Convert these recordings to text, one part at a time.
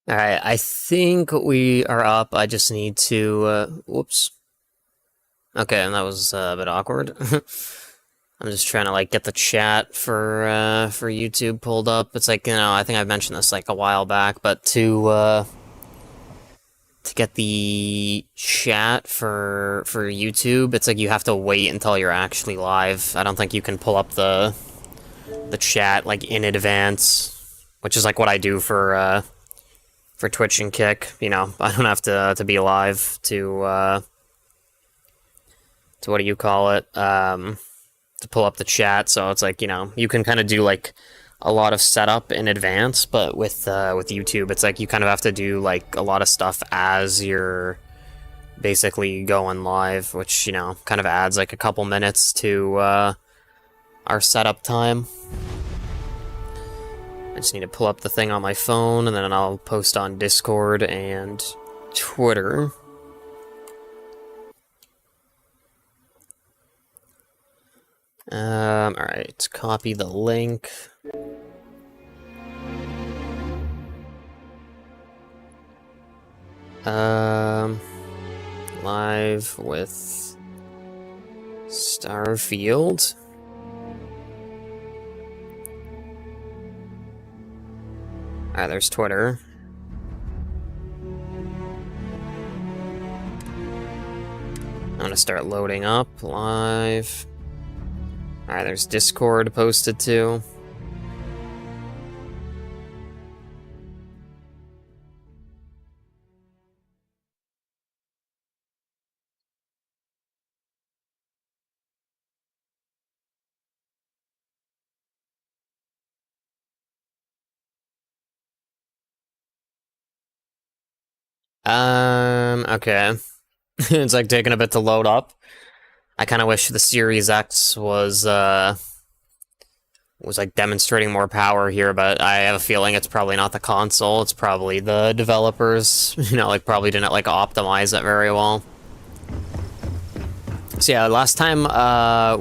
Alright, I think we are up. I just need to, whoops. Okay, and that was a bit awkward. I'm just trying to, like, get the chat for YouTube pulled up. It's like, I think I mentioned this, like, a while back, but to get the chat for YouTube, it's like you have to wait until you're actually live. I don't think you can pull up the chat, like, in advance, which is, like, what I do for Twitch and Kick. I don't have to be live to what do you call it, to pull up the chat, so it's like, you can kind of do, like, a lot of setup in advance, but with YouTube, it's like you kind of have to do, like, a lot of stuff as you're basically going live, which, kind of adds, like, a couple minutes to, our setup time. I just need to pull up the thing on my phone, and then I'll post on Discord and Twitter. Alright, copy the link. Live with Starfield. Alright, there's Twitter. I'm gonna start loading up live. Alright, there's Discord posted too. Okay. It's like taking a bit to load up. I kind of wish the Series X was like demonstrating more power here, but I have a feeling it's probably not the console, it's probably the developers, like probably didn't like optimize it very well. So yeah, last time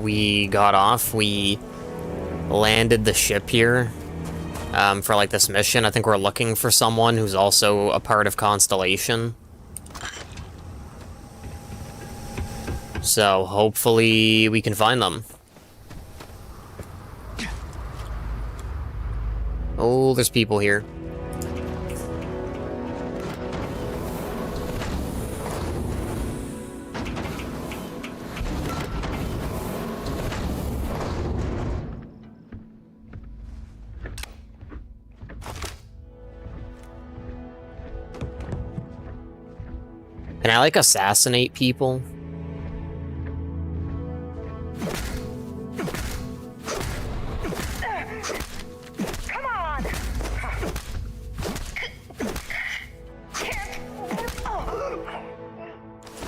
we got off, we landed the ship here for like this mission. I think we're looking for someone who's also a part of Constellation. So hopefully we can find them. Oh, there's people here. Can I, like, assassinate people? Come on!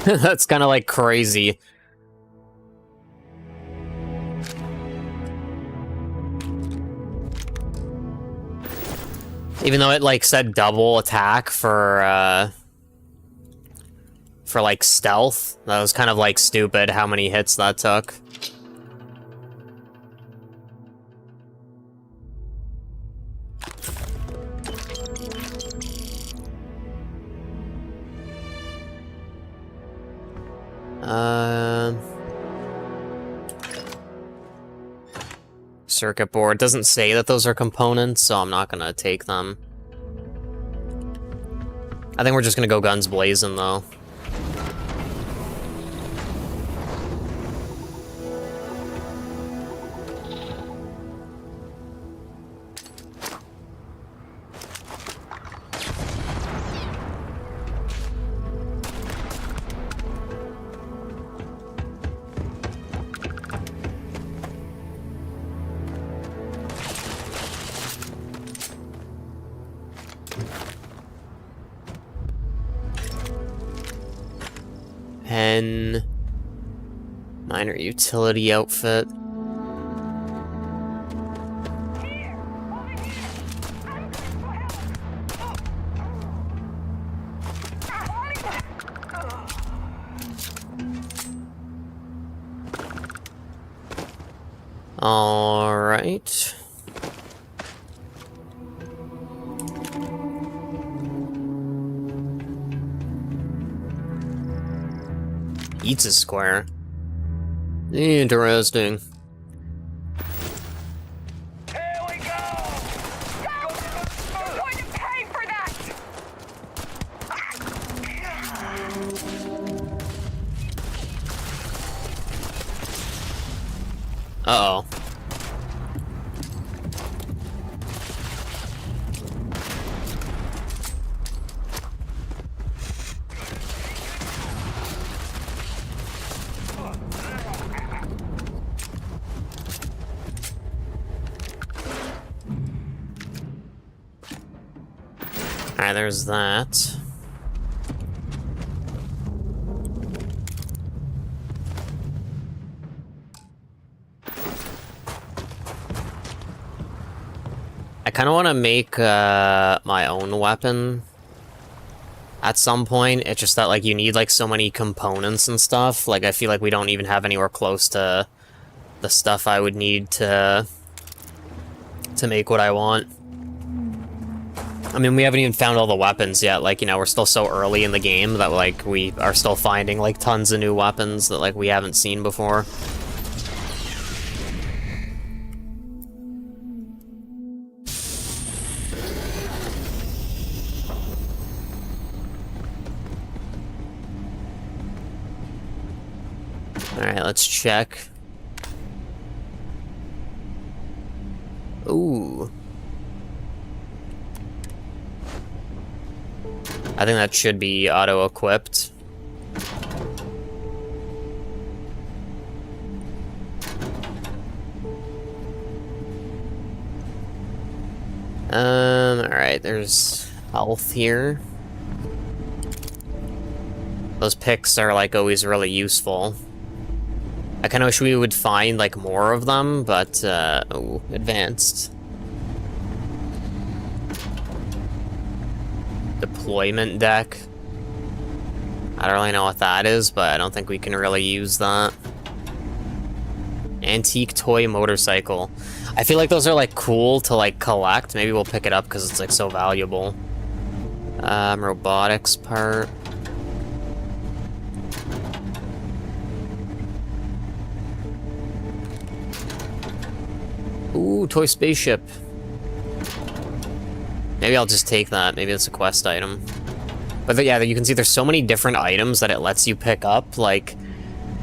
That's kind of, like, crazy. Even though it, like, said double attack for like, stealth. That was kind of, like, stupid how many hits that took. Circuit board. Doesn't say that those are components, so I'm not gonna take them. I think we're just gonna go guns blazing, though. Pen. Minor utility outfit. All right. Eats a square. Interesting. Here we go! You're going to pay for that! Uh-oh. Alright, there's that. I kind of want to make my own weapon at some point. It's just that, like, you need, like, so many components and stuff. Like, I feel like we don't even have anywhere close to the stuff I would need to make what I want. I mean, we haven't even found all the weapons yet. Like, you know, we're still so early in the game that, like, we are still finding, like, tons of new weapons that, like, we haven't seen before. Alright, let's check. Ooh. I think that should be auto-equipped. Alright, there's health here. Those picks are, like, always really useful. I kinda wish we would find, like, more of them, but, ooh, advanced. Deployment deck. I don't really know what that is, but I don't think we can really use that. Antique toy motorcycle. I feel like those are, like, cool to, like, collect. Maybe we'll pick it up because it's, like, so valuable. Robotics part. Ooh, toy spaceship. Maybe I'll just take that. Maybe it's a quest item. But yeah, you can see there's so many different items that it lets you pick up. Like,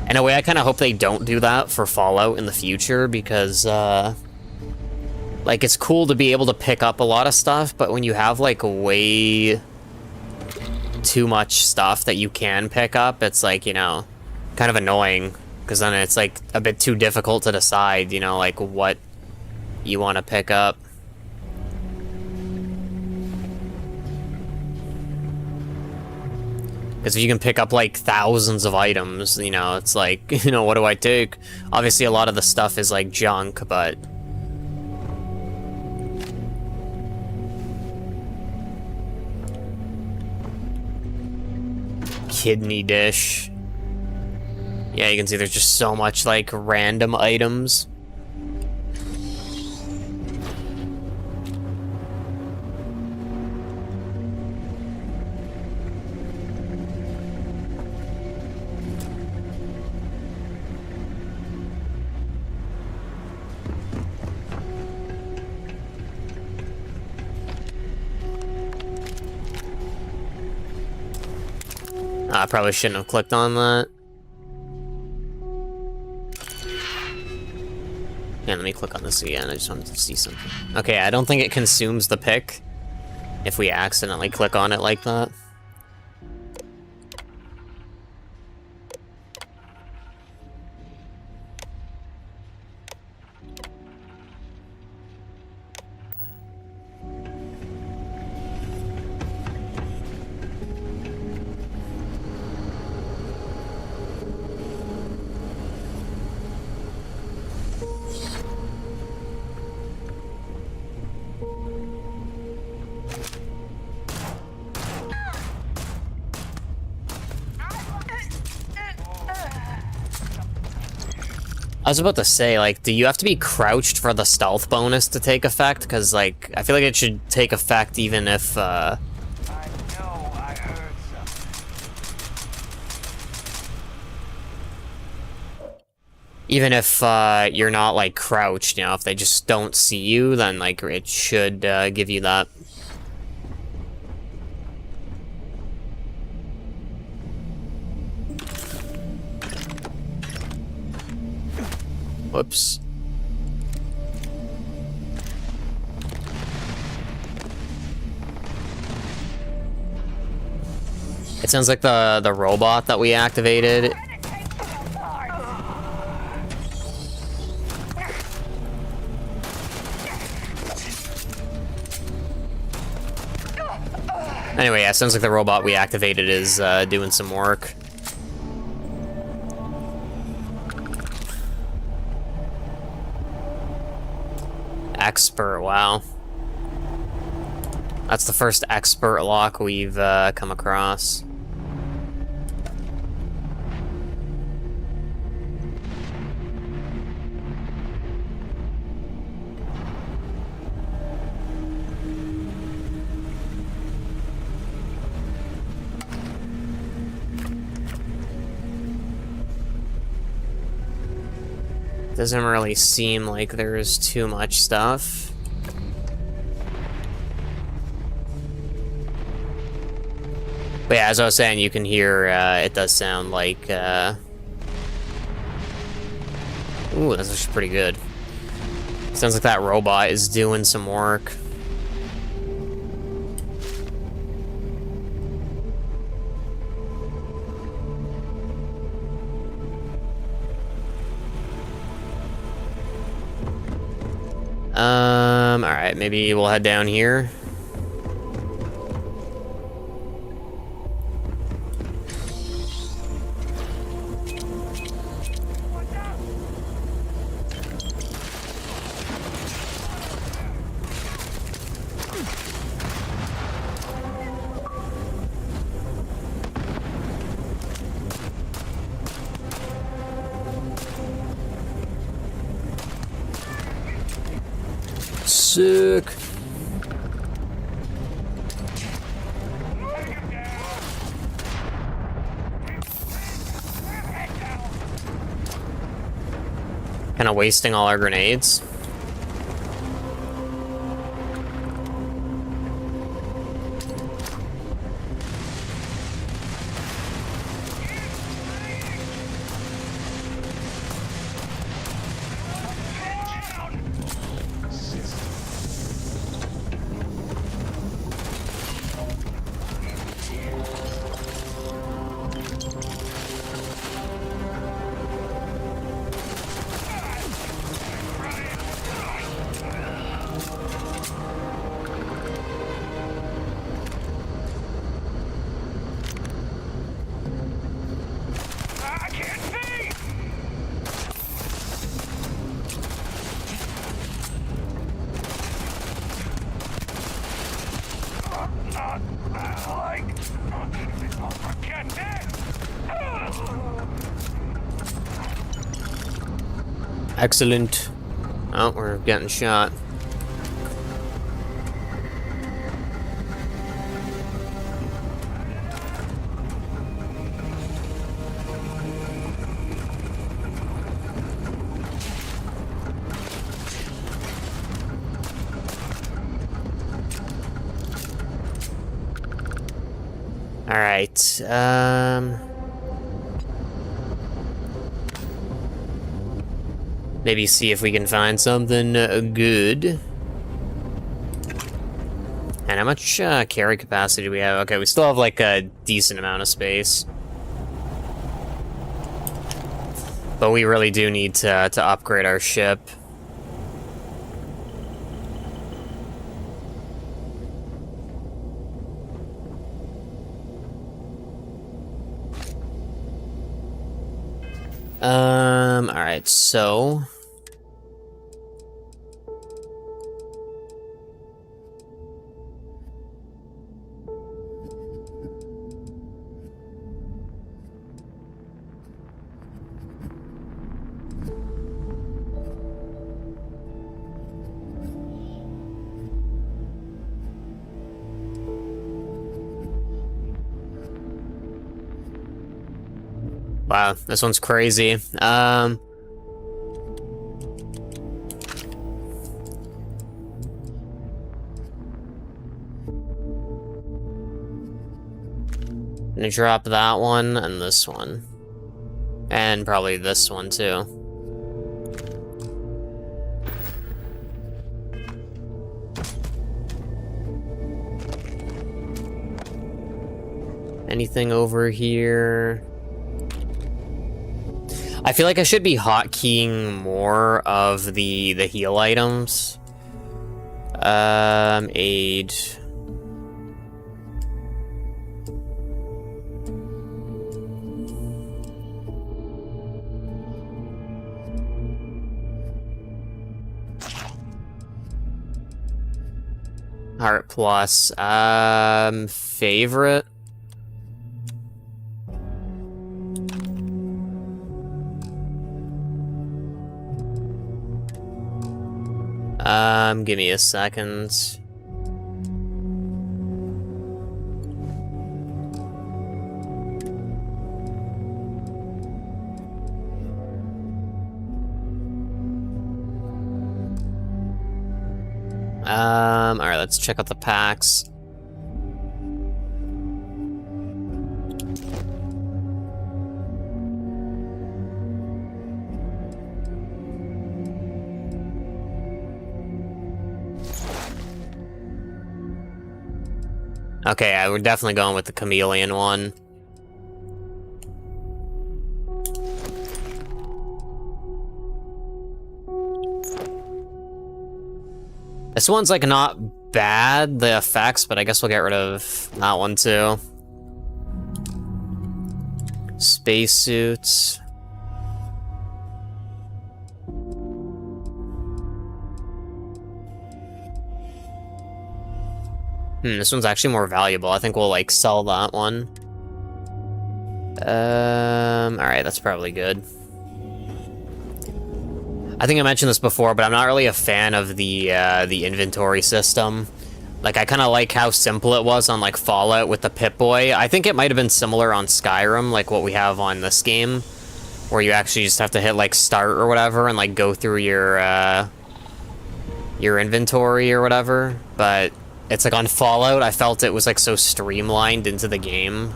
in a way, I kind of hope they don't do that for Fallout in the future, because, like, it's cool to be able to pick up a lot of stuff, but when you have, like, way too much stuff that you can pick up, it's, like, you know, kind of annoying, because then it's, like, a bit too difficult to decide, you know, like, what you want to pick up. Because if you can pick up, like, thousands of items, you know, it's like, you know, what do I take? Obviously, a lot of the stuff is, like, junk, but... Kidney dish. Yeah, you can see there's just so much, like, random items. I probably shouldn't have clicked on that. Yeah, let me click on this again. I just wanted to see something. Okay, I don't think it consumes the pick if we accidentally click on it like that. I was about to say, like, do you have to be crouched for the stealth bonus to take effect? Because, like, I feel like it should take effect even if, I know I heard something. Even if you're not like crouched, you know, if they just don't see you, then like it should give you that. Whoops. It sounds like the robot that we activated. Anyway, yeah, sounds like the robot we activated is doing some work. Expert, wow. That's the first expert lock we've come across. Doesn't really seem like there's too much stuff. But yeah, as I was saying, you can hear, it does sound like, ooh, that's actually pretty good. Sounds like that robot is doing some work. Alright, maybe we'll head down here. Sick. Kind of wasting all our grenades. Excellent. Oh, we're getting shot. All right. Maybe see if we can find something good. And how much carry capacity do we have? Okay, we still have like a decent amount of space. But we really do need to upgrade our ship. Alright, so... Wow, this one's crazy. gonna drop that one and this one. And probably this one too. Anything over here? I feel like I should be hotkeying more of the heal items. Aid. Heart plus. Favorite. Give me a second. Alright, let's check out the packs. Okay, yeah, we're definitely going with the chameleon one. This one's like not bad, the effects, but I guess we'll get rid of that one too. Spacesuits. This one's actually more valuable. I think we'll like sell that one. Alright, that's probably good. I think I mentioned this before, but I'm not really a fan of the inventory system. Like, I kind of like how simple it was on, like, Fallout with the Pip-Boy. I think it might have been similar on Skyrim, like what we have on this game, where you actually just have to hit, like, start or whatever and, like, go through your inventory or whatever. But it's like on Fallout, I felt it was, like, so streamlined into the game.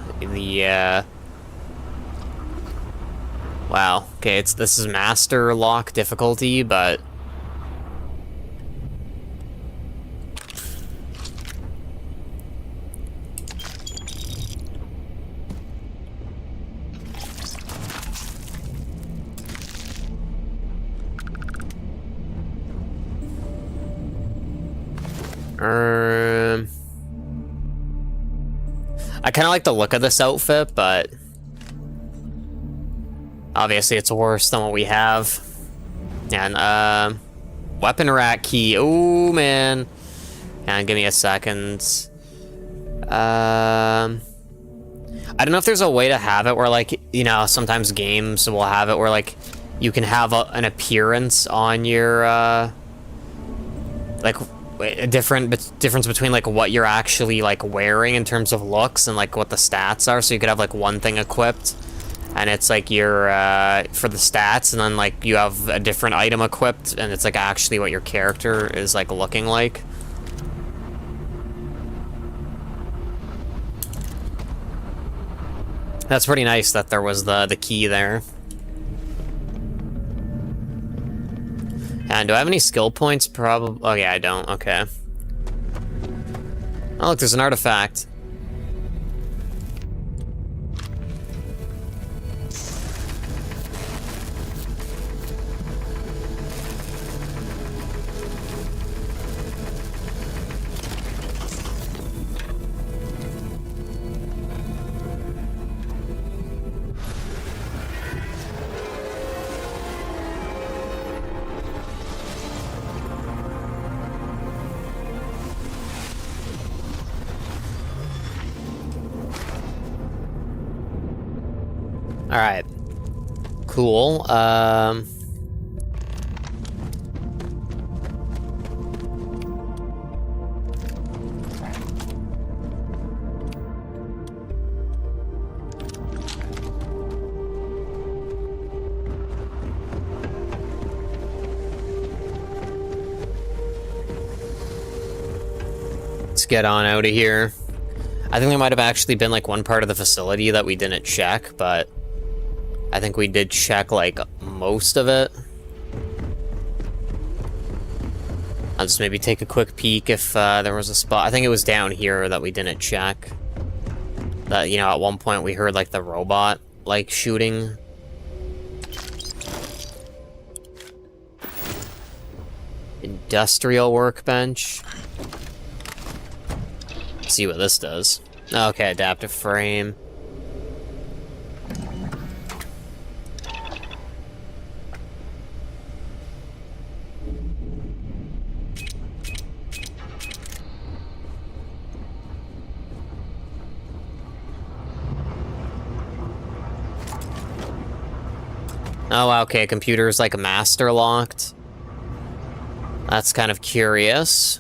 Wow. Okay, this is Master Lock difficulty, but... I kind of like the look of this outfit, but... obviously, it's worse than what we have. And, weapon rack key. Oh, man. And give me a second. I don't know if there's a way to have it where, like, you know, sometimes games will have it where, like, you can have an appearance on your, like, a difference between, like, what you're actually, like, wearing in terms of looks and, like, what the stats are. So you could have, like, one thing equipped, and it's like your for the stats, and then like you have a different item equipped, and it's like actually what your character is like looking like. That's pretty nice that there was the key there. And do I have any skill points? Probably. Oh yeah, I don't. Okay. Oh look, there's an artifact. Alright. Cool. Let's get on out of here. I think there might have actually been, like, one part of the facility that we didn't check, but I think we did check, like, most of it. I'll just maybe take a quick peek if there was a spot. I think it was down here that we didn't check. That, you know, at one point we heard, like, the robot, like, shooting. Industrial workbench. Let's see what this does. Okay, adaptive frame. Oh, okay, computer's like master locked. That's kind of curious.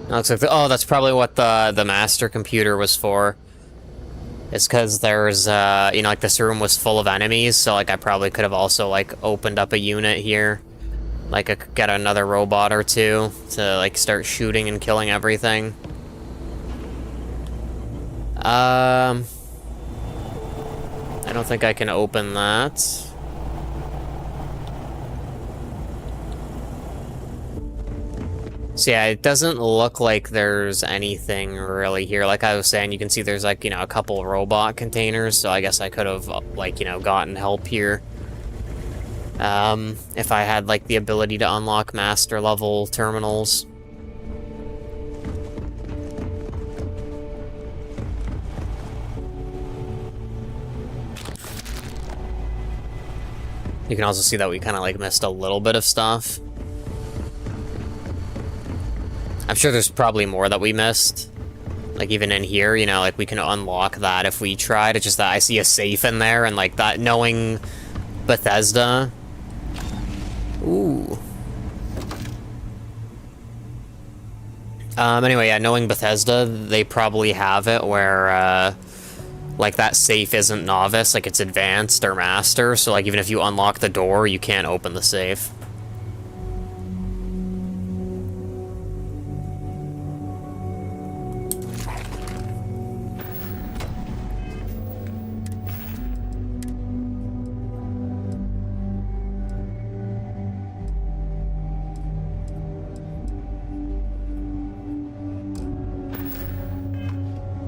Looks like oh, that's probably what the master computer was for. It's because there's you know, like this room was full of enemies, so like I probably could have also like opened up a unit here. Like I could get another robot or two to like start shooting and killing everything. I don't think I can open that. So yeah, it doesn't look like there's anything really here. Like I was saying, you can see there's like, you know, a couple robot containers, so I guess I could have like, you know, gotten help here. If I had like the ability to unlock master level terminals. You can also see that we kind of like missed a little bit of stuff. I'm sure there's probably more that we missed. Like even in here, you know, like we can unlock that if we tried. It's just that I see a safe in there and like that, knowing Bethesda. Ooh. Anyway, yeah, knowing Bethesda, they probably have it where, like, that safe isn't novice, like, it's advanced or master, so, like, even if you unlock the door, you can't open the safe.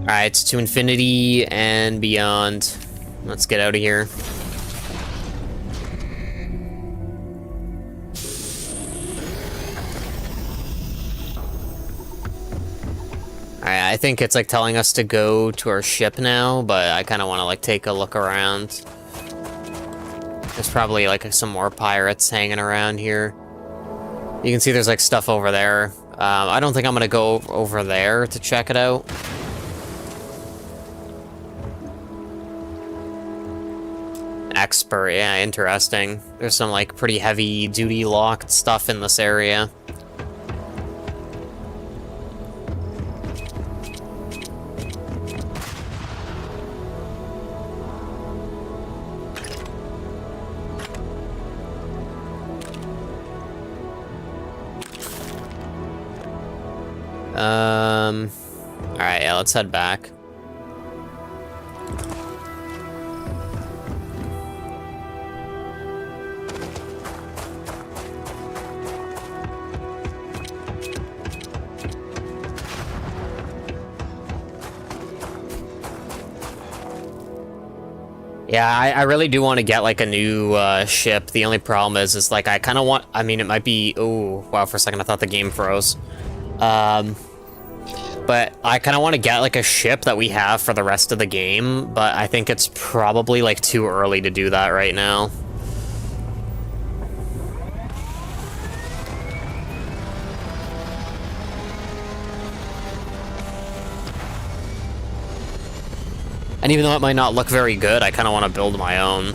Alright, to infinity and beyond. Let's get out of here. Alright, I think it's like telling us to go to our ship now, but I kind of want to like take a look around. There's probably like some more pirates hanging around here. You can see there's like stuff over there. I don't think I'm gonna go over there to check it out. Expert, yeah, interesting. There's some like pretty heavy duty locked stuff in this area. Alright, yeah, let's head back. Yeah, I really do want to get, like, a new, ship. The only problem is like, I kind of want... I mean, it might be... Oh, wow, for a second I thought the game froze. But I kind of want to get, like, a ship that we have for the rest of the game, but I think it's probably, like, too early to do that right now. And even though it might not look very good, I kind of want to build my own.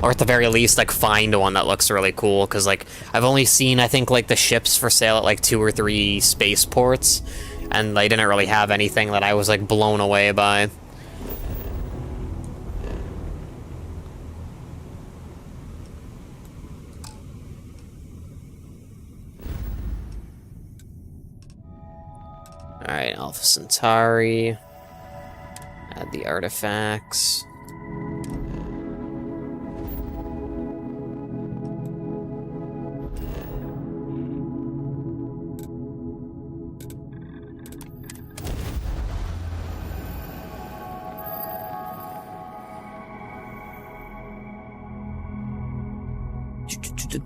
Or at the very least, like, find one that looks really cool, because, like, I've only seen, I think, like, the ships for sale at, like, 2 or 3 spaceports, and they didn't really have anything that I was, like, blown away by. Alright, Alpha Centauri. Add the artifacts.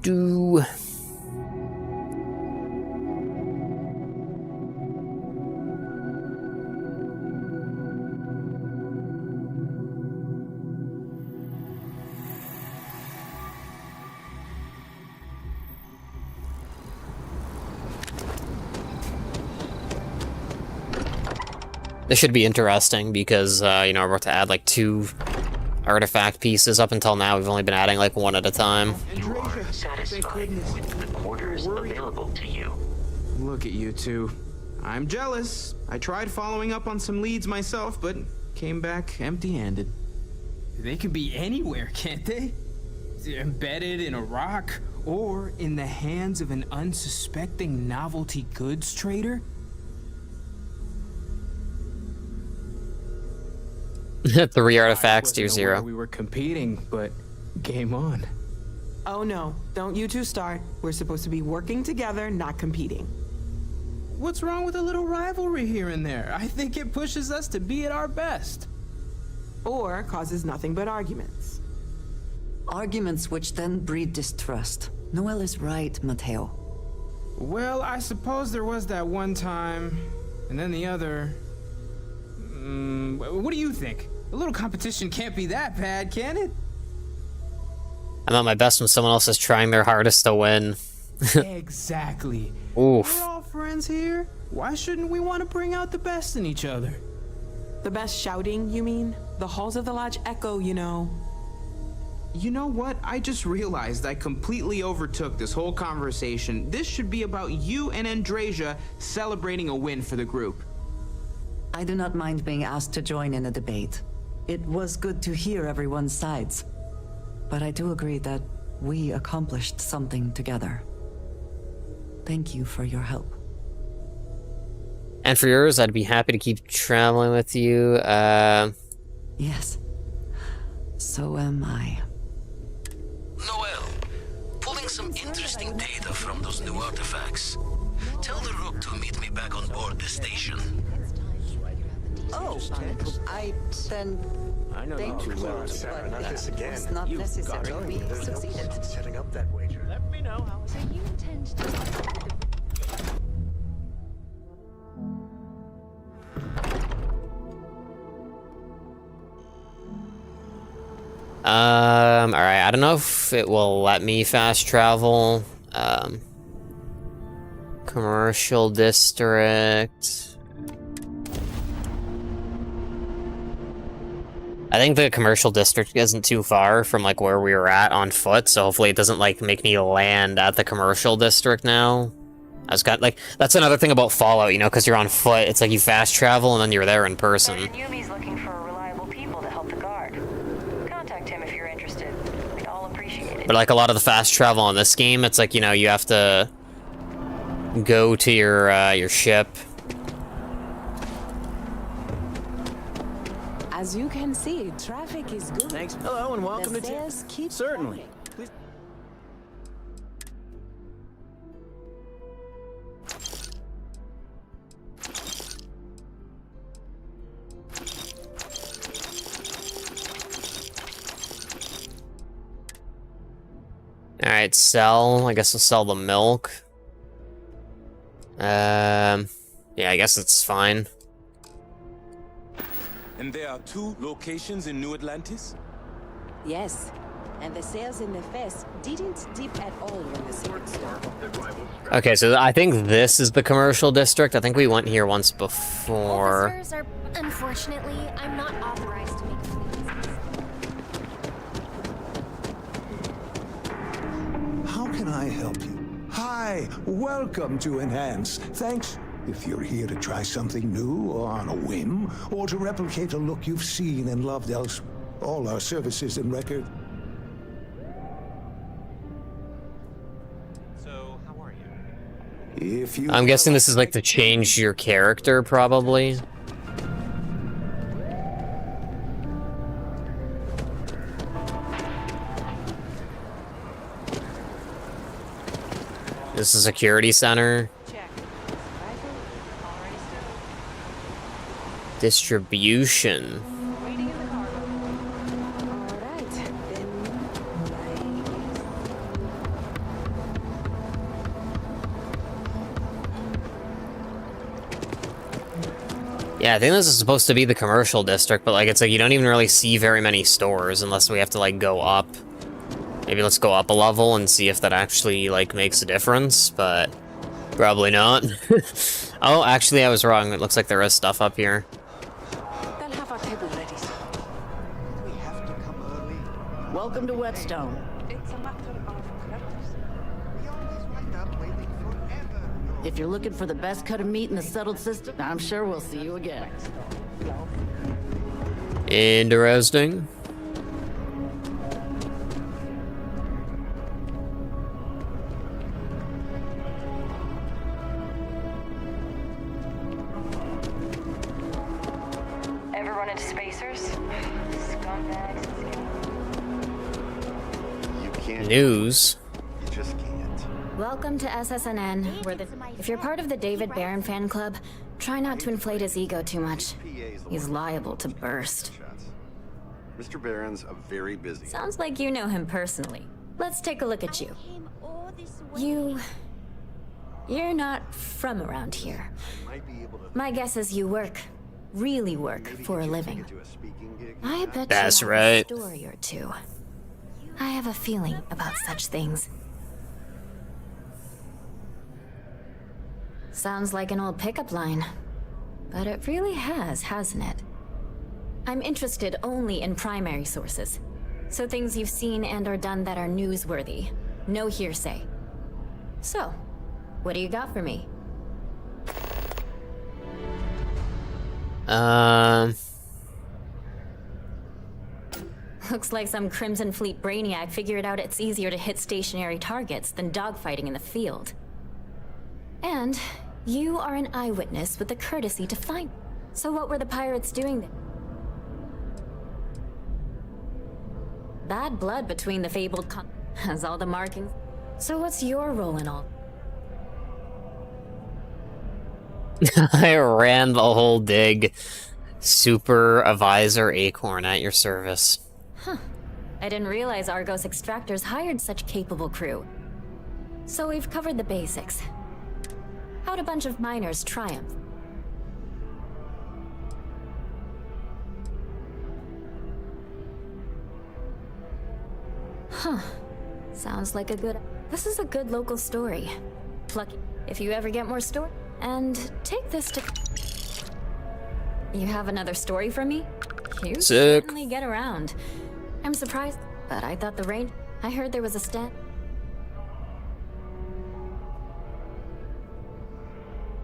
Do. This should be interesting because, you know, we're about to add like 2 artifact pieces. Up until now, we've only been adding like 1 at a time. You are satisfied with the quarters available to you. Look at you two. I'm jealous. I tried following up on some leads myself, but came back empty-handed. They can be anywhere, can't they? Embedded in a rock, or in the hands of an unsuspecting novelty goods trader? 3 artifacts to I wasn't aware 0. We were competing, but game on. Oh no, don't you two start. We're supposed to be working together, not competing. What's wrong with a little rivalry here and there? I think it pushes us to be at our best. Or causes nothing but arguments. Arguments which then breed distrust. Noel is right, Mateo. Well, I suppose there was that one time, and then the other. What do you think? A little competition can't be that bad, can it? I'm at my best when someone else is trying their hardest to win. Exactly. Oof. We're all friends here. Why shouldn't we want to bring out the best in each other? The best shouting, you mean? The halls of the lodge echo, you know. You know what? I just realized I completely overtook this whole conversation. This should be about you and Andrasia celebrating a win for the group. I do not mind being asked to join in a debate. It was good to hear everyone's sides. But I do agree that we accomplished something together. Thank you for your help. And for yours, I'd be happy to keep traveling with you. Yes. So am I. Noel, pulling some interesting data from those new artifacts. Tell the Rook to meet me back on board the station. Oh, I then I know thank you you, well, Sarah, not this again. was not necessary. We There's no succeeded. sense in setting up that wager. Let me know how. So you intend to... Alright, I don't know if it will let me fast travel. Commercial district. I think the commercial district isn't too far from like where we were at on foot, so hopefully it doesn't like make me land at the commercial district now. I was got like that's another thing about Fallout, you know, because you're on foot. It's like you fast travel and then you're there in person. Sergeant Yumi's looking for reliable people to help the guard. Contact him if you're interested. We'd all appreciate it. But like a lot of the fast travel on this game, it's like, you know, you have to go to your ship. As you can see, traffic is good. Thanks. Hello and welcome The to stairs keep Certainly. flowing. Alright, sell. I guess we'll sell the milk. Yeah, I guess it's fine. And there are 2 locations in New Atlantis? Yes, and the sales in the fest didn't dip at all when the season started. Okay, so I think this is the commercial district. I think we went here once before. Officers are, unfortunately, I'm not authorized to make How can I help you? Hi, welcome to Enhance. Thanks. If you're here to try something new or on a whim, or to replicate a look you've seen and loved elsewhere, all our services and record. So, how are you? If you I'm guessing this is like to change your character, probably. This is a security center. Distribution. Yeah, I think this is supposed to be the commercial district, but like it's like you don't even really see very many stores unless we have to like go up. Maybe let's go up a level and see if that actually like makes a difference, but probably not. Oh, actually I was wrong. It looks like there is stuff up here. They'll have our table ready. We have to come early. Welcome to Whetstone. It's a matter of courtesy. We always wind up waiting forever. If you're looking for the best cut of meat in the settled system, I'm sure we'll see you again. Interesting. Ever run into spacers? Scumbags. You can't. News. You just can't. Welcome to SSNN, where if you're part of the David Barron fan club, try not to inflate his ego too much. He's liable to burst. Mr. Barron's a very busy. Sounds like you know him personally. Let's take a look at you. You're not from around here. My guess is you work, really work, for a living. I bet That's you have right. a story or two. I have a feeling about such things. Sounds like an old pickup line. But it really has, hasn't it? I'm interested only in primary sources. So things you've seen and or done that are newsworthy. No hearsay. So, what do you got for me? Looks like some Crimson Fleet brainiac figured out it's easier to hit stationary targets than dogfighting in the field. And you are an eyewitness with the courtesy to find. So what were the pirates doing there? Bad blood between the fabled has all the markings. So what's your role in all? I ran the whole dig. Supervisor Acorn at your service. Huh. I didn't realize Argos extractors hired such capable crew. So we've covered the basics. How'd a bunch of miners triumph? Huh. Sounds like a good... This is a good local story. Plucky. If you ever get more story... And take this to... You have another story for me? You Sick. certainly get around. I'm surprised, but I thought the rain... I heard there was a stand...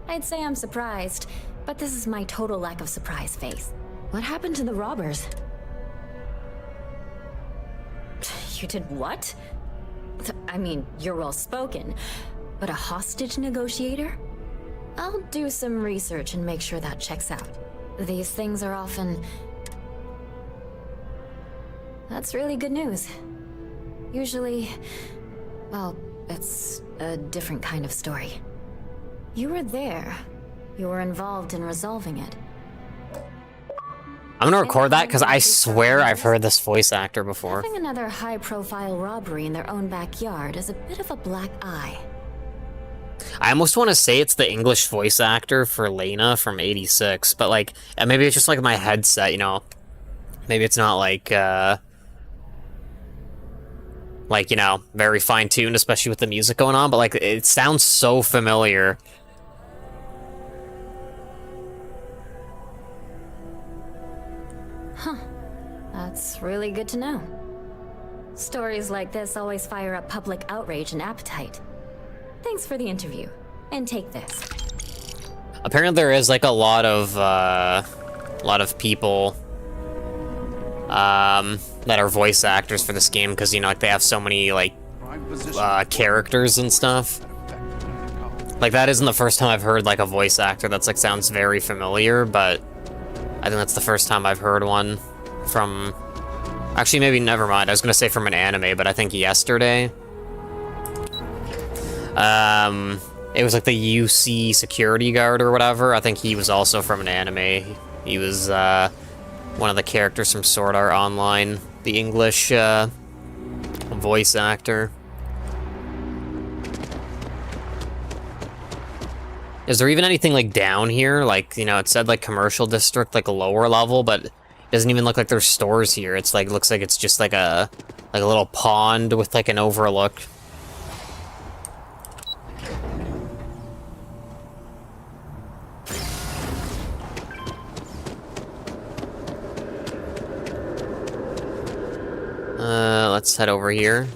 I'd say I'm surprised, but this is my total lack of surprise face. What happened to the robbers? You did what? I mean, you're well spoken, but a hostage negotiator? I'll do some research and make sure that checks out. These things are often... That's really good news. Usually, well, it's a different kind of story. You were there. You were involved in resolving it. I'm gonna record that because I swear I've heard this voice actor before. Having another high-profile robbery in their own backyard is a bit of a black eye. I almost want to say it's the English voice actor for Lena from '86, but like, maybe it's just like my headset, you know? Maybe it's not like, you know, very fine-tuned, especially with the music going on, but like, it sounds so familiar. Huh. That's really good to know. Stories like this always fire up public outrage and appetite. Thanks for the interview. And take this. Apparently there is like a lot of people that are voice actors for this game because, you know, like they have so many like characters and stuff. Like, that isn't the first time I've heard, like, a voice actor that's, like, sounds very familiar, but I think that's the first time I've heard one from... Actually, maybe, never mind. I was gonna say from an anime, but I think yesterday. It was, like, the UC security guard or whatever. I think he was also from an anime. He was, one of the characters from Sword Art Online, the English, voice actor. Is there even anything, like, down here? Like, you know, it said, like, commercial district, like, a lower level, but it doesn't even look like there's stores here. It's, like, looks like it's just, like a little pond with, like, an overlook. Let's head over here.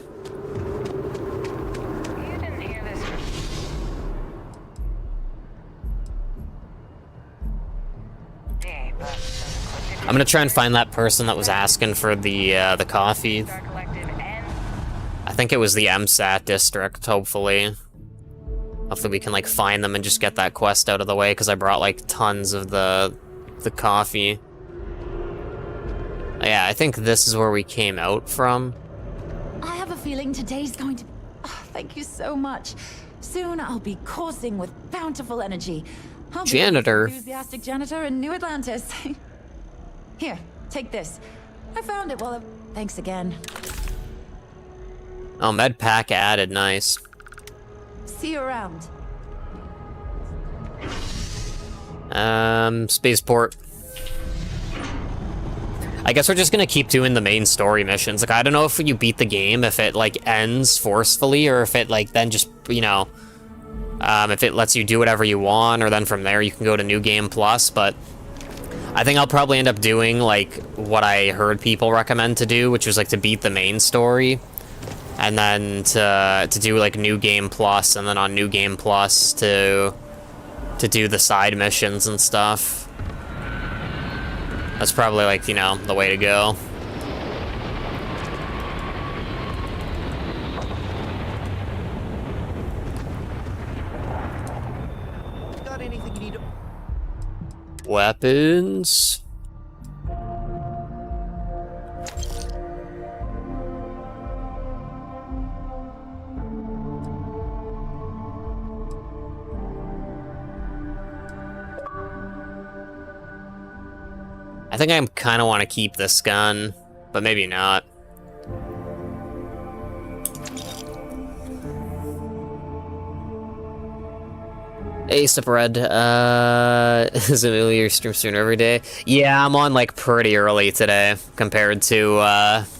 I'm gonna try and find that person that was asking for the coffee. I think it was the MSAT district, hopefully. Hopefully we can, like, find them and just get that quest out of the way, because I brought, like, tons of the coffee. Yeah, I think this is where we came out from. I have a feeling today's going to... Oh, thank you so much. Soon I'll be coursing with bountiful energy. I'll be Janitor. an enthusiastic janitor in New Atlantis. Here, take this. I found it while... Thanks again. Oh, med pack added, nice. See you around. Spaceport. I guess we're just gonna keep doing the main story missions. Like, I don't know if you beat the game, if it, like, ends forcefully, or if it, like, then just, you know, if it lets you do whatever you want, or then from there you can go to New Game Plus, but I think I'll probably end up doing, like, what I heard people recommend to do, which was, like, to beat the main story, and then to do, like, New Game Plus, and then on New Game Plus to do the side missions and stuff. That's probably, like, you know, the way to go. Got anything you need? Weapons. I think I kind of want to keep this gun, but maybe not. Hey, Stepred, is it your stream sooner every day? Yeah, I'm on, like, pretty early today, compared to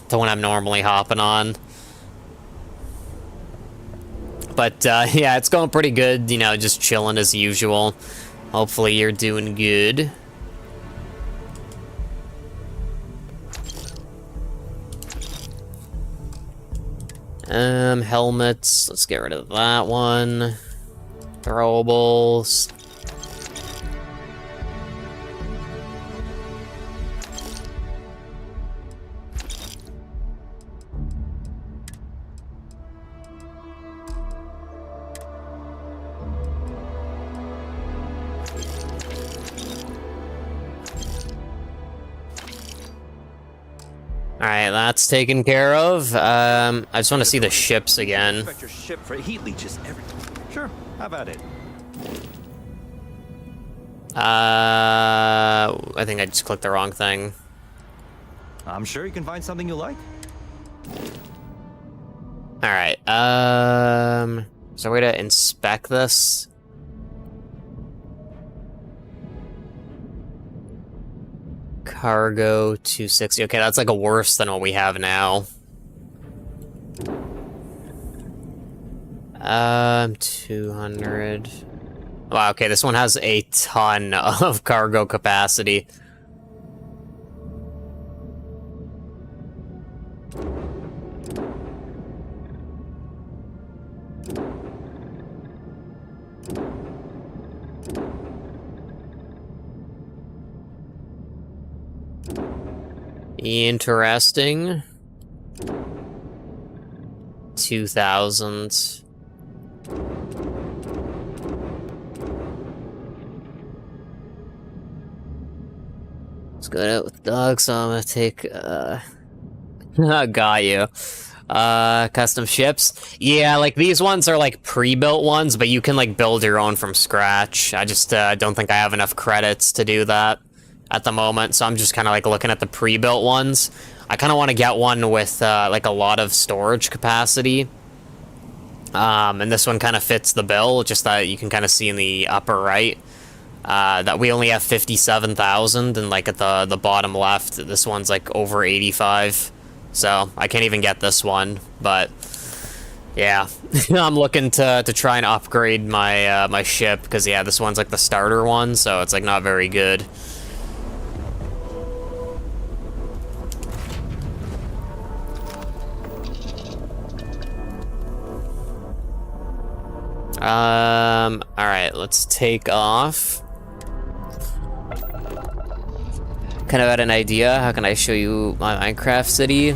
when I'm normally hopping on. But, yeah, it's going pretty good, you know, just chilling as usual. Hopefully you're doing good. Helmets, let's get rid of that one. Throwables. Alright, that's taken care of. I just want to see the ships again. Expect your ship for heat leeches everything. Sure, how about it? I think I just clicked the wrong thing. I'm sure you can find something you like. Alright, is there a way to inspect this? Cargo 260. Okay, that's like a worse than what we have now. 200. Wow, okay, this one has a ton of cargo capacity. Interesting. 2,000. Let's go out with dogs, so I'm gonna take, got you. Custom ships. Yeah, like, these ones are, like, pre-built ones, but you can, like, build your own from scratch. I just, don't think I have enough credits to do that at the moment, so I'm just kind of, like, looking at the pre-built ones. I kind of want to get one with, like, a lot of storage capacity. And this one kind of fits the bill, just that you can kind of see in the upper right. That we only have 57,000, and like at the bottom left, this one's like over 85. So I can't even get this one, but yeah, I'm looking to try and upgrade my my ship, because yeah, this one's like the starter one, so it's like not very good. Alright, let's take off. Kind of had an idea. How can I show you my Minecraft city?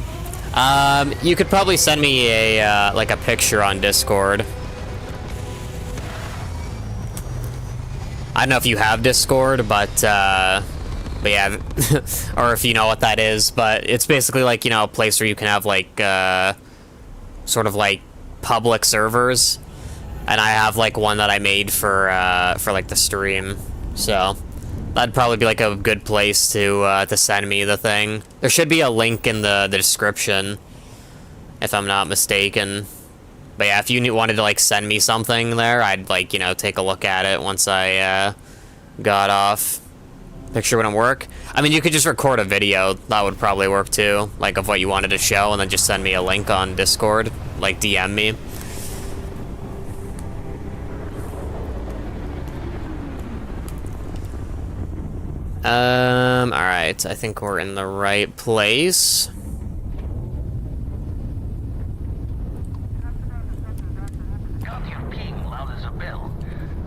You could probably send me a, like a picture on Discord. I don't know if you have Discord, but yeah, or if you know what that is, but it's basically like, you know, a place where you can have like, sort of like public servers. And I have like one that I made for like the stream, so that'd probably be like a good place to send me the thing. There should be a link in the description, if I'm not mistaken. But yeah, if you wanted to like send me something there, I'd like, you know, take a look at it once I got off. Picture wouldn't work. I mean, you could just record a video. That would probably work too, like of what you wanted to show, and then just send me a link on Discord, like DM me. Alright, I think we're in the right place. Got your ping loud as a bell.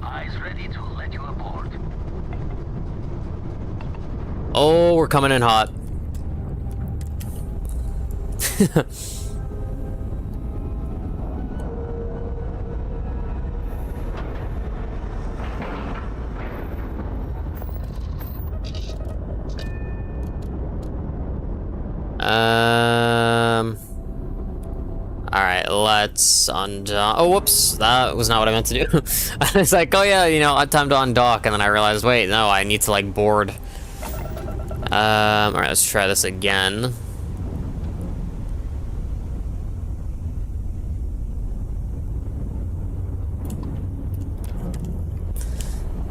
Eyes ready to let you aboard. Oh, we're coming in hot. Alright, let's undock. Oh, whoops, that was not what I meant to do. I was like, oh yeah, you know, time to undock, and then I realized, wait, no, I need to, like, board. Alright, let's try this again.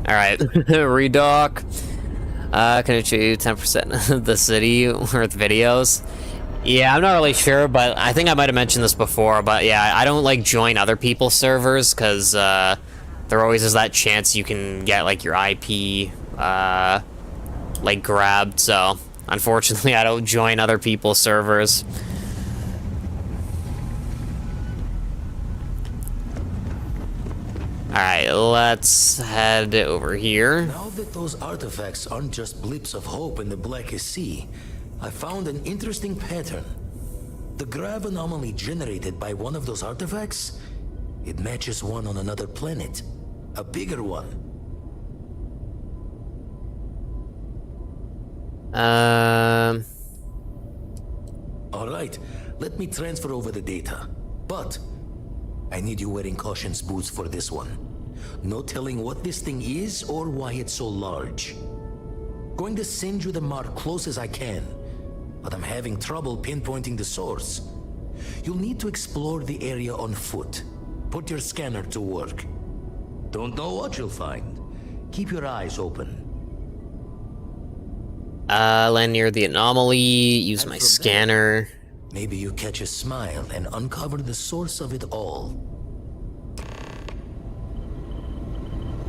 Alright, redock. Can I show you 10% of the city worth videos? Yeah, I'm not really sure, but I think I might have mentioned this before, but yeah, I don't like join other people's servers, because there always is that chance you can get like your IP like grabbed, so unfortunately I don't join other people's servers. Alright, let's head over here. Now that those artifacts aren't just blips of hope in the blackest sea, I found an interesting pattern. The grav anomaly generated by one of those artifacts, it matches one on another planet. A bigger one. Alright, let me transfer over the data. But I need you wearing caution's boots for this one. No telling what this thing is or why it's so large. Going to send you the mark close as I can, but I'm having trouble pinpointing the source. You'll need to explore the area on foot. Put your scanner to work. Don't know what you'll find. Keep your eyes open. Land near the anomaly, use my scanner. Maybe you catch a smile and uncover the source of it all.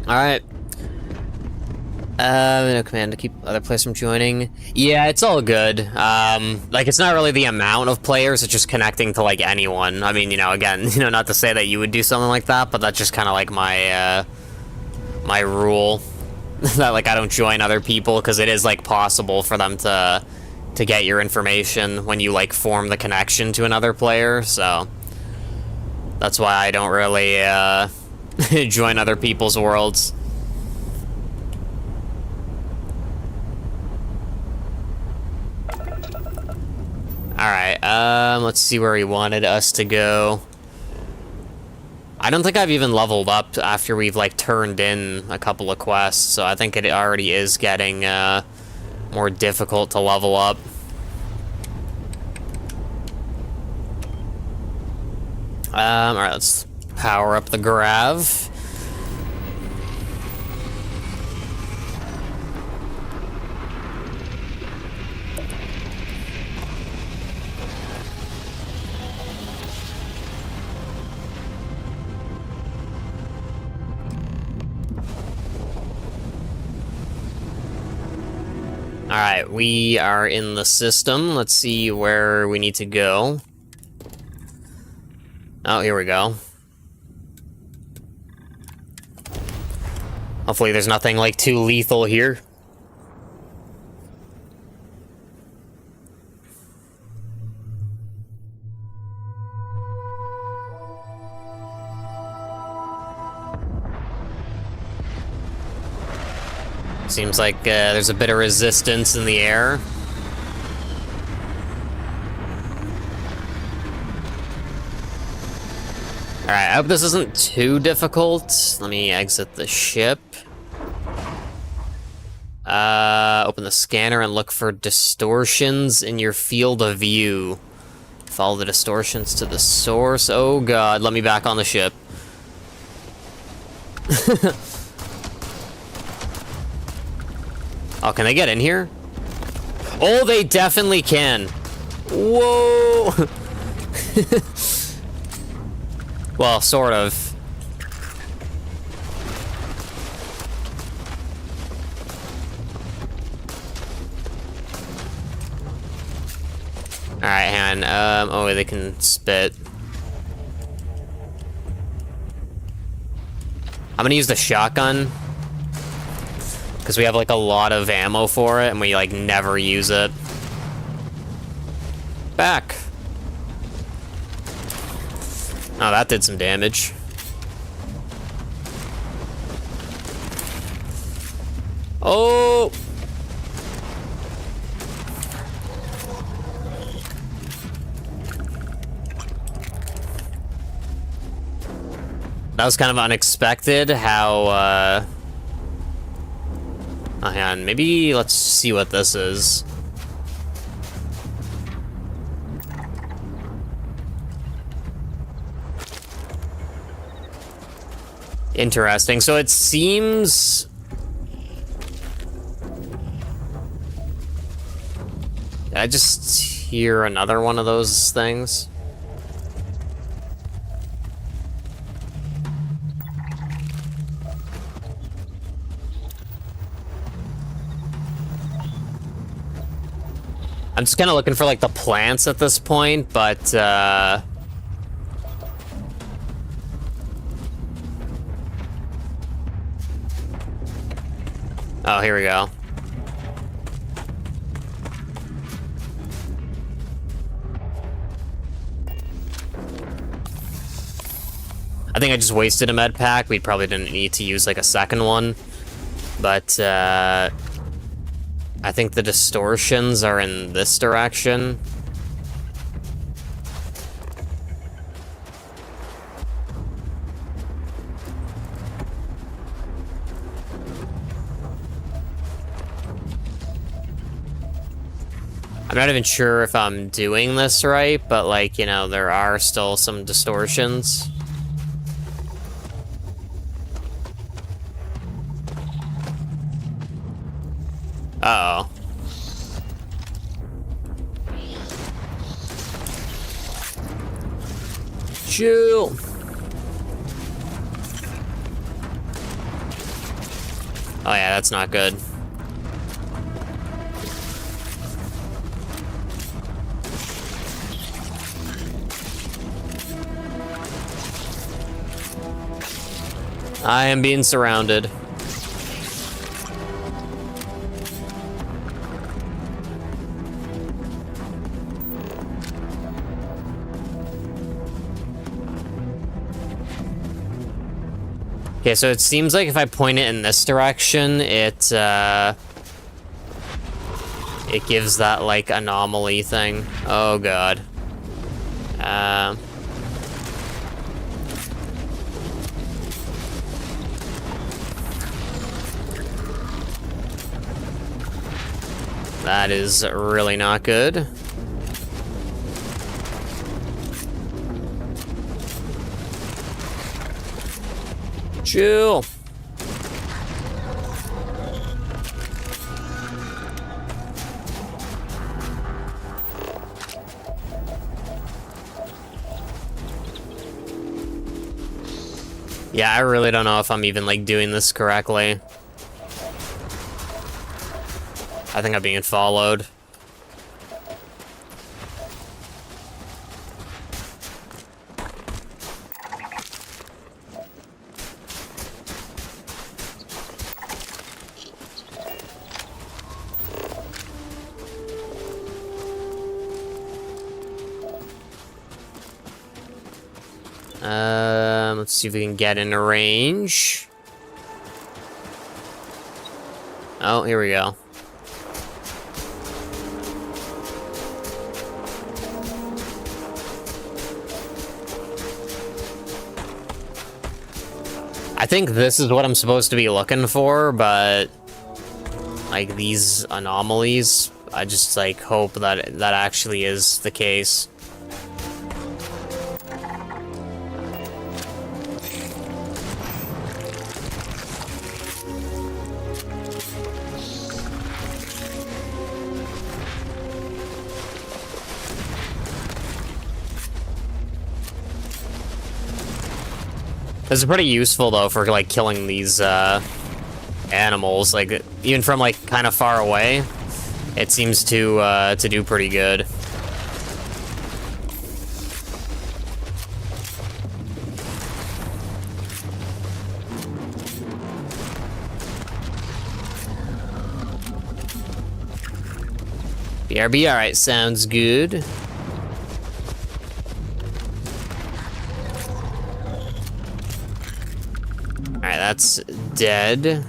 Alright. No command to keep other players from joining. Yeah, it's all good. Like, it's not really the amount of players, it's just connecting to, like, anyone. I mean, you know, again, you know, not to say that you would do something like that, but that's just kind of like my, my rule. That, like, I don't join other people, because it is, like, possible for them to get your information when you, like, form the connection to another player, so that's why I don't really, join other people's worlds. Alright, let's see where he wanted us to go. I don't think I've even leveled up after we've, like, turned in a couple of quests, so I think it already is getting, more difficult to level up. Alright, let's power up the grav. Alright, we are in the system. Let's see where we need to go. Oh, here we go. Hopefully there's nothing, like, too lethal here. Seems like there's a bit of resistance in the air. Alright, I hope this isn't too difficult. Let me exit the ship. Open the scanner and look for distortions in your field of view. Follow the distortions to the source. Oh god, let me back on the ship. Oh, can they get in here? Oh, they definitely can. Whoa! Well, sort of. Alright, hang on. Oh, they can spit. I'm gonna use the shotgun. Because we have, like, a lot of ammo for it, and we, like, never use it. Back. Oh, that did some damage. Oh! That was kind of unexpected, how, Oh, hang on, maybe let's see what this is. Interesting. So it seems... Did I just hear another one of those things? I'm just kind of looking for, like, the plants at this point, but, oh, here we go. I think I just wasted a med pack. We probably didn't need to use, like, a second one. But, I think the distortions are in this direction. I'm not even sure if I'm doing this right, but, like, you know, there are still some distortions. Uh-oh. Chill. Oh yeah, that's not good. I am being surrounded. Okay, so it seems like if I point it in this direction, it it gives that, like, anomaly thing. Oh, God. That is really not good. Chill. Yeah, I really don't know if I'm even, like, doing this correctly. I think I'm being followed. Let's see if we can get into range. Oh, here we go. I think this is what I'm supposed to be looking for, but like these anomalies, I just like hope that that actually is the case. This is pretty useful though for like killing these animals, like even from like kind of far away. It seems to do pretty good. BRB, alright, sounds good. Alright, that's dead.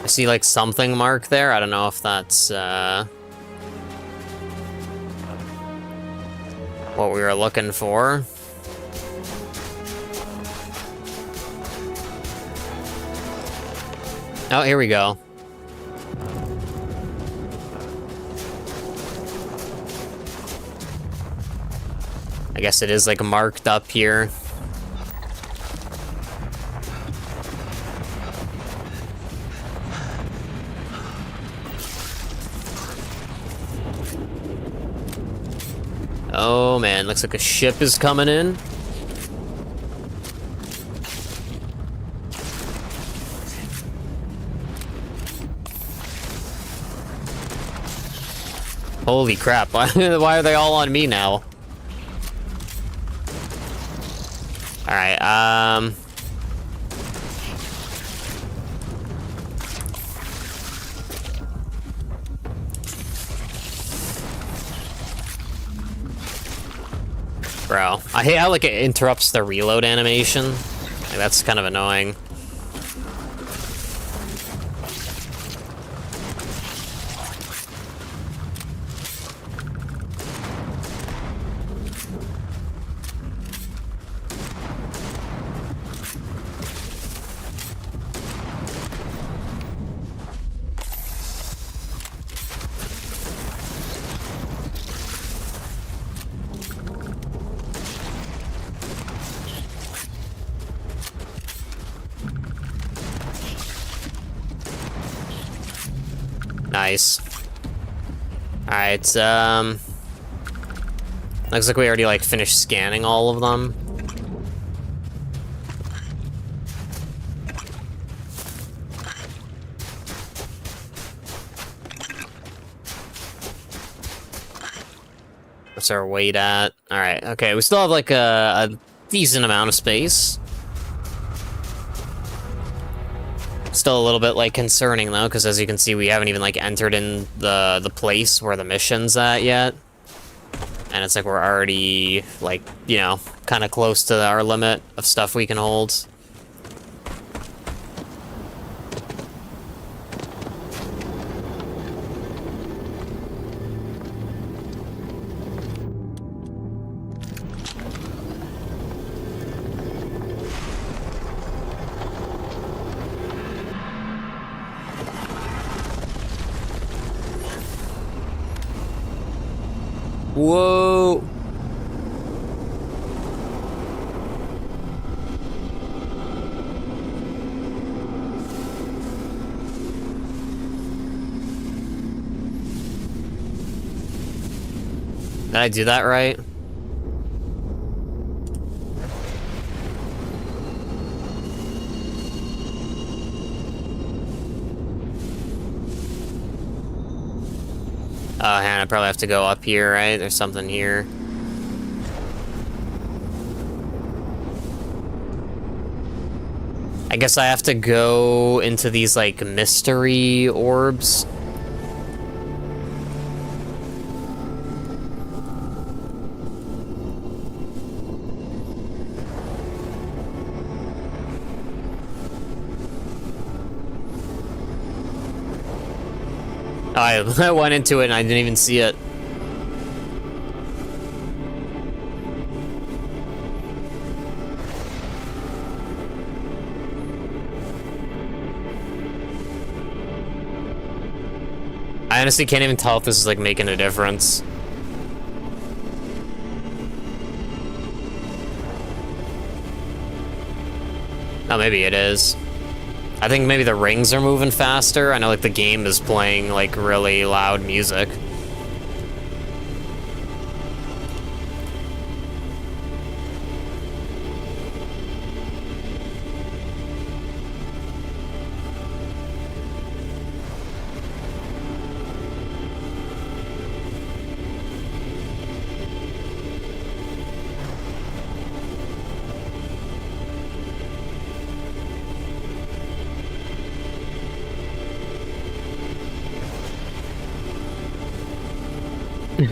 I see like something marked there. I don't know if that's what we were looking for. Oh, here we go. I guess it is like marked up here. Oh man, looks like a ship is coming in. Holy crap, why are they all on me now? Alright, bro, I hate how like it interrupts the reload animation. Like, that's kind of annoying. Nice. Alright, looks like we already like finished scanning all of them. What's our weight at? Alright, okay, we still have like a decent amount of space. Still a little bit like concerning though, because as you can see, we haven't even like entered in the place where the mission's at yet. And it's like we're already like, you know, kind of close to our limit of stuff we can hold. Whoa! Did I do that right? Oh, and I probably have to go up here, right? There's something here. I guess I have to go into these, like, mystery orbs. I went into it and I didn't even see it. I honestly can't even tell if this is like making a difference. Oh, maybe it is. I think maybe the rings are moving faster. I know like the game is playing like really loud music.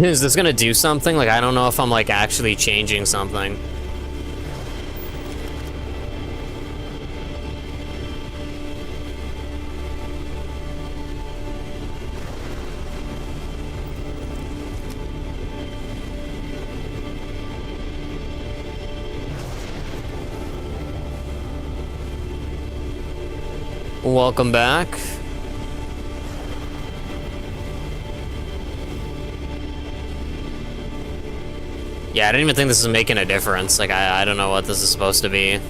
Is this gonna do something? Like, I don't know if I'm, like, actually changing something. Welcome back. Yeah, I didn't even think this is making a difference. Like, I don't know what this is supposed to be.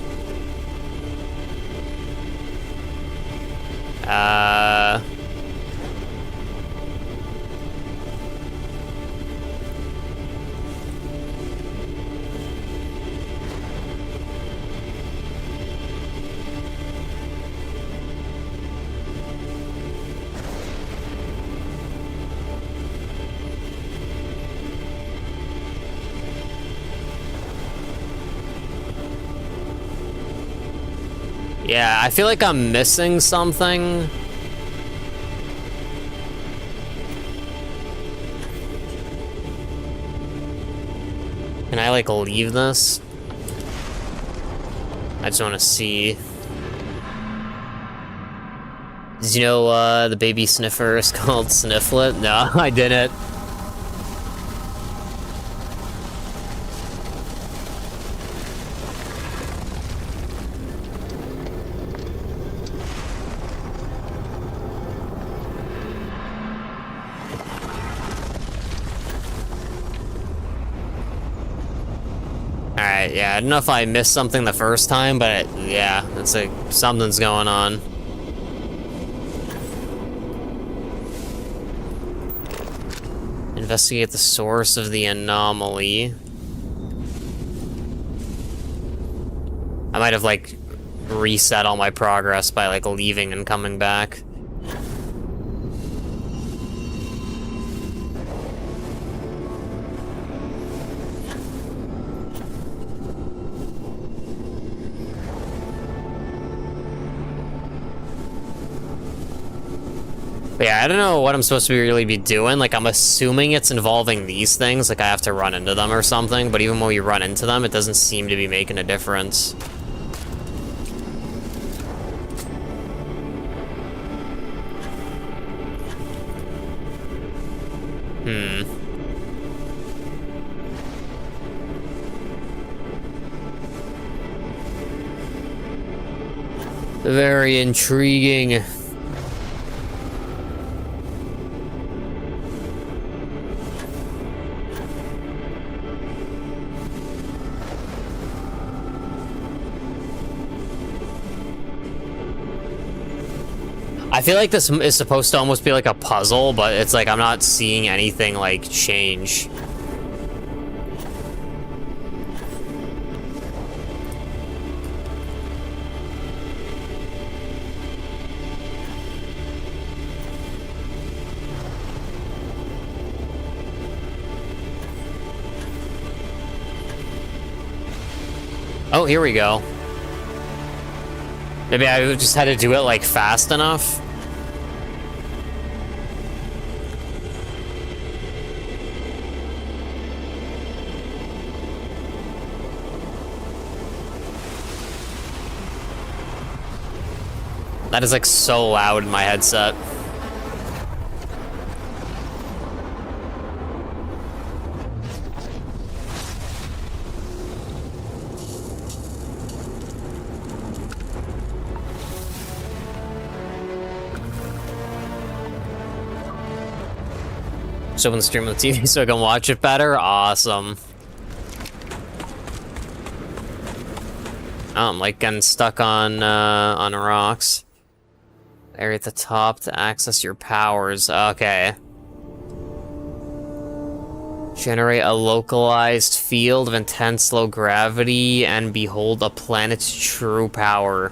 Yeah, I feel like I'm missing something. Can I, like, leave this? I just want to see. Did you know, the baby sniffer is called Snifflet? No, I didn't. Alright, yeah, I don't know if I missed something the first time, but yeah, it's like something's going on. Investigate the source of the anomaly. I might have, like, reset all my progress by, like, leaving and coming back. But yeah, I don't know what I'm supposed to really be doing. Like, I'm assuming it's involving these things, like I have to run into them or something, but even when we run into them, it doesn't seem to be making a difference. Very intriguing. I feel like this is supposed to almost be like a puzzle, but it's like I'm not seeing anything like change. Oh, here we go. Maybe I just had to do it like fast enough. That is like so loud in my headset. Just open the stream on the TV so I can watch it better. Awesome. Oh, I'm like getting stuck on rocks. Area at the top to access your powers. Okay. Generate a localized field of intense low gravity and behold a planet's true power.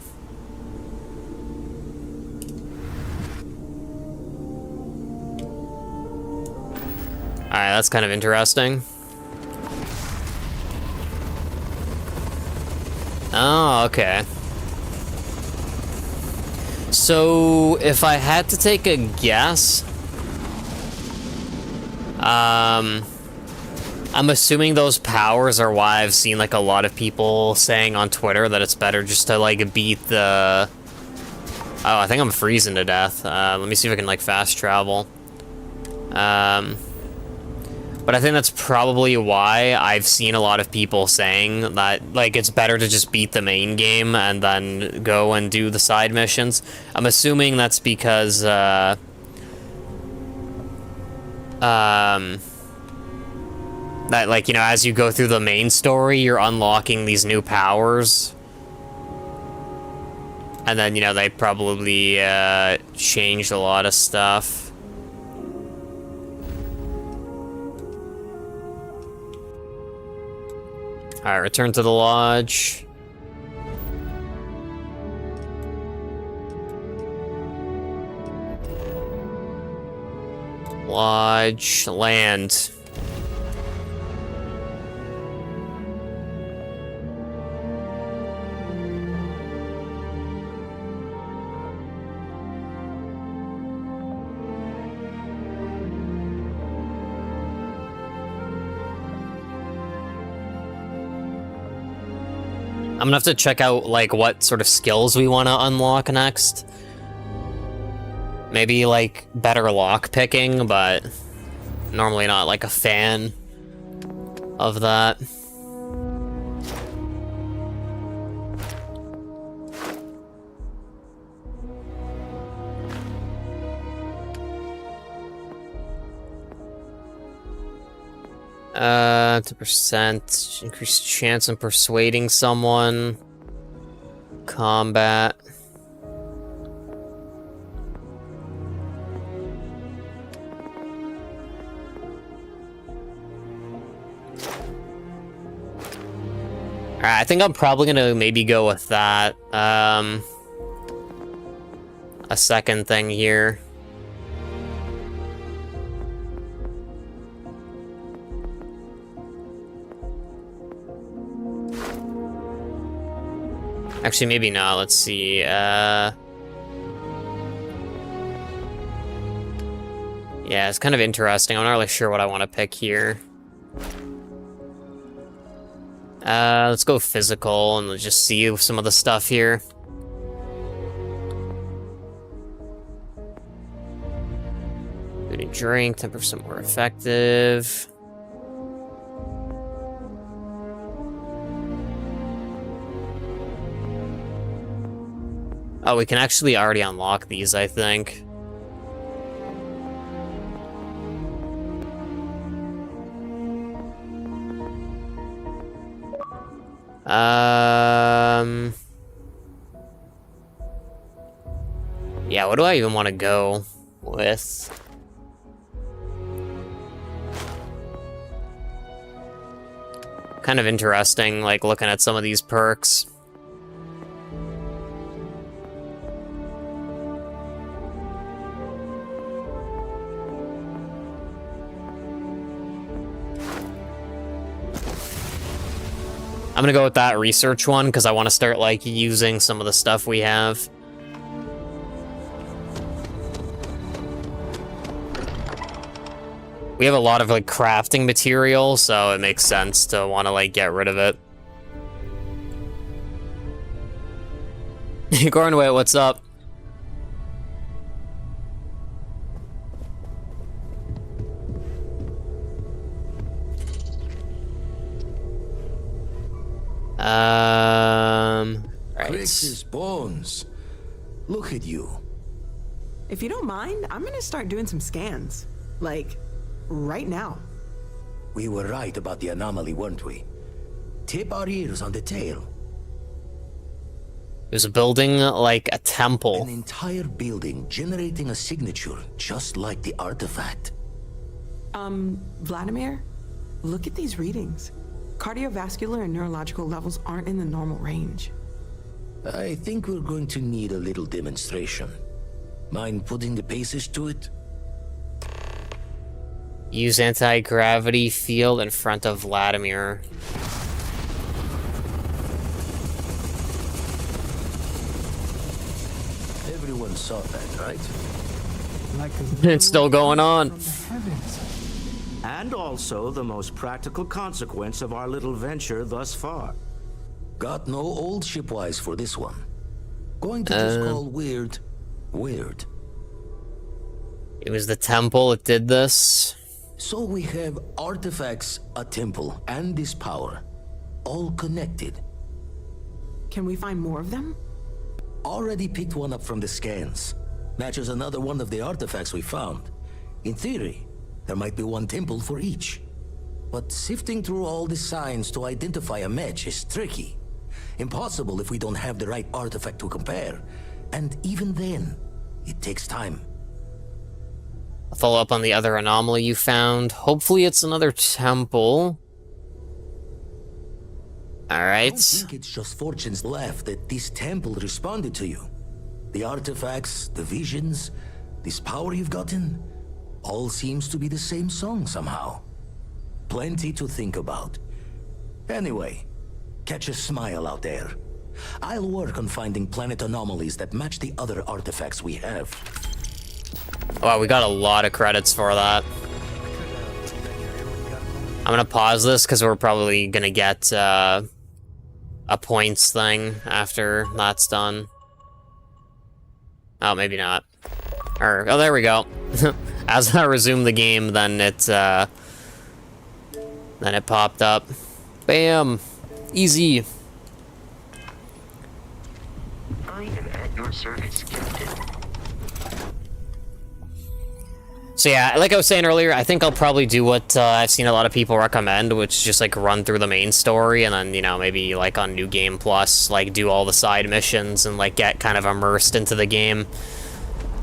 Alright, that's kind of interesting. Oh, okay. So, if I had to take a guess, I'm assuming those powers are why I've seen like a lot of people saying on Twitter that it's better just to like beat the... Oh, I think I'm freezing to death. Let me see if I can like fast travel. But I think that's probably why I've seen a lot of people saying that, like, it's better to just beat the main game and then go and do the side missions. I'm assuming that's because, that, like, you know, as you go through the main story, you're unlocking these new powers. And then, you know, they probably, changed a lot of stuff. Alright, return to the lodge. Lodge, land. I'm gonna have to check out, like, what sort of skills we want to unlock next. Maybe, like, better lock picking, but normally not, like, a fan of that. %, increased chance in persuading someone. Combat. Alright, I think I'm probably gonna maybe go with that. A second thing here. Actually, maybe not. Let's see. Yeah, it's kind of interesting. I'm not really sure what I want to pick here. Let's go physical and let's just see some of the stuff here. Food and drink, 10% more effective. Oh, we can actually already unlock these, I think. Yeah, what do I even want to go with? Kind of interesting, like, looking at some of these perks. I'm gonna go with that research one, because I want to start, like, using some of the stuff we have. We have a lot of, like, crafting material, so it makes sense to want to, like, get rid of it. Acorn, wait, what's up? Right. Precious bones. Look at you. If you don't mind, I'm gonna start doing some scans. Like, right now. We were right about the anomaly, weren't we? Tip our ears on the tale. There's a building like a temple. An entire building generating a signature just like the artifact. Vladimir, look at these readings. Cardiovascular and neurological levels aren't in the normal range. I think we're going to need a little demonstration. Mind putting the paces to it? Use anti-gravity field in front of Vladimir. Everyone saw that, right? It's still going on. And also the most practical consequence of our little venture thus far. Got no old shipwise for this one. Going to just call weird, weird. It was the temple that did this. So we have artifacts, a temple, and this power. All connected. Can we find more of them? Already picked one up from the scans. Matches another one of the artifacts we found. In theory, there might be one temple for each. But sifting through all the signs to identify a match is tricky. Impossible if we don't have the right artifact to compare. And even then, it takes time. I'll follow up on the other anomaly you found. Hopefully it's another temple. Alright. I think it's just fortunes left that this temple responded to you. The artifacts, the visions, this power you've gotten, all seems to be the same song somehow. Plenty to think about. Anyway, catch a smile out there. I'll work on finding planet anomalies that match the other artifacts we have. Wow, we got a lot of credits for that. I'm gonna pause this because we're probably gonna get a points thing after that's done. Oh, maybe not. Or, oh, there we go. As I resume the game, then it popped up. Bam! Easy. I am at your service, Captain. So yeah, like I was saying earlier, I think I'll probably do what I've seen a lot of people recommend, which is just like run through the main story and then, you know, maybe like on New Game Plus, like do all the side missions and like get kind of immersed into the game.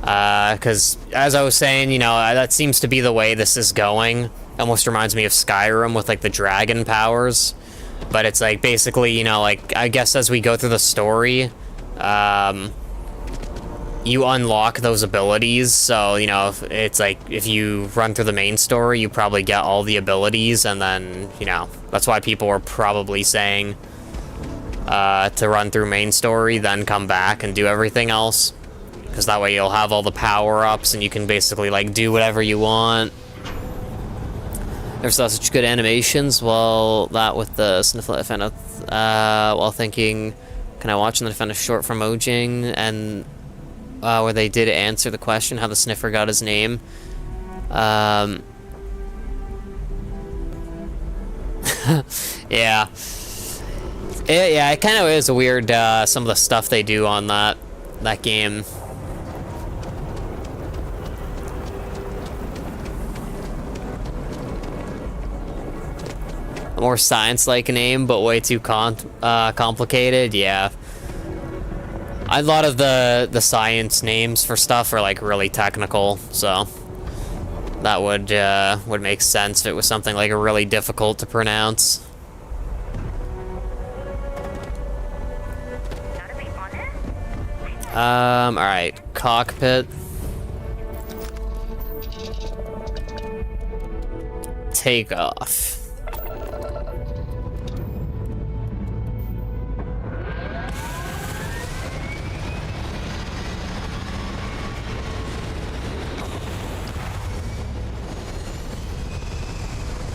Because as I was saying, you know, that seems to be the way this is going. Almost reminds me of Skyrim with like the dragon powers. But it's like basically, you know, like I guess as we go through the story, you unlock those abilities, so, you know, it's like, if you run through the main story, you probably get all the abilities, and then, you know, that's why people were probably saying to run through main story, then come back and do everything else. because that way you'll have all the power-ups and you can basically like do whatever you want. Never saw such good animations. Well, that with the Snifflet, I found out while thinking, can I watch and then I found a short from Mojang and where they did answer the question how the sniffer got his name. Yeah. It kind of is weird, some of the stuff they do on that game. A more science-like name, but way too complicated, yeah. A lot of the science names for stuff are like really technical, so that would make sense if it was something like really difficult to pronounce. Alright, cockpit. Take off.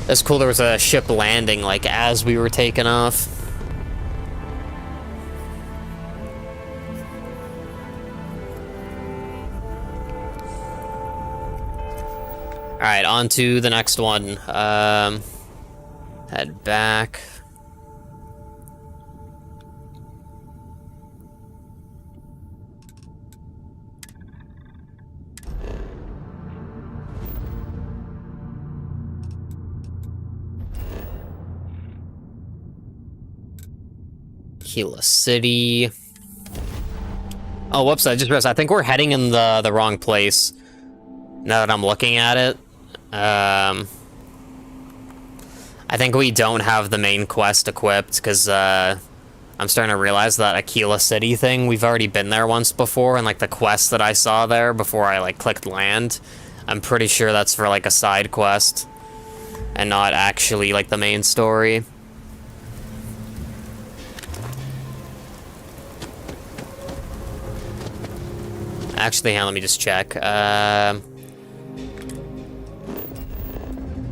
That's cool, there was a ship landing, like, as we were taking off. Alright, on to the next one. Head back. Kila City. Oh, whoops, I just realized, I think we're heading in the wrong place. Now that I'm looking at it. I think we don't have the main quest equipped, because, I'm starting to realize that Aquila City thing, we've already been there once before, and, like, the quest that I saw there before I, like, clicked land, I'm pretty sure that's for, like, a side quest, and not actually, like, the main story. Actually, hang on, let me just check.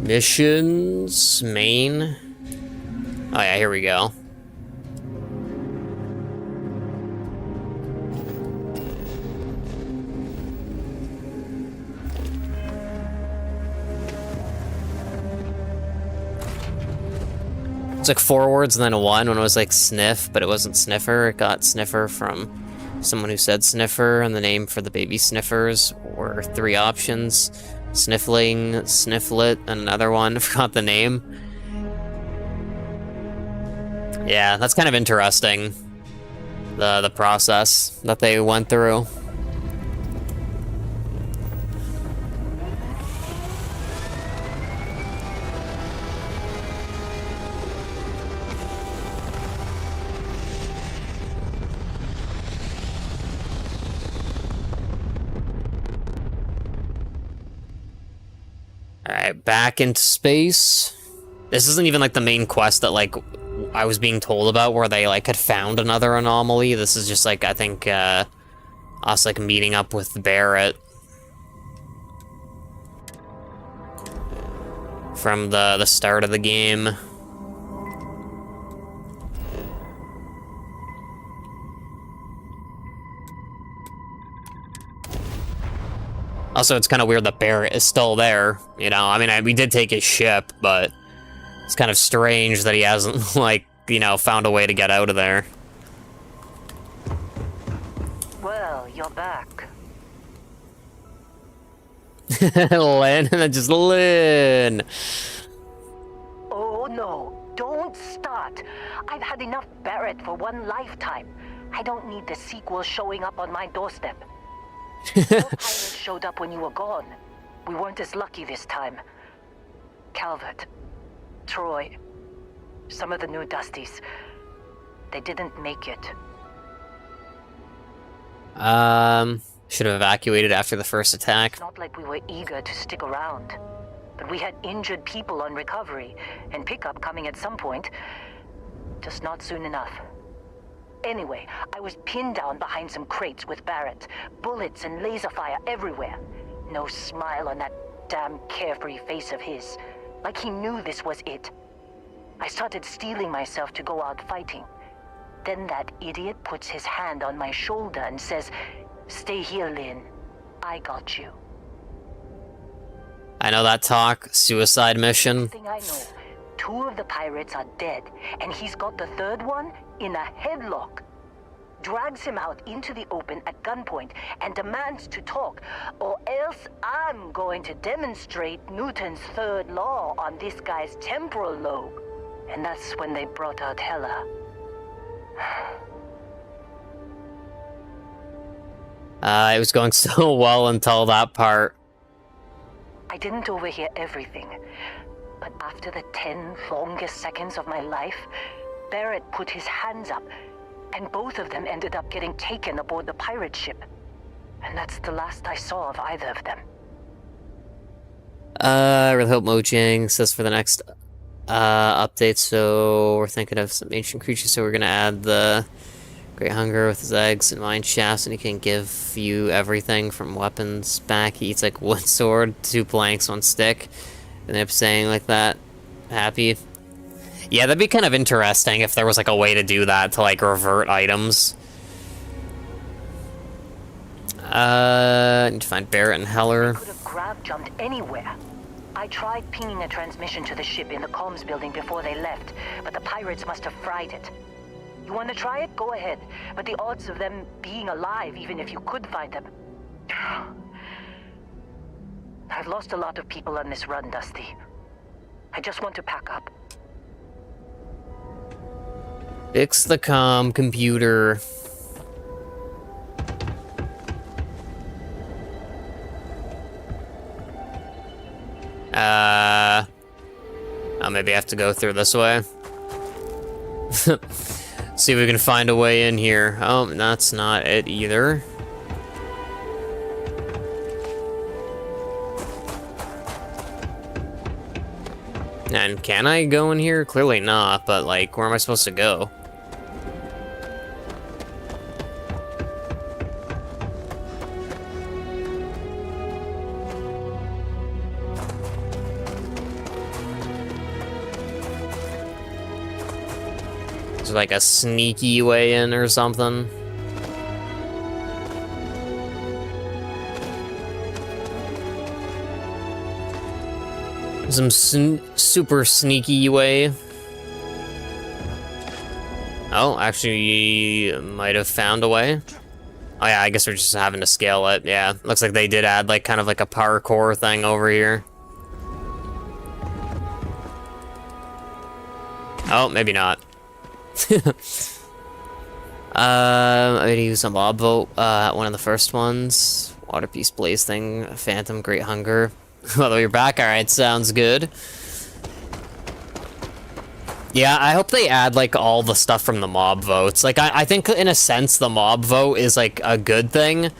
Missions, main. Oh yeah, here we go. It's like 4 words and then a 1 when it was like sniff, but it wasn't sniffer. It got sniffer from someone who said sniffer, and the name for the baby sniffers were 3 options. Sniffling, Snifflet, and another one. I forgot the name. Yeah, that's kind of interesting. The process that they went through. Alright, back into space. This isn't even like the main quest that like I was being told about where they like had found another anomaly. This is just like, I think, us like meeting up with Barrett. From the start of the game. Also, it's kind of weird that Barrett is still there, you know? I mean, we did take his ship, but it's kind of strange that he hasn't, like, you know, found a way to get out of there. Well, you're back. Lynn, and then just Lynn. Oh no, don't start. I've had enough Barrett for one lifetime. I don't need the sequel showing up on my doorstep. No pirates showed up when you were gone. We weren't as lucky this time. Calvert, Troy, some of the new Dusties, they didn't make it. Should have evacuated after the first attack. It's not like we were eager to stick around, but we had injured people on recovery, and pickup coming at some point. Just not soon enough. Anyway, I was pinned down behind some crates with Barrett. Bullets and laser fire everywhere. No smile on that damn carefree face of his. Like he knew this was it. I started steeling myself to go out fighting. Then that idiot puts his hand on my shoulder and says, "Stay here, Lynn. I got you." I know that talk. Suicide mission. Thing I know, 2 of the pirates are dead, and he's got the 3rd one in a headlock. Drags him out into the open at gunpoint and demands to talk, or else I'm going to demonstrate Newton's 3rd law on this guy's temporal lobe. And that's when they brought out Hela. It was going so well until that part. I didn't overhear everything, but after the 10 longest seconds of my life, Barrett put his hands up, and both of them ended up getting taken aboard the pirate ship. And that's the last I saw of either of them. I really hope Mojang says for the next update, so we're thinking of some ancient creatures, so we're gonna add the Great Hunger with his eggs and mine shafts, and he can give you everything from weapons back. He eats like one sword, 2 planks, 1 stick, and they're saying like that. Happy. Yeah, that'd be kind of interesting if there was like a way to do that, to like revert items. Need to find Barrett and Heller. Could have grab-jumped anywhere. I tried pinging a transmission to the ship in the comms building before they left, but the pirates must have fried it. You want to try it? Go ahead. But the odds of them being alive, even if you could find them... I've lost a lot of people on this run, Dusty. I just want to pack up. Fix the comm computer. Oh, maybe I have to go through this way. See if we can find a way in here. Oh, that's not it either. And can I go in here? Clearly not, but like, where am I supposed to go? Is there like a sneaky way in or something? Some super sneaky way. Oh, actually, might have found a way. Oh yeah, I guess we're just having to scale it. Yeah, looks like they did add like kind of like a parkour thing over here. Oh, maybe not. I'm gonna use a mob vote, one of the first ones. Water Peace Blaze thing, Phantom, Great Hunger. Although you're back, alright, sounds good. Yeah, I hope they add, like, all the stuff from the mob votes. Like, I think, in a sense, the mob vote is, like, a good thing.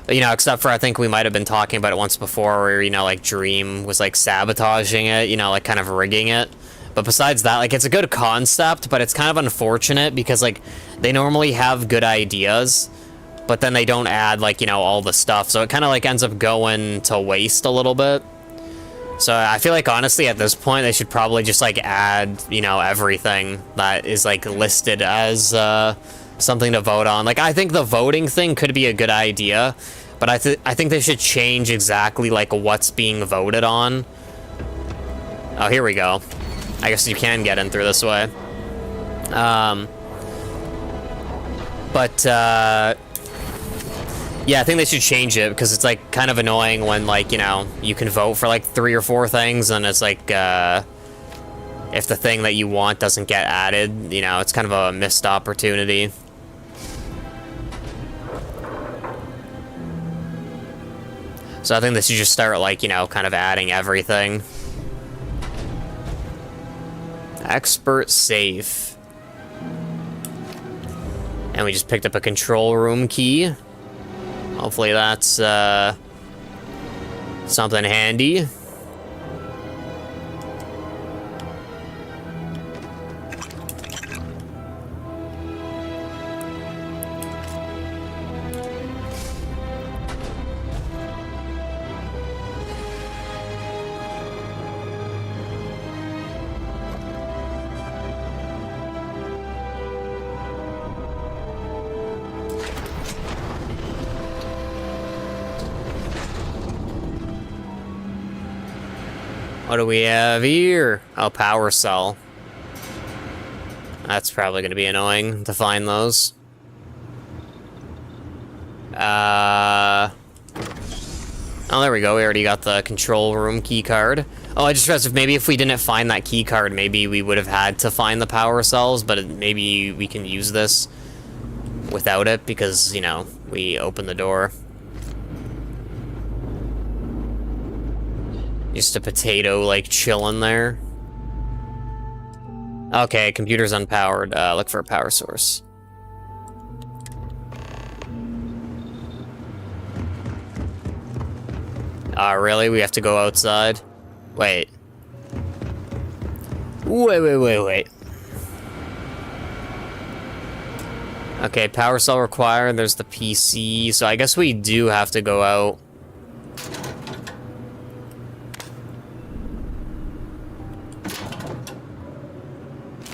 You know, except for, I think we might have been talking about it once before, where, you know, like, Dream was, like, sabotaging it, you know, like, kind of rigging it. But besides that, like, it's a good concept, but it's kind of unfortunate, because, like, they normally have good ideas, but then they don't add, like, you know, all the stuff, so it kind of, like, ends up going to waste a little bit. So I feel like, honestly, at this point, they should probably just, like, add, you know, everything that is, like, listed as, something to vote on. Like, I think the voting thing could be a good idea, but I think they should change exactly, like, what's being voted on. Oh, here we go. I guess you can get in through this way. Yeah, I think they should change it, because it's, like, kind of annoying when, like, you know, you can vote for, like, 3 or 4 things, and it's, like, if the thing that you want doesn't get added, you know, it's kind of a missed opportunity. So I think they should just start, like, you know, kind of adding everything. Expert safe. And we just picked up a control room key. Hopefully that's, something handy. What do we have here? Oh, power cell. That's probably going to be annoying to find those. Oh, there we go. We already got the control room key card. Oh, I just realized if we didn't find that key card, maybe we would have had to find the power cells, but maybe we can use this without it because, you know, we opened the door. Just a potato, like, chilling there. Okay, computer's unpowered. Look for a power source. Really? We have to go outside? Wait. Wait. Okay, power cell required. There's the PC. So I guess we do have to go out.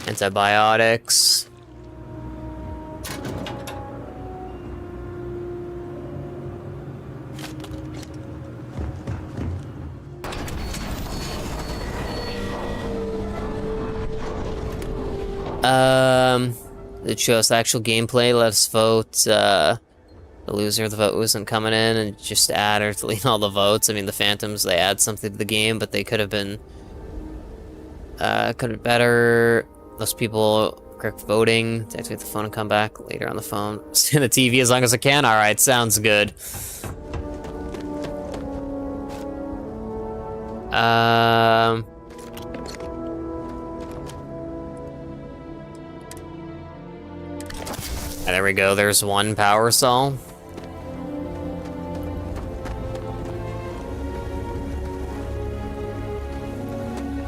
Antibiotics. It shows the actual gameplay. Let's vote. The loser of the vote wasn't coming in, and just add or delete all the votes. I mean, the Phantoms, they add something to the game, but they could have been better. Those people correct voting. Deactivate the phone and come back later on the phone. Stay on the TV as long as I can. All right, sounds good. There we go. There's one power cell.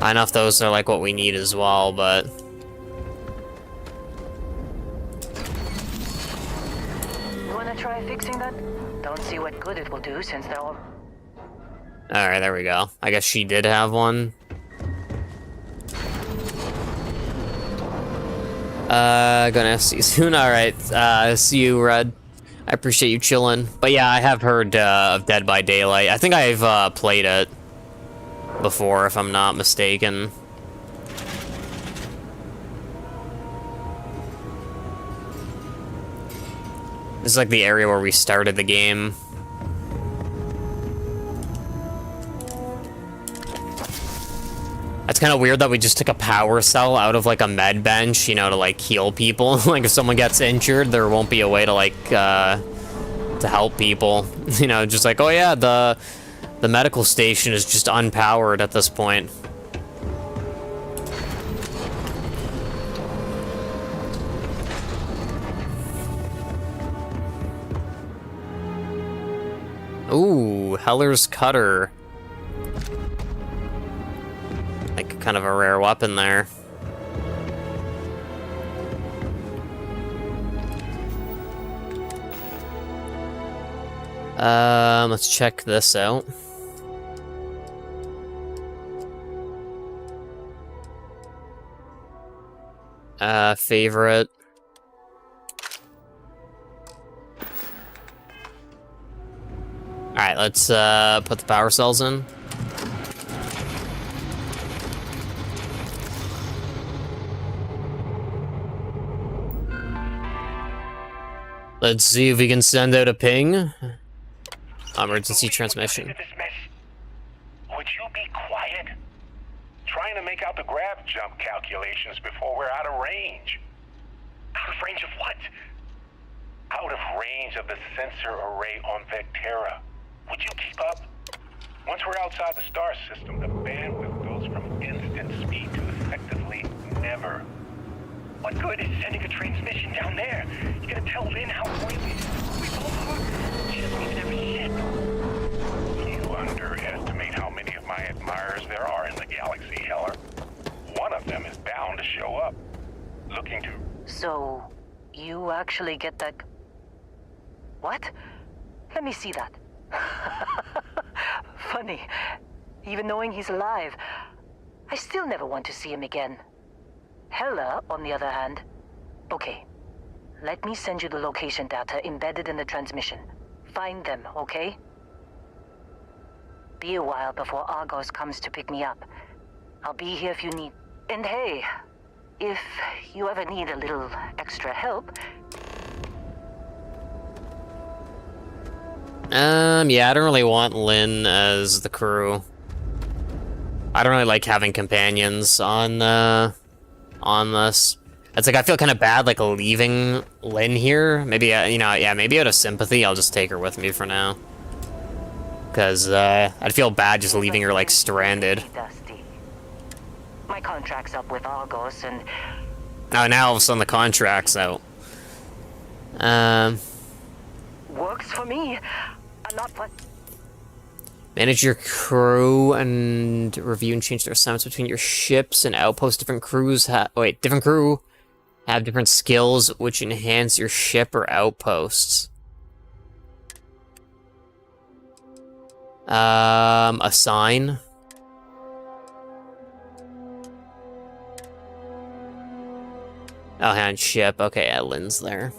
I don't know if those are like what we need as well, but You wanna try fixing that? Don't see what good it will do since they're all... Alright, there we go. I guess she did have one. Gonna see you soon. Alright, see you, Red. I appreciate you chilling. But yeah, I have heard of Dead by Daylight. I think I've played it before, if I'm not mistaken. This is like the area where we started the game. It's kind of weird that we just took a power cell out of like a med bench, you know, to like heal people. Like if someone gets injured, there won't be a way to like to help people. You know, just like, oh yeah, the medical station is just unpowered at this point. Ooh, Heller's Cutter. Like kind of a rare weapon there. Let's check this out. Favorite. Alright, let's put the power cells in. Let's see if we can send out a ping. Emergency transmission. Would you be quiet? Trying to make out the grav jump calculations before we're out of range. Out of range of what? Out of range of the sensor array on Vectera. Would you keep up? Once we're outside the star system, the bandwidth goes from instant speed to effectively never. What good is sending a transmission down there? You're gonna tell Lynn how oily we both are. She doesn't even have a ship. You underestimate how many of my admirers there are in the galaxy, Heller. One of them is bound to show up, looking to... So, you actually get that... What? Let me see that. Funny. Even knowing he's alive, I still never want to see him again. Hella, on the other hand... Okay. Let me send you the location data embedded in the transmission. Find them, okay? be a while before Argos comes to pick me up. I'll be here if you need. And hey, if you ever need a little extra help. Yeah, I don't really want Lynn as the crew. I don't really like having companions on this. It's like I feel kind of bad, like, leaving Lynn here. Maybe, you know, yeah, maybe out of sympathy, I'll just take her with me for now. Because, I'd feel bad just leaving her, like, stranded. My contract's up with Argos, and... Oh, now all of a sudden the contract's out. Works for me. I'm not what... Manage your crew and review and change their assignments between your ships and outposts. Different crews different crew have different skills which enhance your ship or outposts. Assign. Oh, hand ship. Okay, yeah, Lynn's there.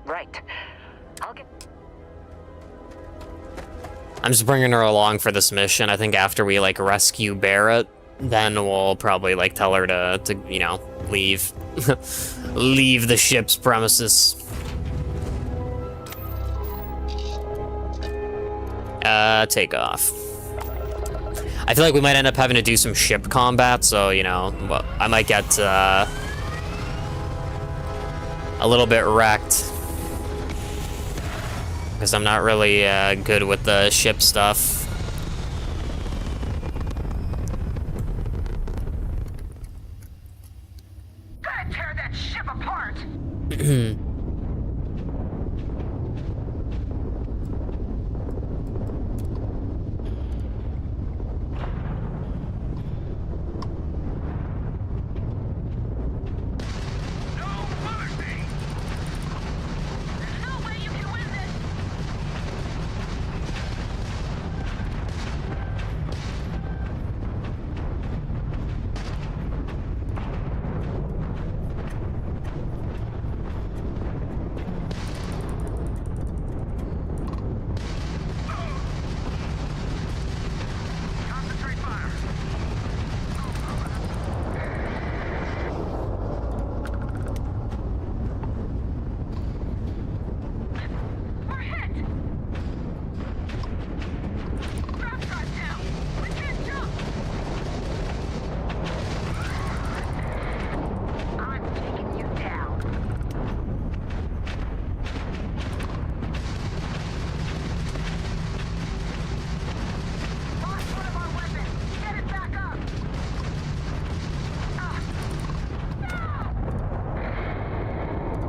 Right. I'll get... I'm just bringing her along for this mission. I think after we, like, rescue Barrett, then we'll probably, like, tell her to you know, leave. Leave the ship's premises. Take off. I feel like we might end up having to do some ship combat, so, you know, I might get, a little bit wrecked. Because I'm not really, good with the ship stuff. Gotta tear that ship apart!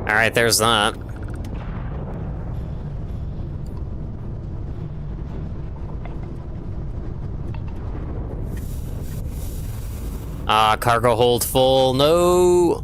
Alright, there's that. Cargo hold full, no!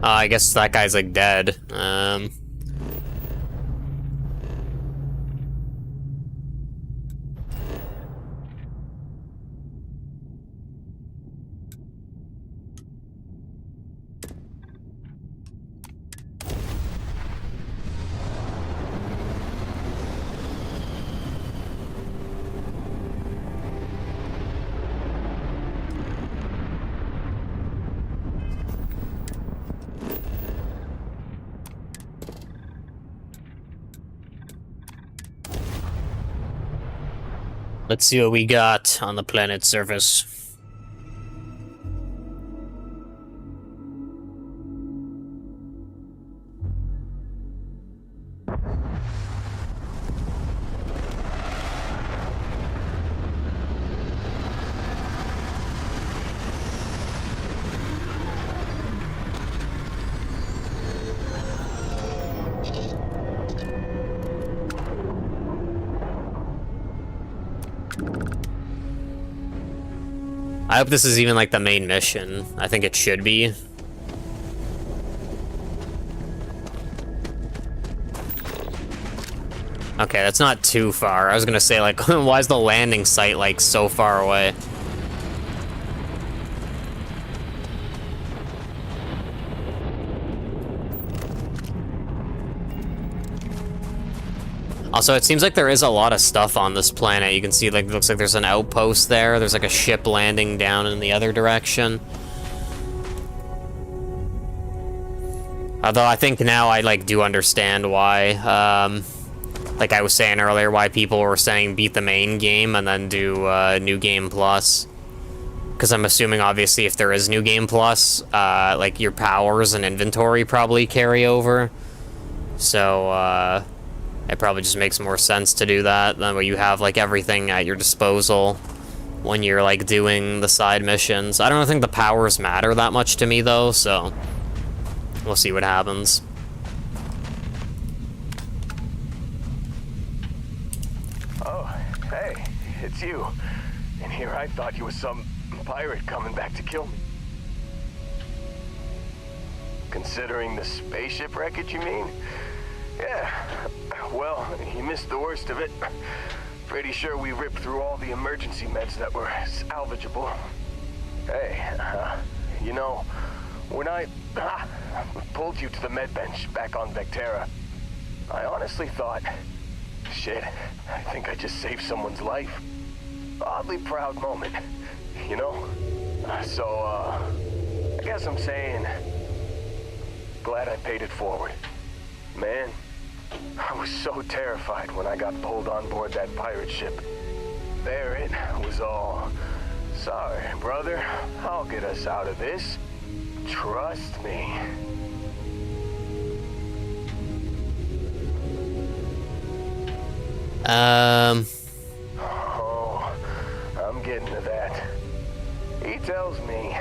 I guess that guy's, like, dead. Let's see what we got on the planet's surface. I hope this is even like the main mission. I think it should be. Okay, that's not too far. I was gonna say, like, why is the landing site, like, so far away? Also, it seems like there is a lot of stuff on this planet. You can see, like, it looks like there's an outpost there. There's, like, a ship landing down in the other direction. Although, I think now I, like, do understand why, like I was saying earlier, why people were saying beat the main game and then do, New Game Plus. Because I'm assuming, obviously, if there is New Game Plus, like, your powers and inventory probably carry over. So, it probably just makes more sense to do that. That way you have, like, everything at your disposal when you're, like, doing the side missions. I don't think the powers matter that much to me, though, so we'll see what happens. Oh, hey, it's you. And here I thought you was some pirate coming back to kill me. Considering the spaceship wreckage, you mean? Yeah, well, you missed the worst of it. Pretty sure we ripped through all the emergency meds that were salvageable. Hey, you know, when I pulled you to the med bench back on Vectera, I honestly thought, shit, I think I just saved someone's life. Oddly proud moment, you know? So, I guess I'm saying, glad I paid it forward. Man, I was so terrified when I got pulled on board that pirate ship. There it was all. Sorry, brother. I'll get us out of this. Trust me. Oh, I'm getting to that. He tells me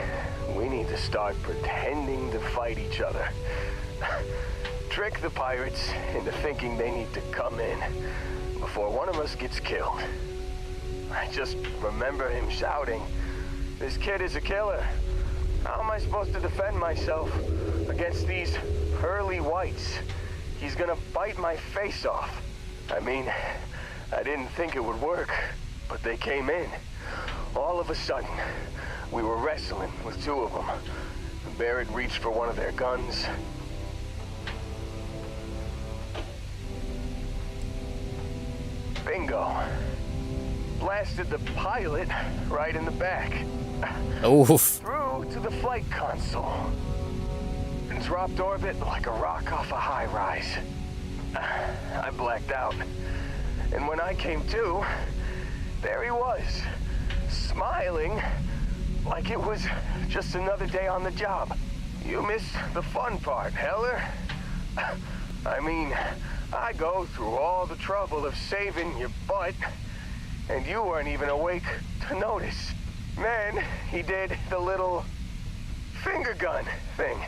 we need to start pretending to fight each other. Trick the pirates into thinking they need to come in before one of us gets killed. I just remember him shouting, "This kid is a killer. How am I supposed to defend myself against these pearly whites? He's gonna bite my face off." I mean, I didn't think it would work, but they came in. All of a sudden, we were wrestling with two of them. Barrett reached for one of their guns. Bingo. Blasted the pilot right in the back. Oof. Through to the flight console. And dropped orbit like a rock off a high rise. I blacked out. And when I came to, there he was, smiling like it was just another day on the job. You missed the fun part, Heller. I mean, I go through all the trouble of saving your butt, and you weren't even awake to notice. Then he did the little finger gun thing.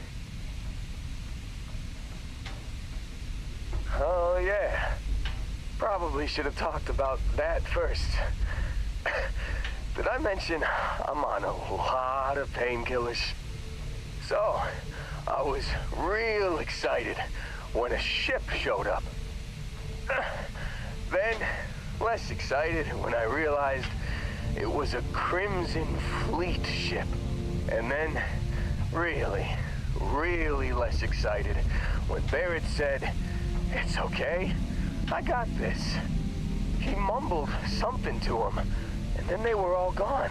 Oh yeah, probably should have talked about that first. Did I mention I'm on a lot of painkillers? So, I was real excited when a ship showed up. Then, less excited when I realized it was a Crimson Fleet ship. And then, really less excited when Barrett said, "It's okay, I got this." He mumbled something to him, and then they were all gone.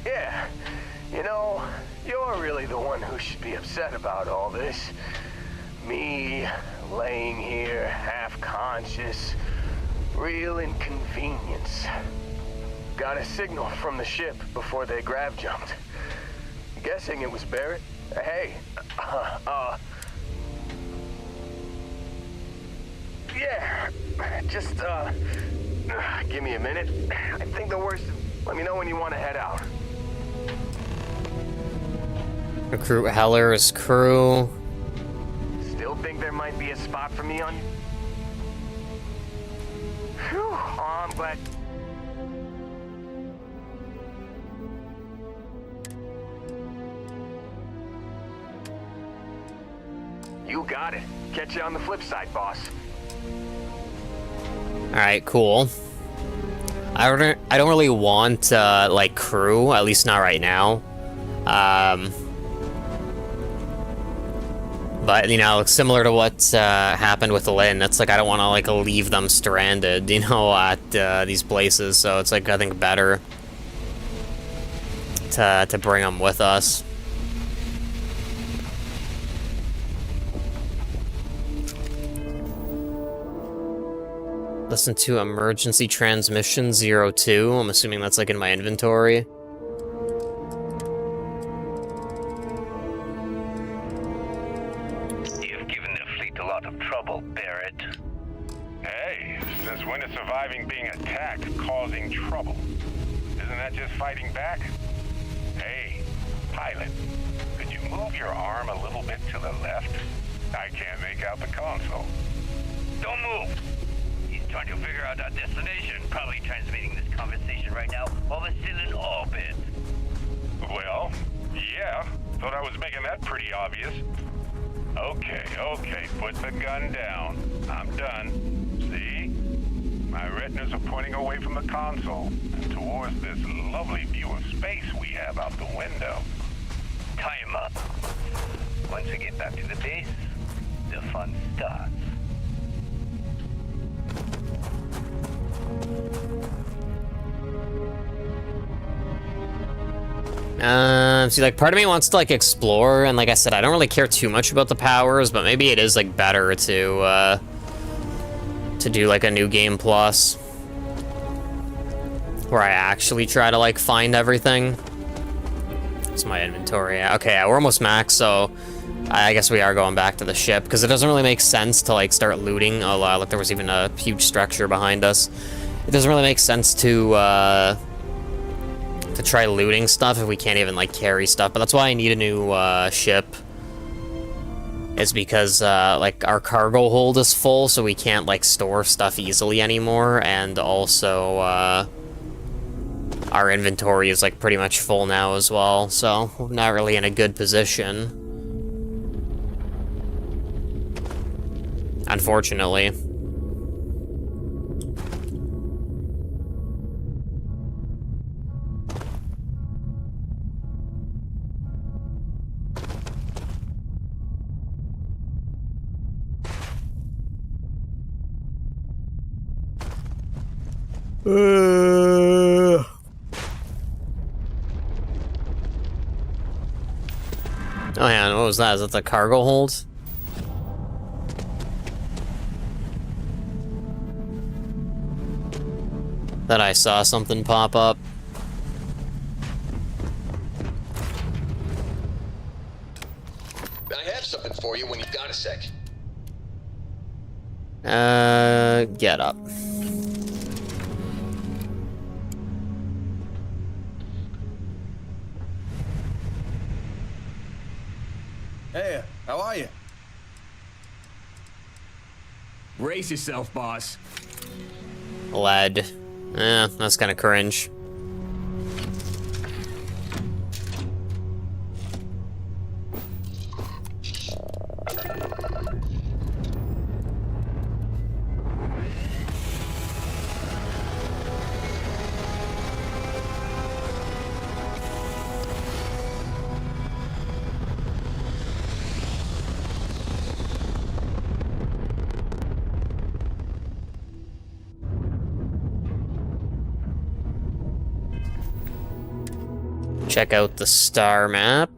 Yeah, you know, you're really the one who should be upset about all this. Me, laying here, half-conscious, real inconvenience. Got a signal from the ship before they grav jumped. Guessing it was Barrett. Hey, yeah, just, give me a minute. I think the worst, let me know when you want to head out. Recruit Heller's crew. Still think there might be a spot for me on... Phew, oh, I'm glad... You got it. Catch you on the flip side, boss. Alright, cool. I don't really want, like, crew, at least not right now. But, you know, similar to what happened with Lynn, it's like I don't want to, like, leave them stranded, you know, at these places. So it's, like, I think better to bring them with us. Listen to emergency transmission 02. I'm assuming that's like in my inventory. You've given the fleet a lot of trouble, Barrett. Hey, since when is surviving being attacked causing trouble? Isn't that just fighting back? Hey, pilot, could you move your arm a little bit to the left? I can't make out the console. Don't move! Trying to figure out our destination. Probably transmitting this conversation right now while we're still in orbit. Well, yeah. Thought I was making that pretty obvious. Okay, put the gun down. I'm done. See? My retinas are pointing away from the console and towards this lovely view of space we have out the window. Time up. Once we get back to the base, the fun starts. See, like, part of me wants to, like, explore, and like I said, I don't really care too much about the powers, but maybe it is, like, better to do, like, a new game plus, where I actually try to, like, find everything. It's my inventory. Okay, yeah, we're almost max, so I guess we are going back to the ship, because it doesn't really make sense to, like, start looting. Oh, look, there was even a huge structure behind us. It doesn't really make sense to try looting stuff if we can't even, like, carry stuff, but that's why I need a new ship. It's because, like, our cargo hold is full, so we can't, like, store stuff easily anymore, and also, our inventory is, like, pretty much full now as well, so we're not really in a good position. Unfortunately. Oh yeah, what was that? Is that the cargo hold? That I saw something pop up. I have something for you when you've got a sec. Get up. Hey, how are you? Brace yourself, boss. Lead. That's kind of cringe. Check out the star map.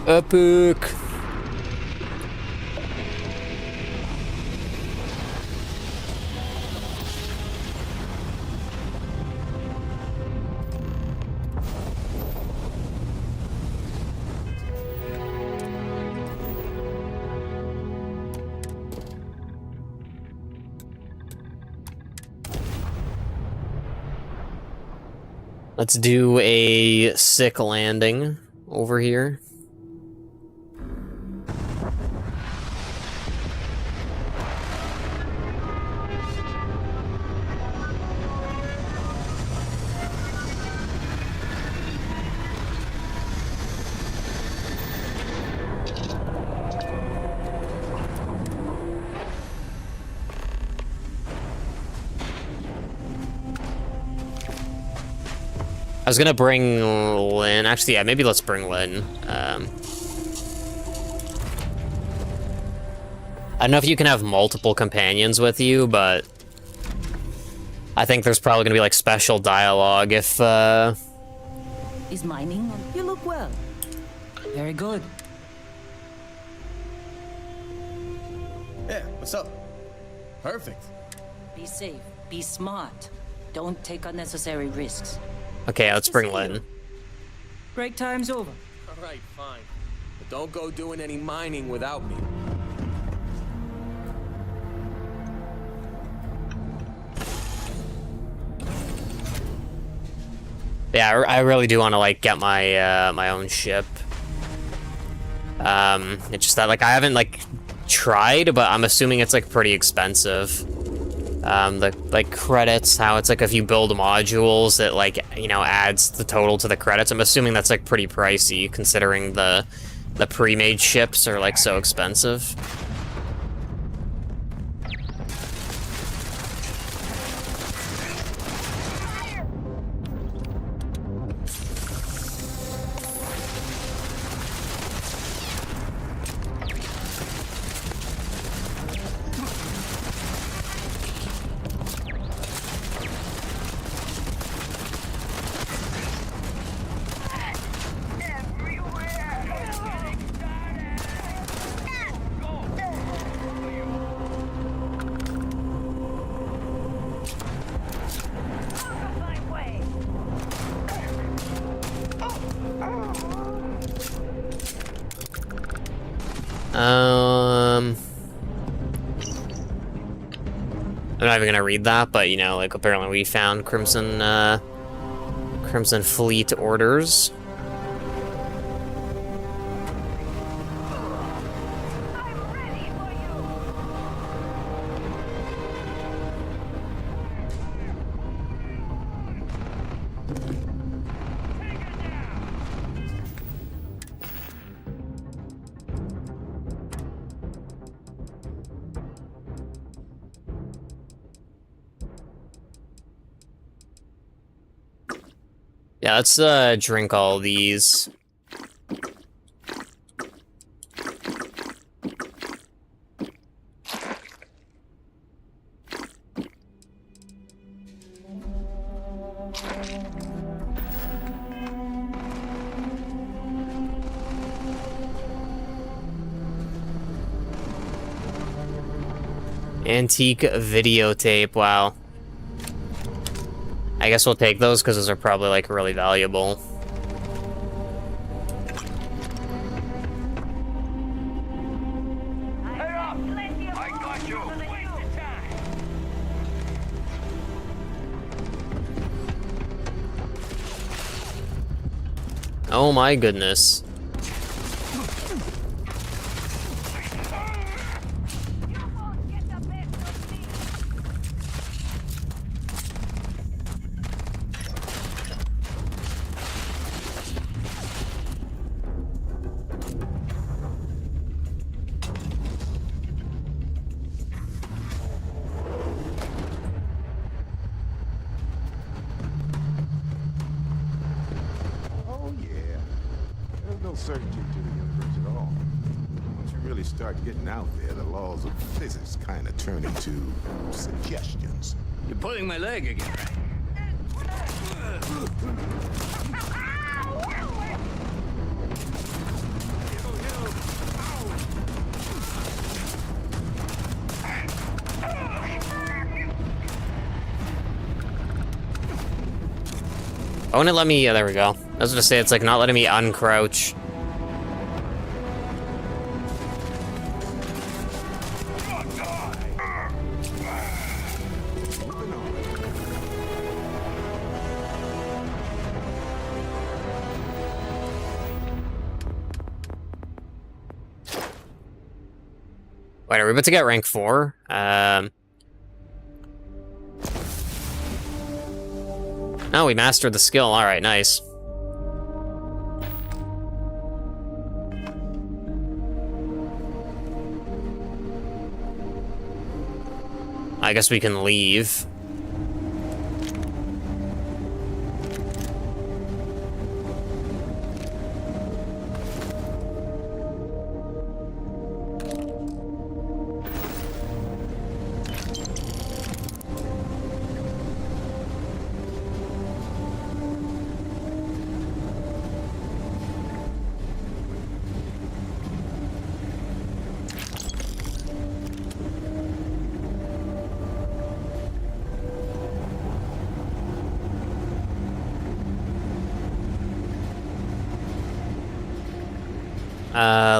Epic. Let's do a sick landing over here. I was gonna bring Lynn. Actually, yeah, maybe let's bring Lynn. I don't know if you can have multiple companions with you, but I think there's probably gonna be like special dialogue if Is mining? You look well. Very good. Yeah, what's up? Perfect. Be safe. Be smart. Don't take unnecessary risks. Okay, let's bring Lynn. Break time's over. Alright, fine. But don't go doing any mining without me. Yeah, I really do want to like get my my own ship. It's just that like I haven't like tried, but I'm assuming it's like pretty expensive. The like credits, how it's like if you build modules that like, you know, adds the total to the credits. I'm assuming that's like pretty pricey considering the pre-made ships are like so expensive. I'm not even gonna read that, but you know, like apparently we found Crimson Fleet orders. Yeah, let's drink all these. Antique videotape, wow. I guess we'll take those because those are probably like really valuable. Oh my goodness. Certainty to the universe at all. Once you really start getting out there, the laws of physics kind of turn into suggestions. You're pulling my leg again. Oh, won't it let me? Yeah, there we go. I was gonna say it's like not letting me uncrouch. Wait, are we about to get rank 4? Oh, we mastered the skill. Alright, nice. I guess we can leave.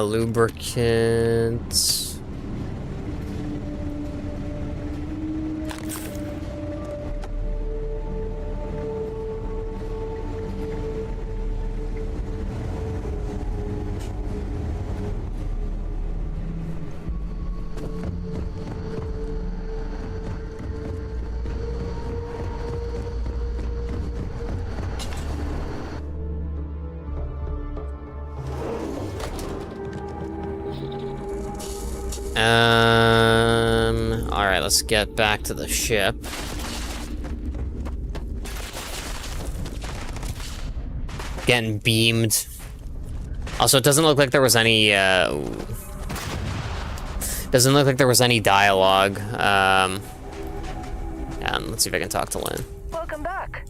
Lubricant. Alright, let's get back to the ship. Getting beamed. Also, it doesn't look like there was any, doesn't look like there was any dialogue. And let's see if I can talk to Lynn. Welcome back.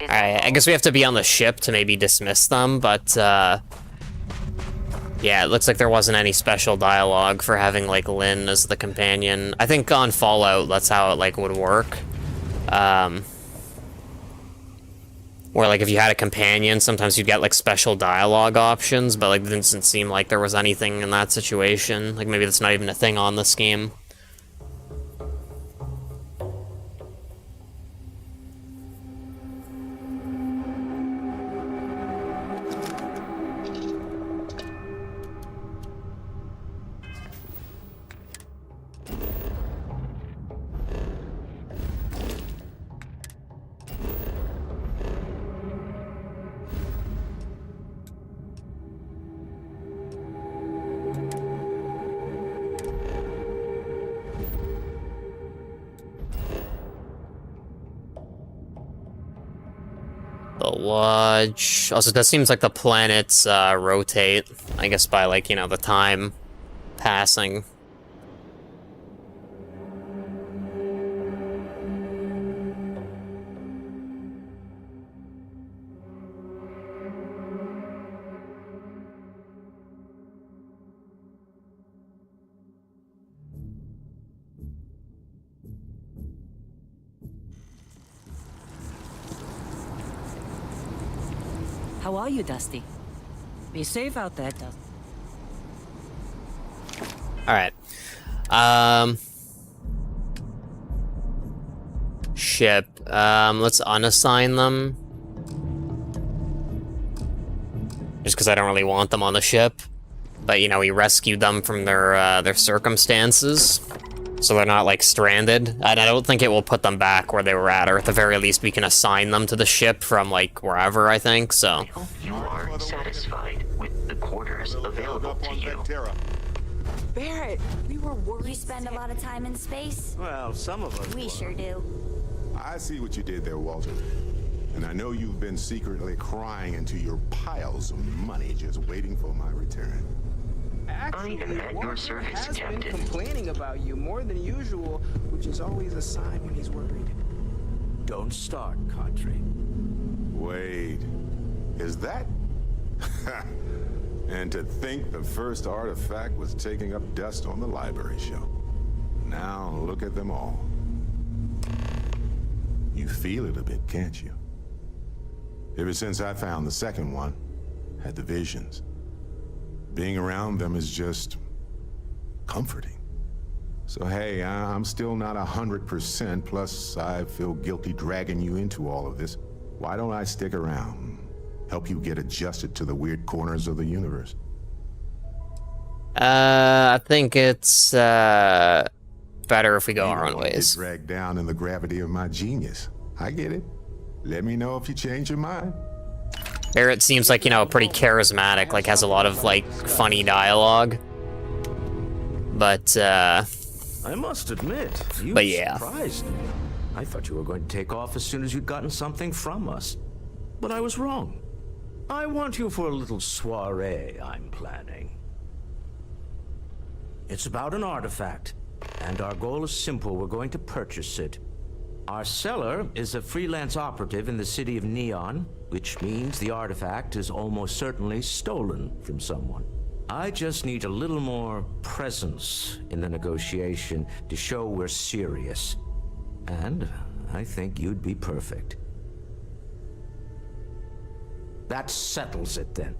Alright, I guess we have to be on the ship to maybe dismiss them, but, yeah, it looks like there wasn't any special dialogue for having, like, Lynn as the companion. I think on Fallout, that's how it, like, would work. Where, like, if you had a companion, sometimes you'd get, like, special dialogue options, but, like, it didn't seem like there was anything in that situation. Like, maybe that's not even a thing on this game. The Lodge. Also, that seems like the planets rotate, I guess, by, like, you know, the time passing. How are you, Dusty? Be safe out there, Dusty. Alright. Ship. Let's unassign them. Just because I don't really want them on the ship. But, you know, we rescued them from their circumstances. So they're not, like, stranded. And I don't think it will put them back where they were at, or at the very least we can assign them to the ship from, like, wherever, I think, so. You are satisfied with the quarters available to you. Barrett, we were worried. You spend a lot of time in space? Well, some of us We sure do. I see what you did there, Walter. And I know you've been secretly crying into your piles of money just waiting for my return. Actually, I am at your service, has been Captain. complaining about you more than usual, which is always a sign when he's worried. Don't start, Kadri. Wait, is that? And to think the first artifact was taking up dust on the library shelf. Now look at them all. You feel it a bit, can't you? Ever since I found the second one, had the visions. Being around them is just comforting. So hey, I'm still not 100%, plus I feel guilty dragging you into all of this. Why don't I stick around? Help you get adjusted to the weird corners of the universe. I think it's better if we go our own ways. Get dragged down in the gravity of my genius. I get it. Let me know if you change your mind. Barrett seems like, you know, pretty charismatic, like has a lot of like funny dialogue. But I must admit, you yeah. surprised me. I thought you were going to take off as soon as you'd gotten something from us. But I was wrong. I want you for a little soiree I'm planning. It's about an artifact, and our goal is simple. We're going to purchase it. Our seller is a freelance operative in the city of Neon, which means the artifact is almost certainly stolen from someone. I just need a little more presence in the negotiation to show we're serious. And I think you'd be perfect. That settles it then.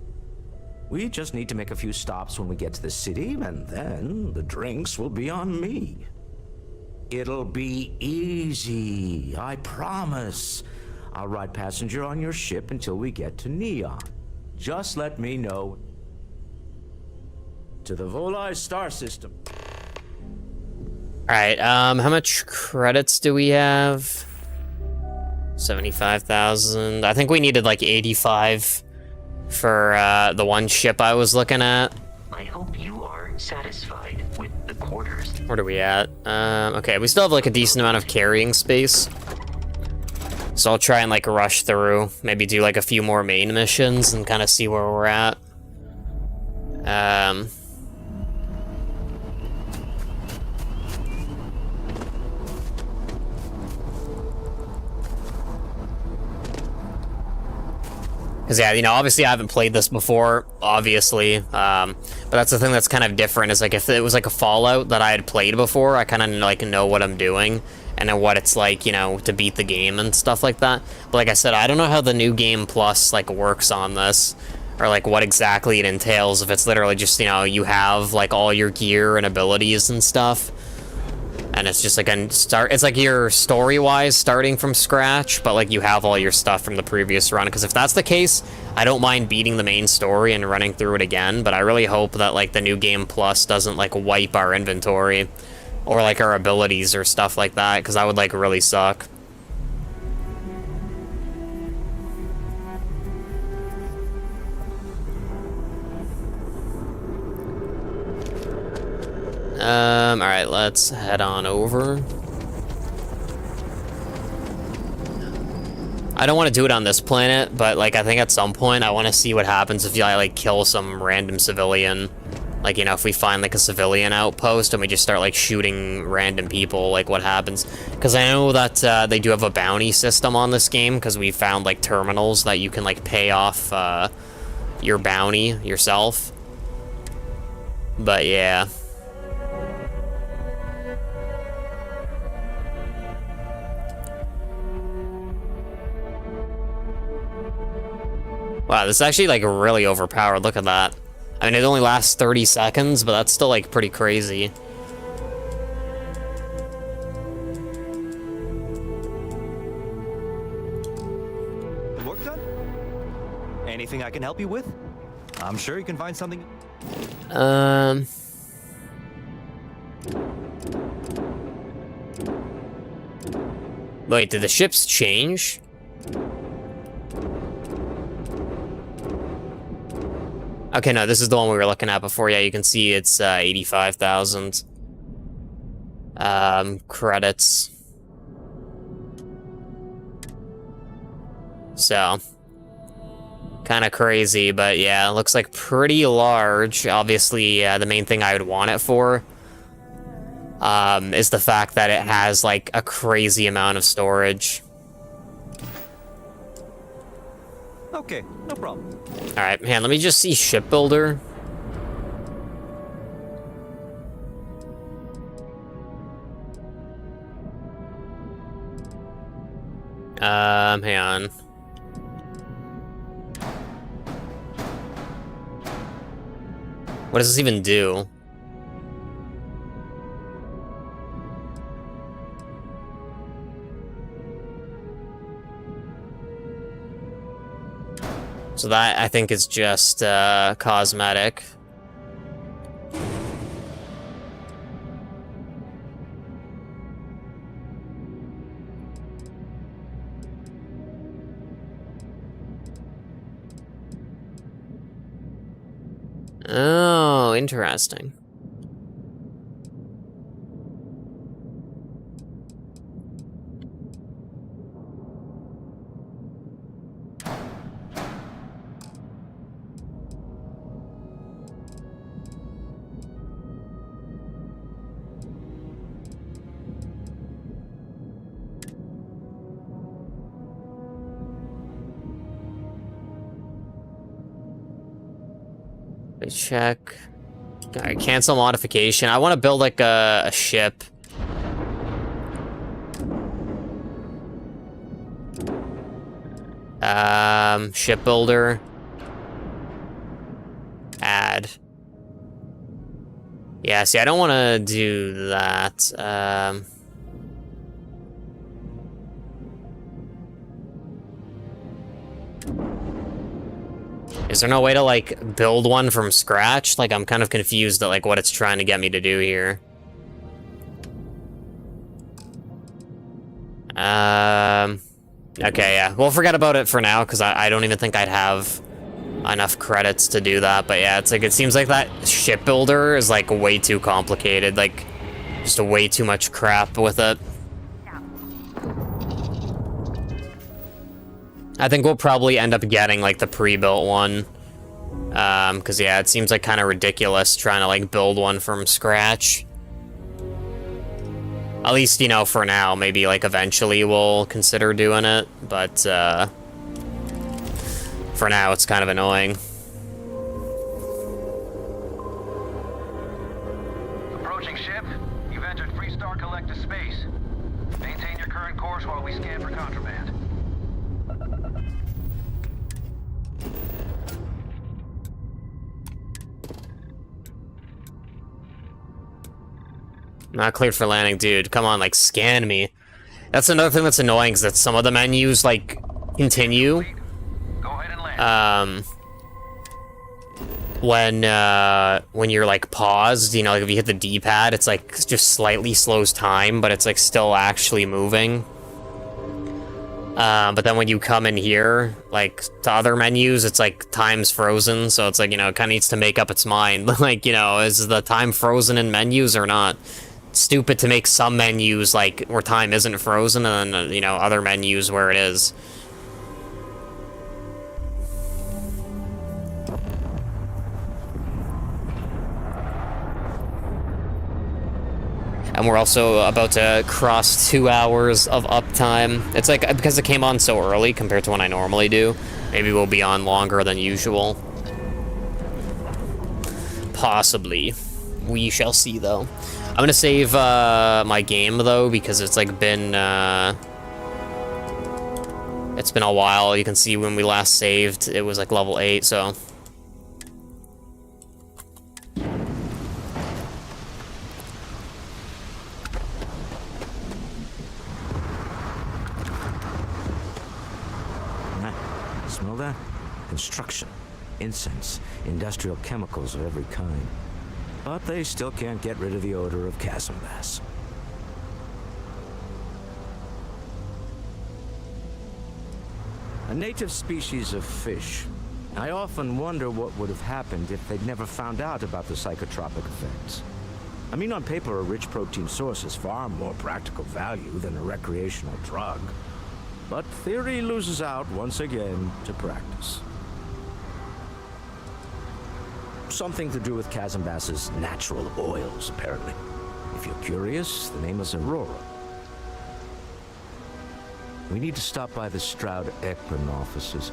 We just need to make a few stops when we get to the city, and then the drinks will be on me. It'll be easy, I promise. I'll ride passenger on your ship until we get to Neon. Just let me know. To the Volai star system. Alright, how much credits do we have? 75,000. I think we needed like 85 for the one ship I was looking at. I hope you are satisfied with the quarters. What are we at? Okay, we still have like a decent amount of carrying space. So I'll try and like rush through, maybe do like a few more main missions and kind of see where we're at. Because, yeah, you know, obviously I haven't played this before, obviously, but that's the thing that's kind of different, is, like, if it was, like, a Fallout that I had played before, I kind of, like, know what I'm doing, and know what it's like, you know, to beat the game and stuff like that. But, like I said, I don't know how the New Game Plus, like, works on this, or, like, what exactly it entails, if it's literally just, you know, you have, like, all your gear and abilities and stuff. And it's just like it's like you're story-wise starting from scratch, but like you have all your stuff from the previous run. Because if that's the case, I don't mind beating the main story and running through it again. But I really hope that like the New Game Plus doesn't like wipe our inventory or like our abilities or stuff like that, because that would like really suck. Alright, let's head on over. I don't want to do it on this planet, but, like, I think at some point I want to see what happens if you, like, kill some random civilian. Like, you know, if we find, like, a civilian outpost and we just start, like, shooting random people, like, what happens? Because I know that, they do have a bounty system on this game, because we found, like, terminals that you can, like, pay off, your bounty yourself. But, yeah. Wow, this is actually, like, really overpowered. Look at that. I mean, it only lasts 30 seconds, but that's still, like, pretty crazy. Work done? Anything I can help you with? I'm sure you can find something. Wait, did the ships change? Okay, no, this is the one we were looking at before. Yeah, you can see it's 85,000 credits. So, kind of crazy, but yeah, it looks like pretty large. Obviously, the main thing I would want it for is the fact that it has like a crazy amount of storage. Okay, no problem. Alright, man, let me just see Shipbuilder. Hang on. What does this even do? So that, I think, is just, cosmetic. Oh, interesting. Check. Alright, cancel modification. I want to build like a ship. Shipbuilder. Add. Yeah, see, I don't want to do that. Is there no way to, like, build one from scratch? Like, I'm kind of confused at, like, what it's trying to get me to do here. Okay, yeah. Well, forget about it for now, because I don't even think I'd have enough credits to do that. But yeah, it's like, it seems like that shipbuilder is, like, way too complicated. Like, just way too much crap with it. I think we'll probably end up getting, like, the pre-built one. Because, yeah, it seems, like, kind of ridiculous trying to, like, build one from scratch. At least, you know, for now. Maybe, like, eventually we'll consider doing it. But, for now, it's kind of annoying. Approaching ship. You've entered Freestar Collective space. Maintain your current course while we scan for contraband. Not cleared for landing, dude. Come on, like, scan me. That's another thing that's annoying, is that some of the menus, like, continue. When you're, like, paused, you know, like, if you hit the D-pad, it's, like, just slightly slows time, but it's, like, still actually moving. But then when you come in here, like, to other menus, it's, like, time's frozen, so it's, like, you know, it kind of needs to make up its mind. Like, you know, is the time frozen in menus or not? It's stupid to make some menus, like, where time isn't frozen, and then, you know, other menus where it is. And we're also about to cross 2 hours of uptime. It's like, because it came on so early compared to when I normally do, maybe we'll be on longer than usual. Possibly. We shall see, though. I'm gonna save my game, though, because it's like been a while. You can see when we last saved, it was like level 8, so... Smell that? Construction, incense, industrial chemicals of every kind. But they still can't get rid of the odor of chasm bass. A native species of fish. I often wonder what would have happened if they'd never found out about the psychotropic effects. I mean, on paper, a rich protein source is far more practical value than a recreational drug. But theory loses out once again to practice. Something to do with chasm bass's natural oils, apparently. If you're curious, the name is Aurora. We need to stop by the Stroud Acorn offices.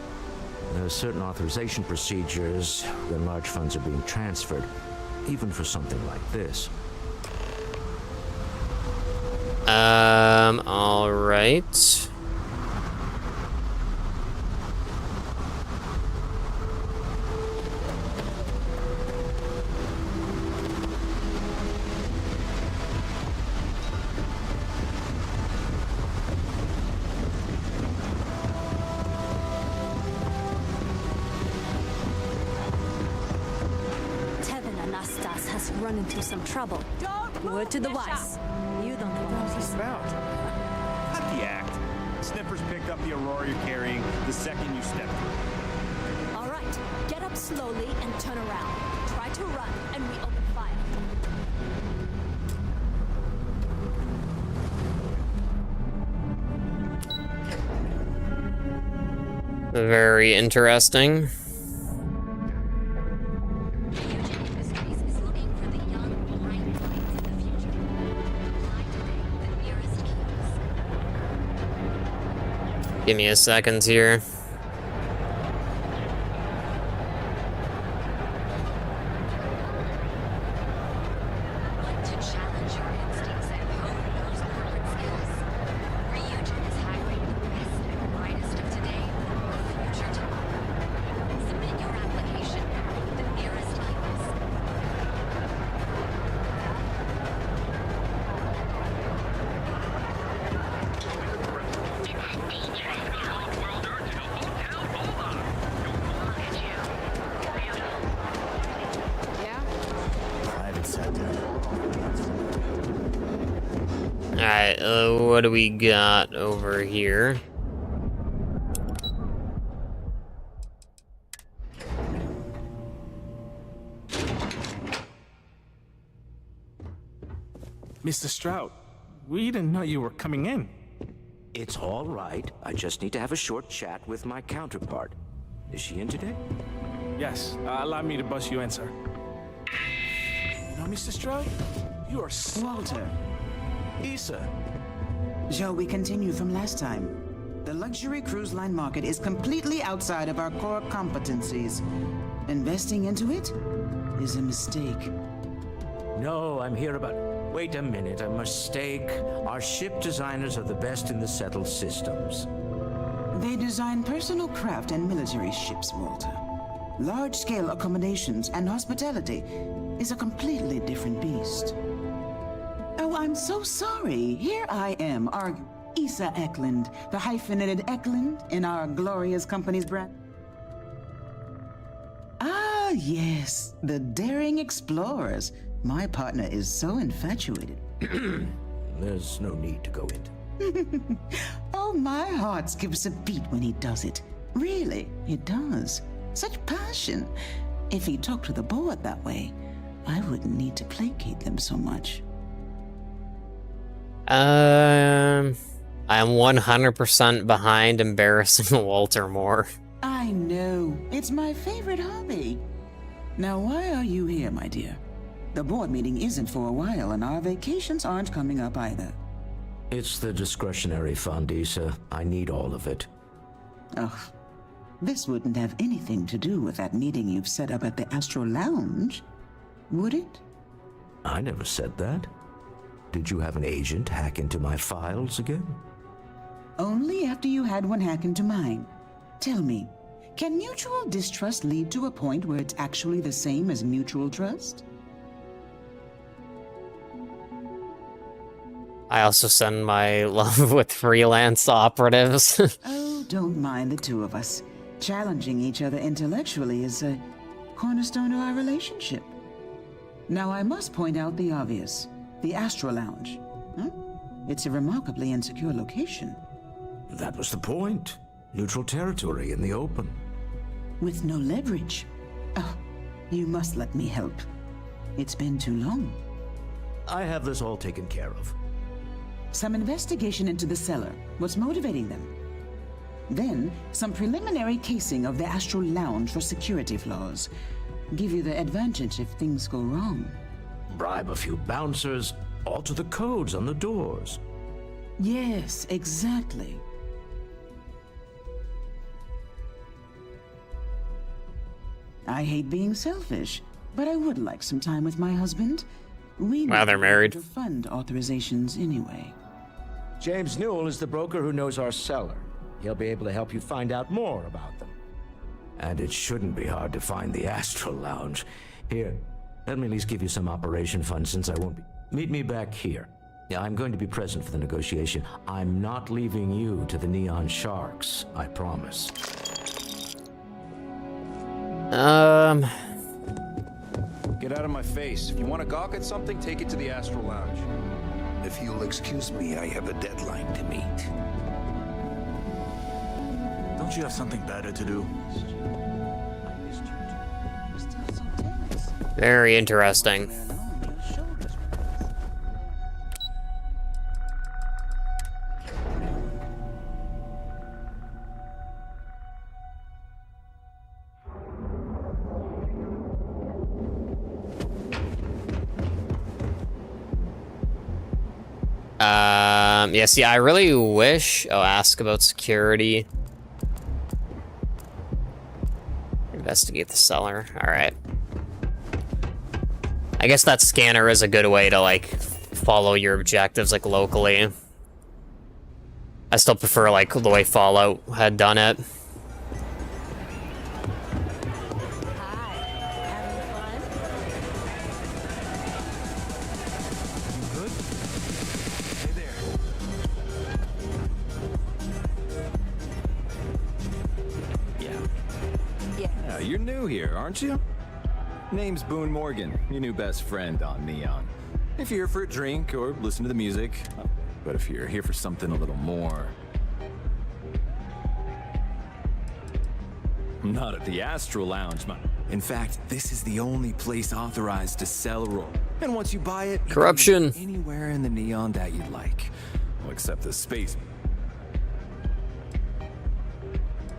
There are certain authorization procedures when large funds are being transferred, even for something like this. All right. Run into some trouble. Word to the wise. You don't know what this is about. Cut the act. Sniffers picked up the Aurora you're carrying the second you stepped through. All right, get up slowly and turn around. Try Very interesting. Give me a second here. Alright, what do we got over here? Mr. Stroud, we didn't know you were coming in. It's all right. I just need to have a short chat with my counterpart. Is she in today? Yes, allow me to bust you in, sir. You know, Mr. Stroud, you are Walter. Issa. Shall we continue from last time? The luxury cruise line market is completely outside of our core competencies. Investing into it is a mistake. No, I'm here about... Wait a minute, a mistake. Our ship designers are the best in the settled systems. They design personal craft and military ships, Walter. Large-scale accommodations and hospitality is a completely different beast. Oh, I'm so sorry. Here I am, Issa Eklund, the hyphenated Eklund in our glorious company's brand. Ah, yes, the daring explorers. My partner is so infatuated. There's no need to go into. Oh, my heart skips a beat when he does it. Really, it does. Such passion. If he talked to the board that way, I wouldn't need to placate them so much. I'm 100% behind embarrassing Walter more. I know. It's my favorite hobby. Now, why are you here, my dear? The board meeting isn't for a while, and our vacations aren't coming up either. It's the discretionary fund, Issa. I need all of it. Ugh. This wouldn't have anything to do with that meeting you've set up at the Astro Lounge, would it? I never said that. Did you have an agent hack into my files again? Only after you had one hack into mine. Tell me, can mutual distrust lead to a point where it's actually the same as mutual trust? I also send my love with freelance operatives. Oh, don't mind the two of us. Challenging each other intellectually is a cornerstone of our relationship. Now, I must point out the obvious. The Astro Lounge. Huh? It's a remarkably insecure location. That was the point. Neutral territory in the open. With no leverage. Oh, you must let me help. It's been too long. I have this all taken care of. Some investigation into the cellar. What's motivating them? Then, some preliminary casing of the Astro Lounge for security flaws. Give you the advantage if things go wrong. Bribe a few bouncers, alter the codes on the doors. Yes, exactly. I hate being selfish, but I would like some time with my husband. Wow, they're married. To fund authorizations anyway. James Newell is the broker who knows our seller. He'll be able to help you find out more about them. And it shouldn't be hard to find the Astro Lounge. Here, let me at least give you some operation funds since I won't be... Meet me back here. Yeah, I'm going to be present for the negotiation. I'm not leaving you to the Neon Sharks, I promise. Get out of my face. If you want to gawk at something, take it to the Astro Lounge. If you'll excuse me, I have a deadline to meet. Don't you have something better to do? Very interesting. Yeah, see, I really wish... Oh, ask about security. Investigate the cellar. Alright. I guess that scanner is a good way to, like, follow your objectives, like, locally. I still prefer, like, the way Fallout had done it. You're new here, aren't you? Name's Boone Morgan, your new best friend on Neon. If you're here for a drink or listen to the music, but if you're here for something a little more... Not at the Astral Lounge, man. In fact, this is the only place authorized to sell Aurora. And once you buy it, you corruption. can use it anywhere in the Neon that you'd like. Well, except the space.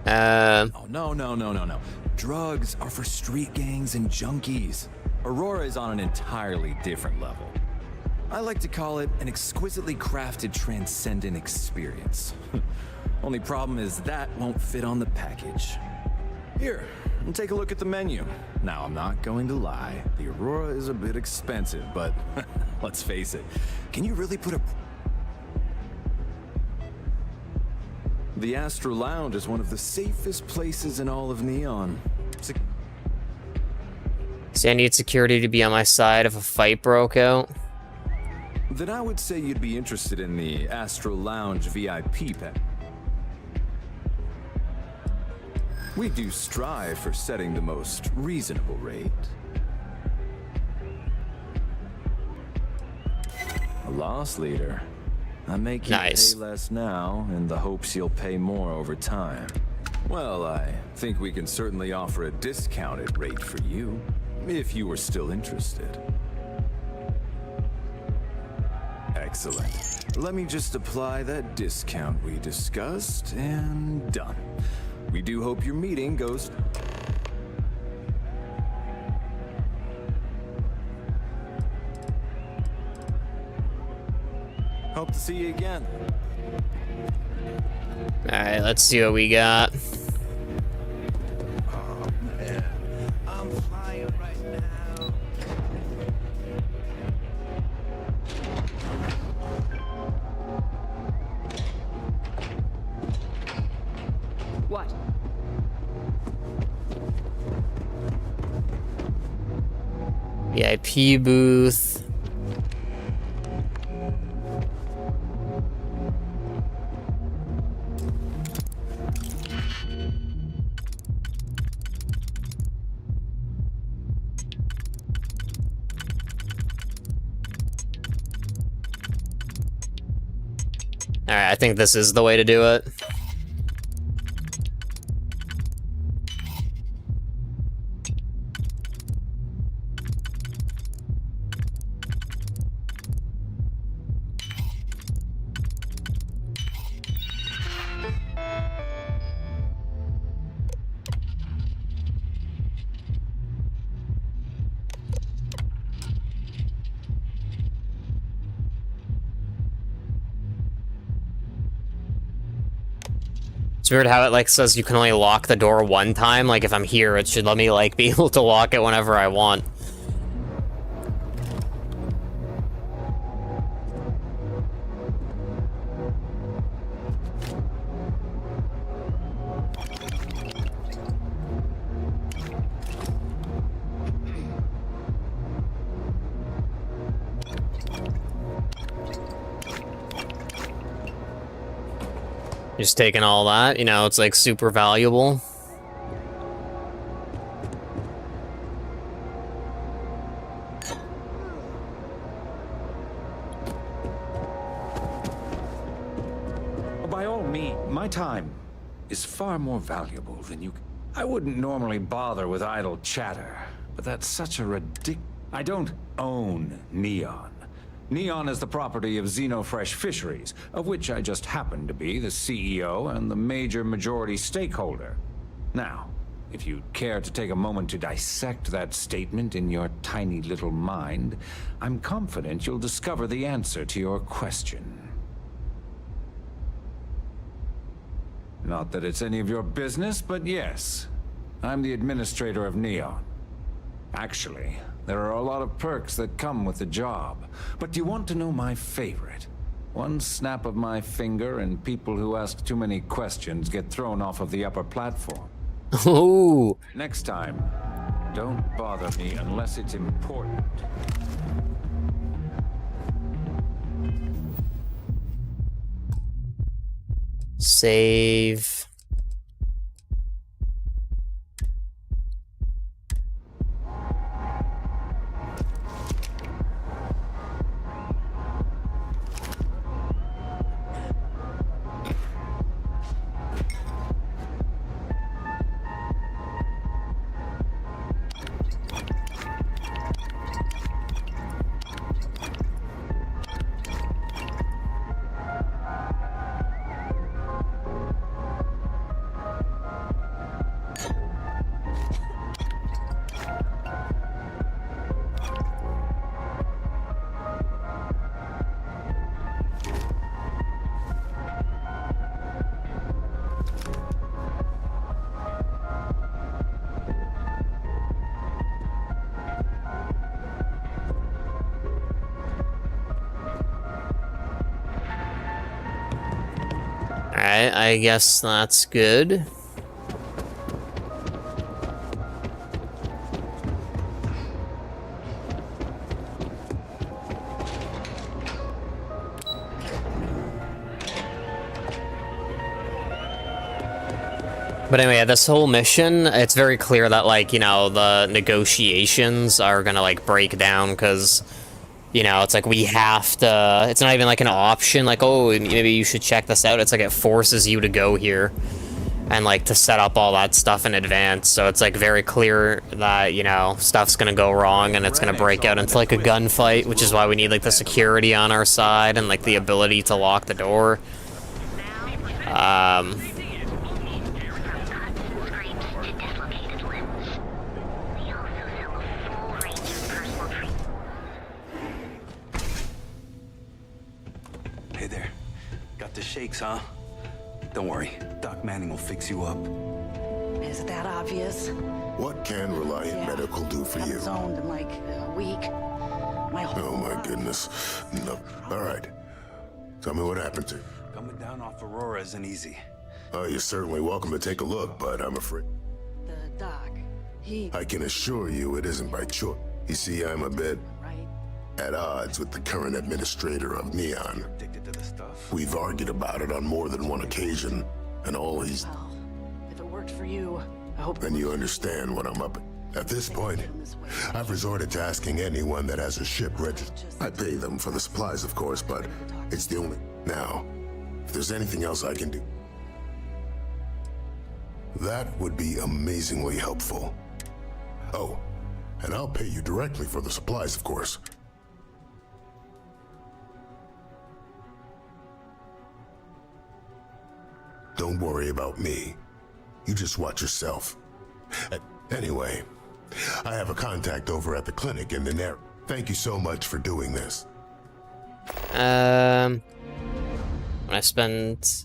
Oh, no. Drugs are for street gangs and junkies. Aurora is on an entirely different level. I like to call it an exquisitely crafted transcendent experience. Only problem is that won't fit on the package. Here, take a look at the menu. Now, I'm not going to lie. The Aurora is a bit expensive, but let's face it. Can you really put a... The Astral Lounge is one of the safest places in all of Neon. See, I need security to be on my side if a fight broke out. Then I would say you'd be interested in the Astral Lounge VIP pack. We do strive for setting the most reasonable rate. A loss leader. I make you pay less now in the hopes you'll pay more over time. Well, I think we can certainly offer a discounted rate for you, if you were still interested. Excellent. Let me just apply that discount we discussed, and done. We do hope your meeting goes... Hope to see you again. Alright, let's see what we got. Oh, man. I'm flying right now. What? VIP booth. Alright, I think this is the way to do it. It's weird how it like says you can only lock the door one time. Like if I'm here, it should let me like be able to lock it whenever I want. Just taking all that, you know, it's like super valuable. By all means, my time is far more valuable than you. I wouldn't normally bother with idle chatter, but that's such a ridiculous... I don't own Neon. Neon is the property of Xenofresh Fisheries, of which I just happen to be the CEO and the major majority stakeholder. Now, If you'd care to take a moment to dissect that statement in your tiny little mind, I'm confident you'll discover the answer to your question. Not that it's any of your business, but yes, I'm the administrator of Neon. Actually, there are a lot of perks that come with the job, but do you want to know my favorite? One snap of my finger and people who ask too many questions get thrown off of the upper platform. Ooh. Next time, don't bother me unless it's important. Save. Alright, I guess that's good. But anyway, this whole mission, it's very clear that, like, you know, the negotiations are gonna, like, break down, because, you know, it's like we have to... It's not even, like, an option, like, oh, maybe you should check this out. It's like it forces you to go here and, like, to set up all that stuff in advance. So it's, like, very clear that, you know, stuff's gonna go wrong and it's gonna break out into, like, a gunfight, which is why we need, like, the security on our side and, like, the ability to lock the door. Hey there. Got the shakes, huh? Don't worry. Doc Manning will fix you up. Is that obvious? What can Reliant Medical do for you? Zoned in like a week. My whole Oh my goodness. No. All right. Tell me what happened to you. Coming down off Aurora isn't easy. Oh, you're certainly welcome to take a look, but I'm afraid... The doc, he... I can assure you it isn't by choice. You see, I'm a bit... at odds with the current administrator of Neon. We've argued about it on more than one occasion, and all he's... If it worked for you, I hope... Then you understand what I'm up at this point. I've resorted to asking anyone that has a ship registered. I pay them for the supplies, of course, but it's the only... Now, if there's anything else I can do... That would be amazingly helpful. Oh, and I'll pay you directly for the supplies, of course. Don't worry about me. You just watch yourself. Anyway, I have a contact over at the clinic in the area. Thank you so much for doing this. When I spend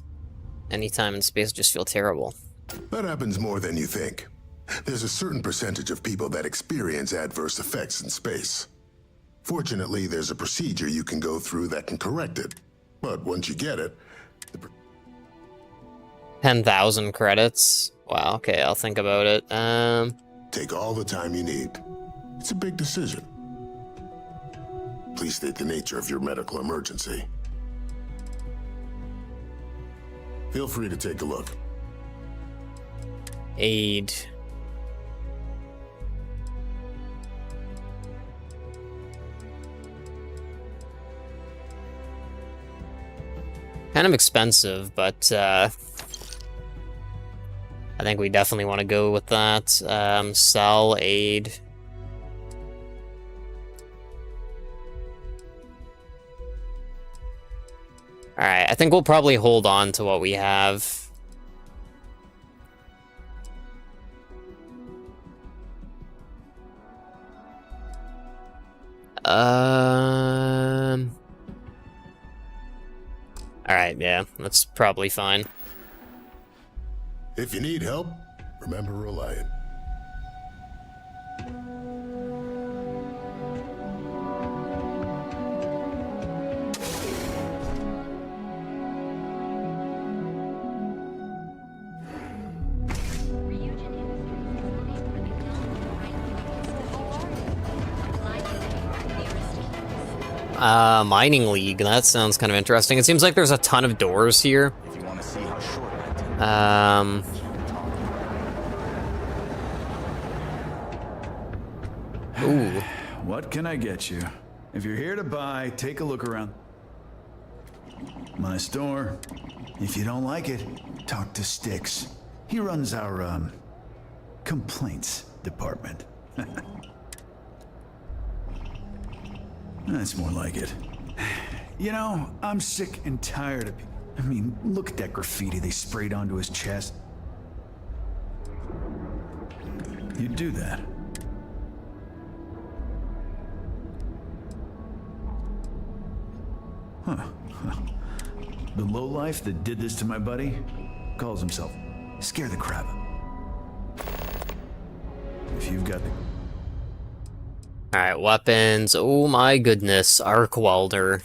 any time in space, I just feel terrible. That happens more than you think. There's a certain percentage of people that experience adverse effects in space. Fortunately, there's a procedure you can go through that can correct it. But once you get it... 10,000 credits? Wow, okay, I'll think about it. Take all the time you need. It's a big decision. Please state the nature of your medical emergency. Feel free to take a look. Aid. Kind of expensive, but I think we definitely want to go with that. Sell aid. Alright, I think we'll probably hold on to what we have. Alright, yeah, that's probably fine. If you need help, remember Reliant. Mining League, that sounds kind of interesting. It seems like there's a ton of doors here. If you want to see how short Ooh. What can I get you? If you're here to buy, take a look around my store. If you don't like it, talk to Styx. He runs our, complaints department. That's more like it. You know, I'm sick and tired of I mean, look at that graffiti they sprayed onto his chest. You'd do that. Huh. The lowlife that did this to my buddy calls himself Scare the Crab. If you've got the... Alright, weapons. Oh my goodness, arc welder.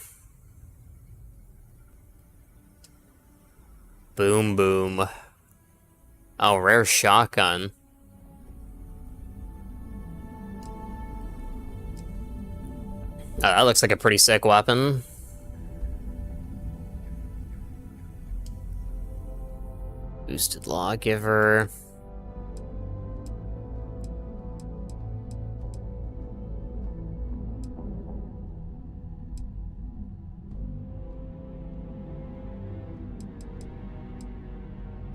Boom boom. Oh, rare shotgun. That looks like a pretty sick weapon. Boosted lawgiver.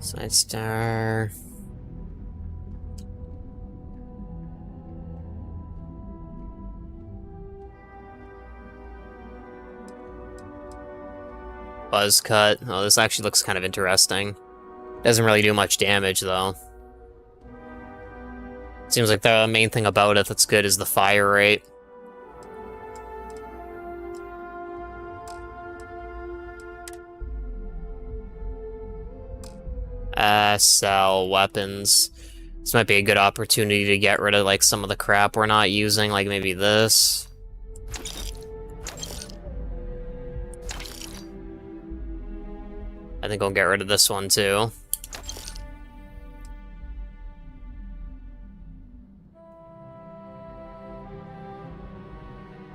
Side star. Buzz cut. Oh, this actually looks kind of interesting. Doesn't really do much damage, though. Seems like the main thing about it that's good is the fire rate. Sell weapons. This might be a good opportunity to get rid of, like, some of the crap we're not using, like maybe this. I think I'll get rid of this one, too.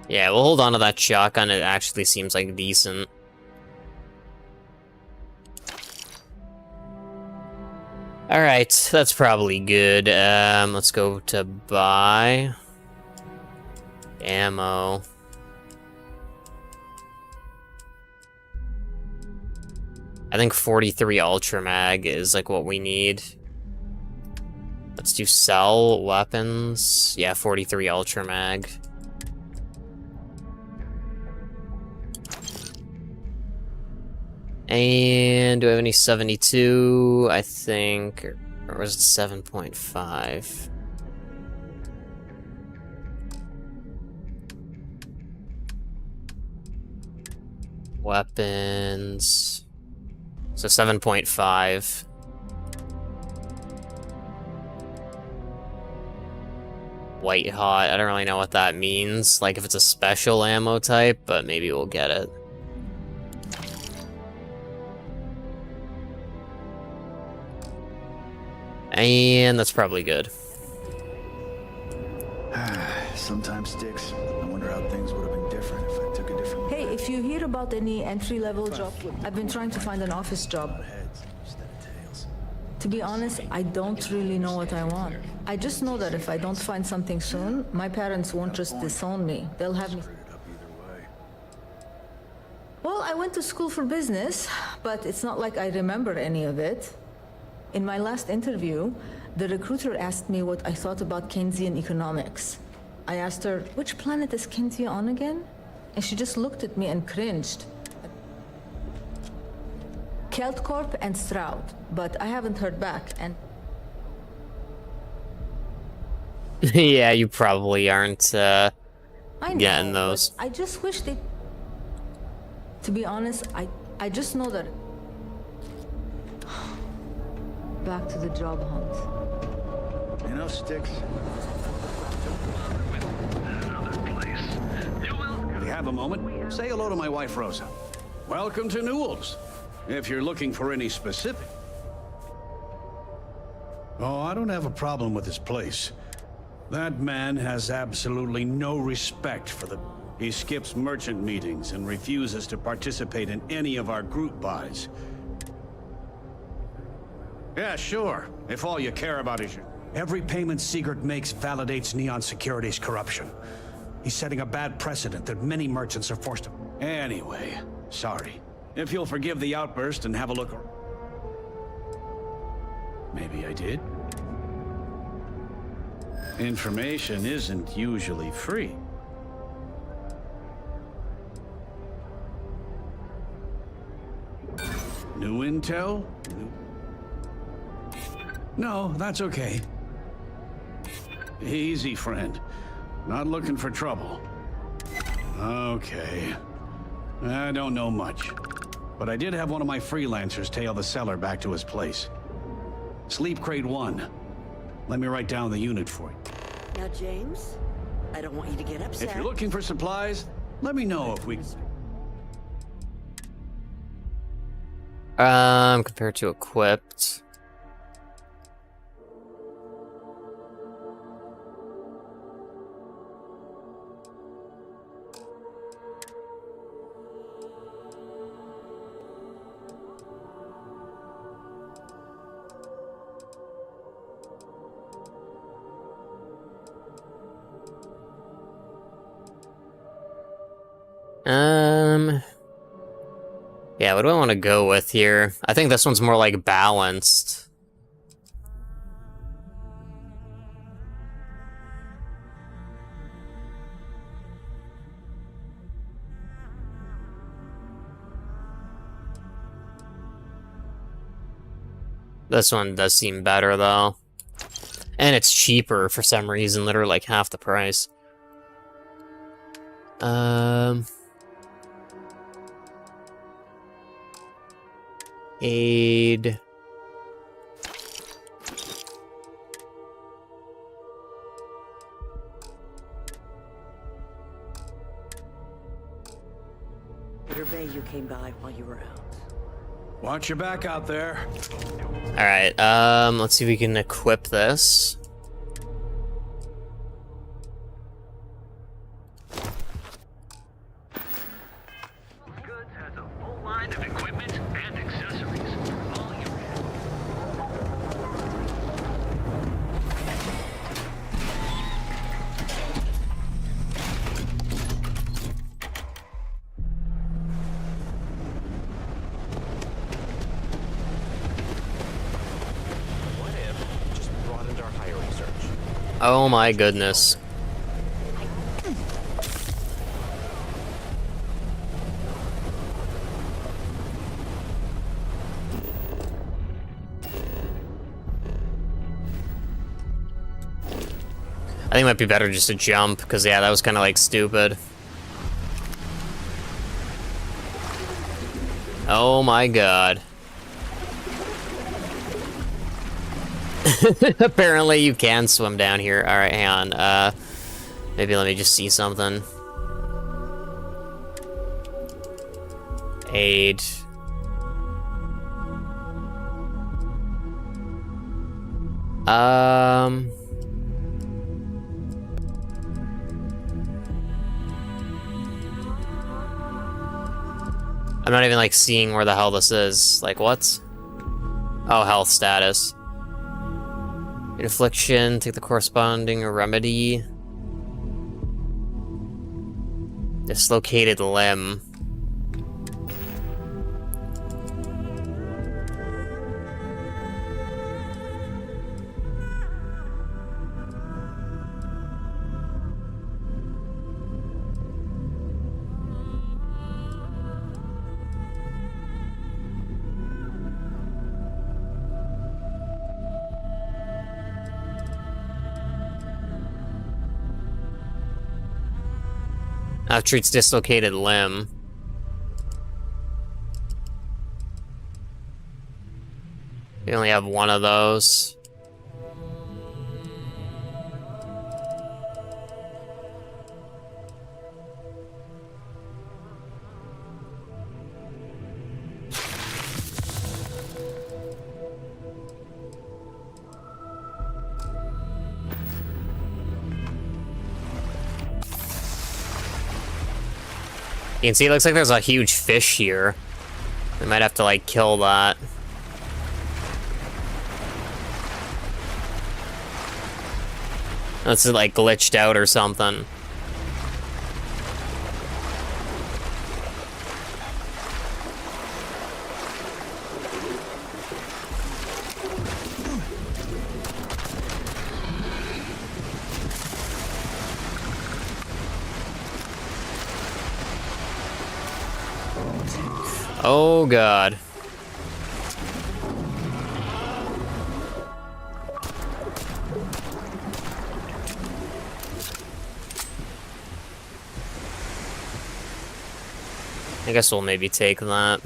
Yeah, we'll hold on to that shotgun. It actually seems like decent. Alright, that's probably good. Let's go to buy. Ammo. I think 43 Ultra Mag is like what we need. Let's do sell weapons. Yeah, 43 Ultra Mag. And do I have any 72? I think, or was it 7.5? Weapons. So 7.5. White hot. I don't really know what that means. Like if it's a special ammo type, but maybe we'll get it. And that's probably good. Sometimes Styx. I wonder how things would have been different if I took a different... Hey, if you hear about any entry-level job, I've been trying to find an office job. To be honest, I don't really know what I want. I just know that if I don't find something soon, my parents won't just disown me. They'll have me... Well, I went to school for business, but it's not like I remember any of it. In my last interview, the recruiter asked me what I thought about Keynesian economics. I asked her, which planet is Keynesian on again? And she just looked at me and cringed. Keltcorp and Stroud, but I haven't heard back, and... Yeah, you probably aren't I know, getting those. but I just wish they... To be honest, I just know that... Back to the job hunt. You know, Sticks. If you have a moment, say hello to my wife, Rosa. Welcome to Newell's. If you're looking for any specific... Oh, I don't have a problem with this place. That man has absolutely no respect for the... He skips merchant meetings and refuses to participate in any of our group buys. Yeah, sure. If all you care about is your... Every payment Sigurd makes validates Neon Security's corruption. He's setting a bad precedent that many merchants are forced to... Anyway, sorry. If you'll forgive the outburst and have a look... Maybe I did? Information isn't usually free. New intel? No, that's okay. Easy, friend. Not looking for trouble. Okay. I don't know much. But I did have one of my freelancers tail the seller back to his place. Sleep Crate 1. Let me write down the unit for you. Now, James, I don't want you to get upset. If you're looking for supplies, let me know if we... Compared to equipped. Yeah, what do I want to go with here? I think this one's more like balanced. This one does seem better though. And it's cheaper for some reason, literally like half the price. Aid. Bitter Bay, you came by while you were out. Watch your back out there. Alright, let's see if we can equip this. Oh my goodness. I think it might be better just to jump, because yeah, that was kind of like stupid. Oh my god. Apparently you can swim down here. Alright, hang on. Maybe let me just see something. Aid. I'm not even like seeing where the hell this is. Like what? Oh, health status. Affliction, take the corresponding remedy. Dislocated limb. Treats dislocated limb. We only have one of those. You can see it looks like there's a huge fish here. We might have to, like, kill that. That's, like, glitched out or something. Oh, God. I guess we'll maybe take that.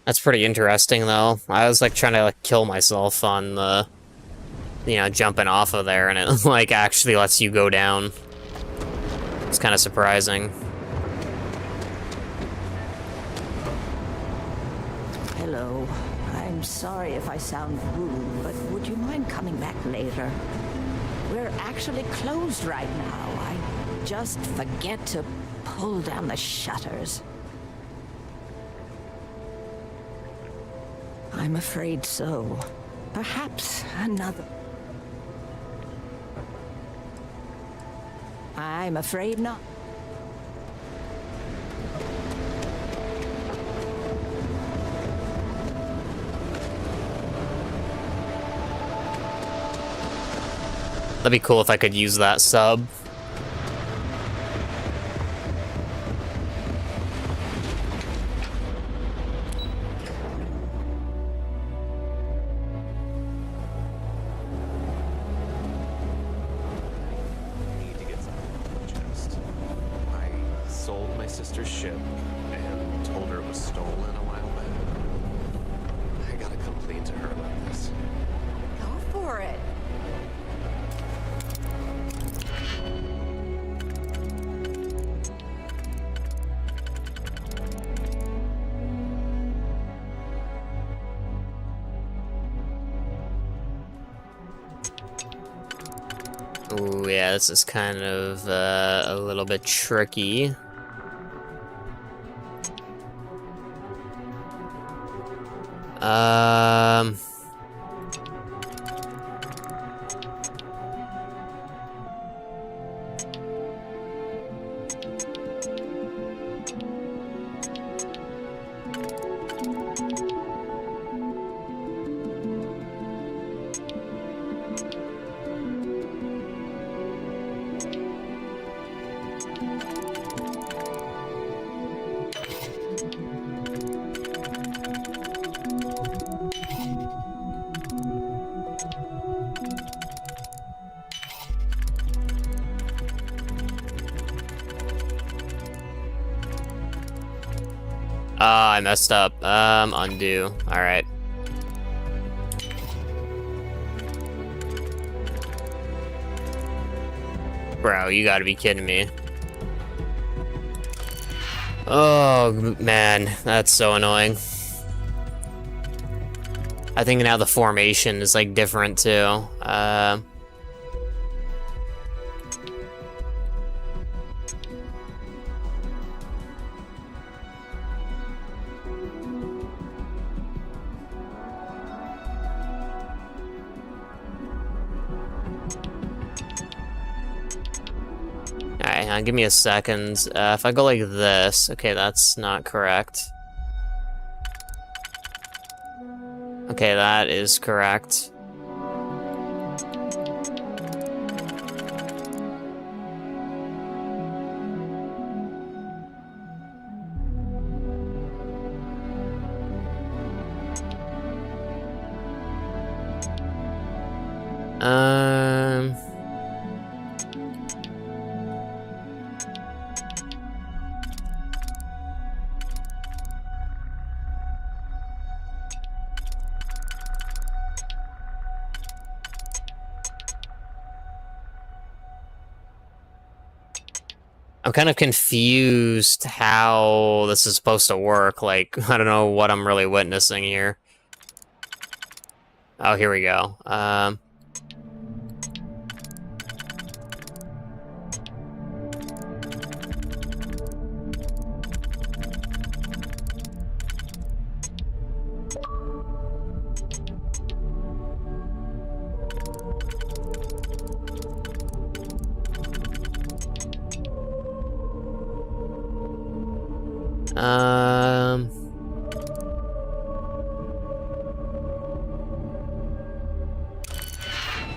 That's pretty interesting, though. I was, like, trying to, like, kill myself on the... you know, jumping off of there, and it, like, actually lets you go down. It's kind of surprising. Hello. I'm sorry if I sound rude, but would you mind coming back later? We're actually closed right now. I just forget to pull down the shutters. I'm afraid so. Perhaps another... I'm afraid not. That'd be cool if I could use that sub. sister's ship and told her it was stolen a while back. I gotta complain to her about this. Go for it. Ooh, yeah, this is kind of a little bit tricky. I messed up. Undo. Alright. Bro, you gotta be kidding me. Oh, man. That's so annoying. I think now the formation is, like, different, too. Alright, give me a second. If I go like this, okay, that's not correct. Okay, that is correct. I'm kind of confused how this is supposed to work. Like, I don't know what I'm really witnessing here. Oh, here we go.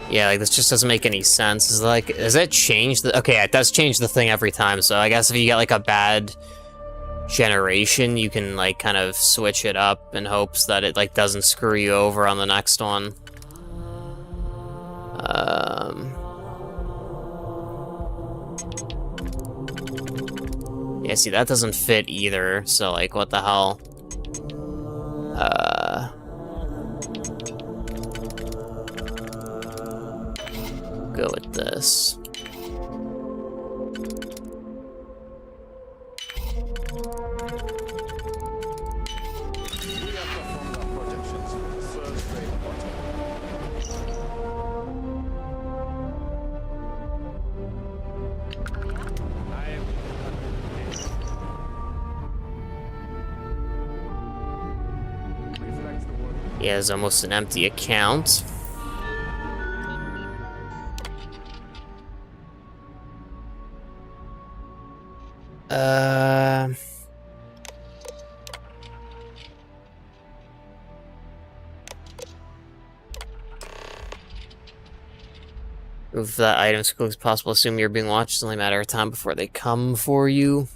Yeah, like, this just doesn't make any sense. Is like, does it change the... Okay, it does change the thing every time, so I guess if you get, like, a bad generation, you can, like, kind of switch it up in hopes that it, like, doesn't screw you over on the next one. Yeah, see, that doesn't fit either, so, like, what the hell? Go with this. Yeah, it's almost an empty account. Move that item as quickly as possible. Assume you're being watched. It's only a matter of time before they come for you.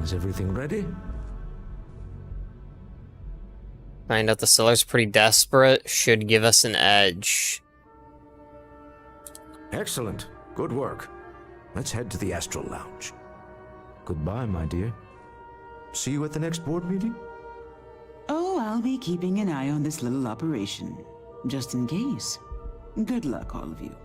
Is everything ready? Find out the seller's pretty desperate. Should give us an edge. Excellent. Good work. Let's head to the Astral Lounge. Goodbye, my dear. See you at the next board meeting? Oh, I'll be keeping an eye on this little operation, just in case. Good luck, all of you.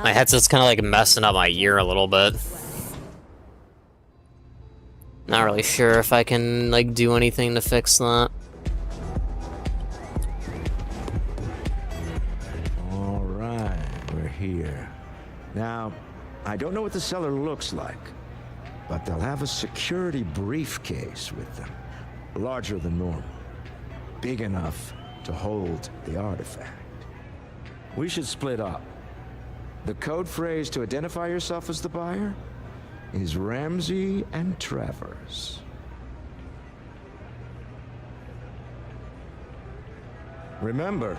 My headset's kind of like messing up my ear a little bit. Not really sure if I can like do anything to fix that. All right, we're here. Now, I don't know what the cellar looks like, but they'll have a security briefcase with them, larger than normal, big enough to hold the artifact. We should split up. The code phrase to identify yourself as the buyer is Ramsey and Travers. Remember,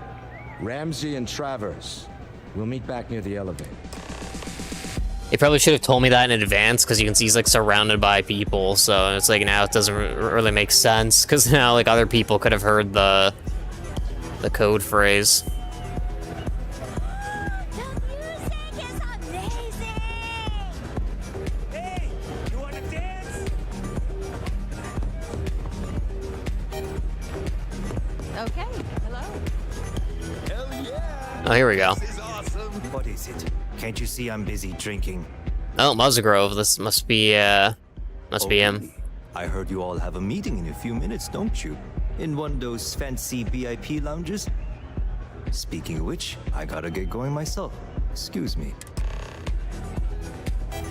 Ramsey and Travers. We'll meet back near the elevator. They probably should have told me that in advance, because you can see he's like surrounded by people, so it's like now it doesn't really make sense, because now like other people could have heard the code phrase. Oh, here we go. What is it? Can't you see I'm busy drinking? Oh, Musgrove. This must be him. I heard you all have a meeting in a few minutes, don't you? In one of those fancy VIP lounges? Speaking of which, I gotta get going myself. Excuse me. I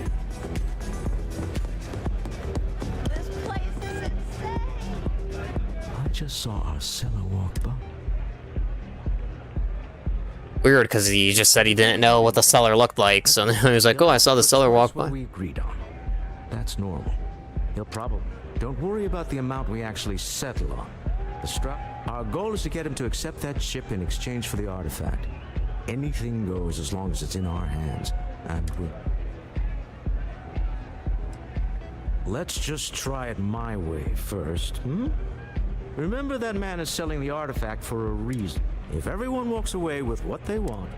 just saw our seller walk by. Weird, because he just said he didn't know what the seller looked like, so he was like, "Oh, I saw the seller walk by." That's what we agreed on. That's normal. He'll probably... Don't worry about the amount we actually settle on. Our goal is to get him to accept that ship in exchange for the artifact. Anything goes as long as it's in our hands. And we'll... Let's just try it my way first, hmm? Remember, that man is selling the artifact for a reason. If everyone walks away with what they want...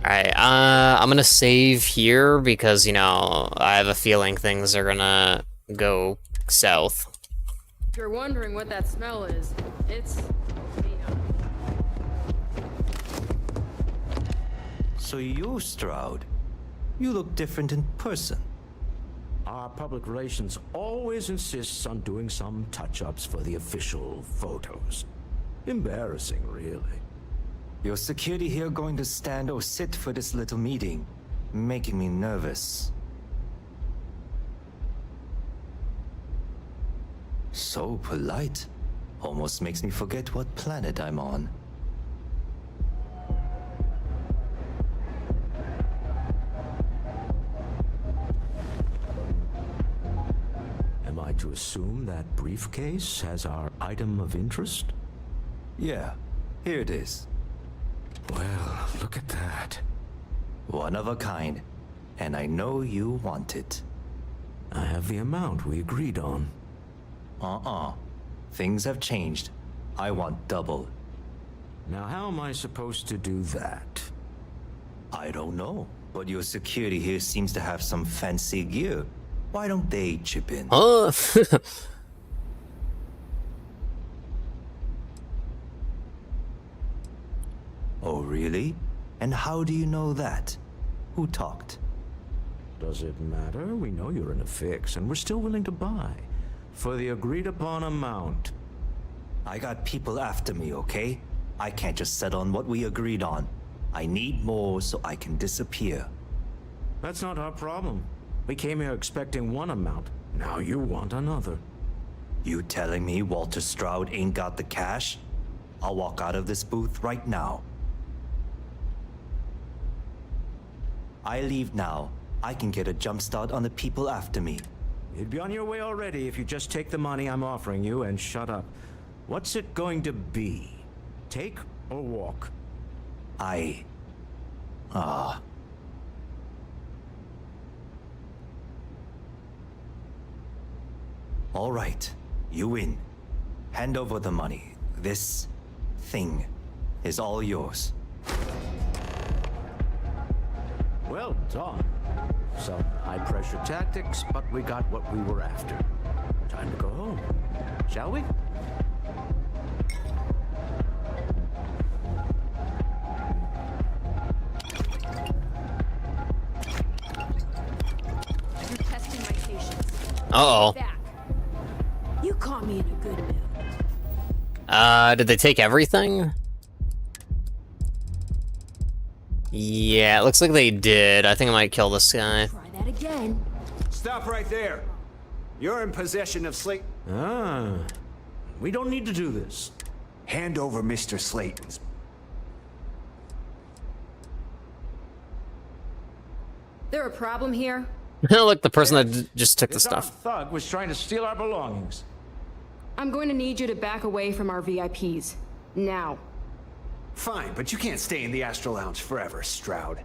Alright, I'm gonna save here because, you know, I have a feeling things are gonna go south. If you're wondering what that smell is, it's... So you, Stroud, you look different in person. Our public relations always insists on doing some touch-ups for the official photos. Embarrassing, really. Your security here going to stand or sit for this little meeting, making me nervous. So polite. Almost makes me forget what planet I'm on. Am I to assume that briefcase has our item of interest? Yeah, here it is. Well, look at that. One of a kind, and I know you want it. I have the amount we agreed on. Things have changed. I want double. Now, how am I supposed to do that? I don't know, but your security here seems to have some fancy gear. Why don't they chip in? Oh. Oh, really? And how do you know that? Who talked? Does it matter? We know you're in a fix, and we're still willing to buy. For the agreed-upon amount. I got people after me, okay? I can't just settle on what we agreed on. I need more so I can disappear. That's not our problem. We came here expecting one amount. Now you want another. You telling me Walter Stroud ain't got the cash? I'll walk out of this booth right now. I leave now. I can get a jump start on the people after me. You'd be on your way already if you just take the money I'm offering you and shut up. What's it going to be? Take or walk? All right, you win. Hand over the money. This thing is all yours. Well done. Some high-pressure tactics, but we got what we were after. Time to go home, shall we? You're testing my patience. Uh-oh. You caught me in a good mood. Did they take everything? Yeah, it looks like they did. I think I might kill this guy. Try that again. Stop right there. You're in possession of Slate. We don't need to do this. Hand over Mr. Slayton's. There a problem here? Look, the person that just took the This stuff. armed thug was trying to steal our belongings. I'm going to need you to back away from our VIPs. Now. Fine, but you can't stay in the Astral Lounge forever, Stroud.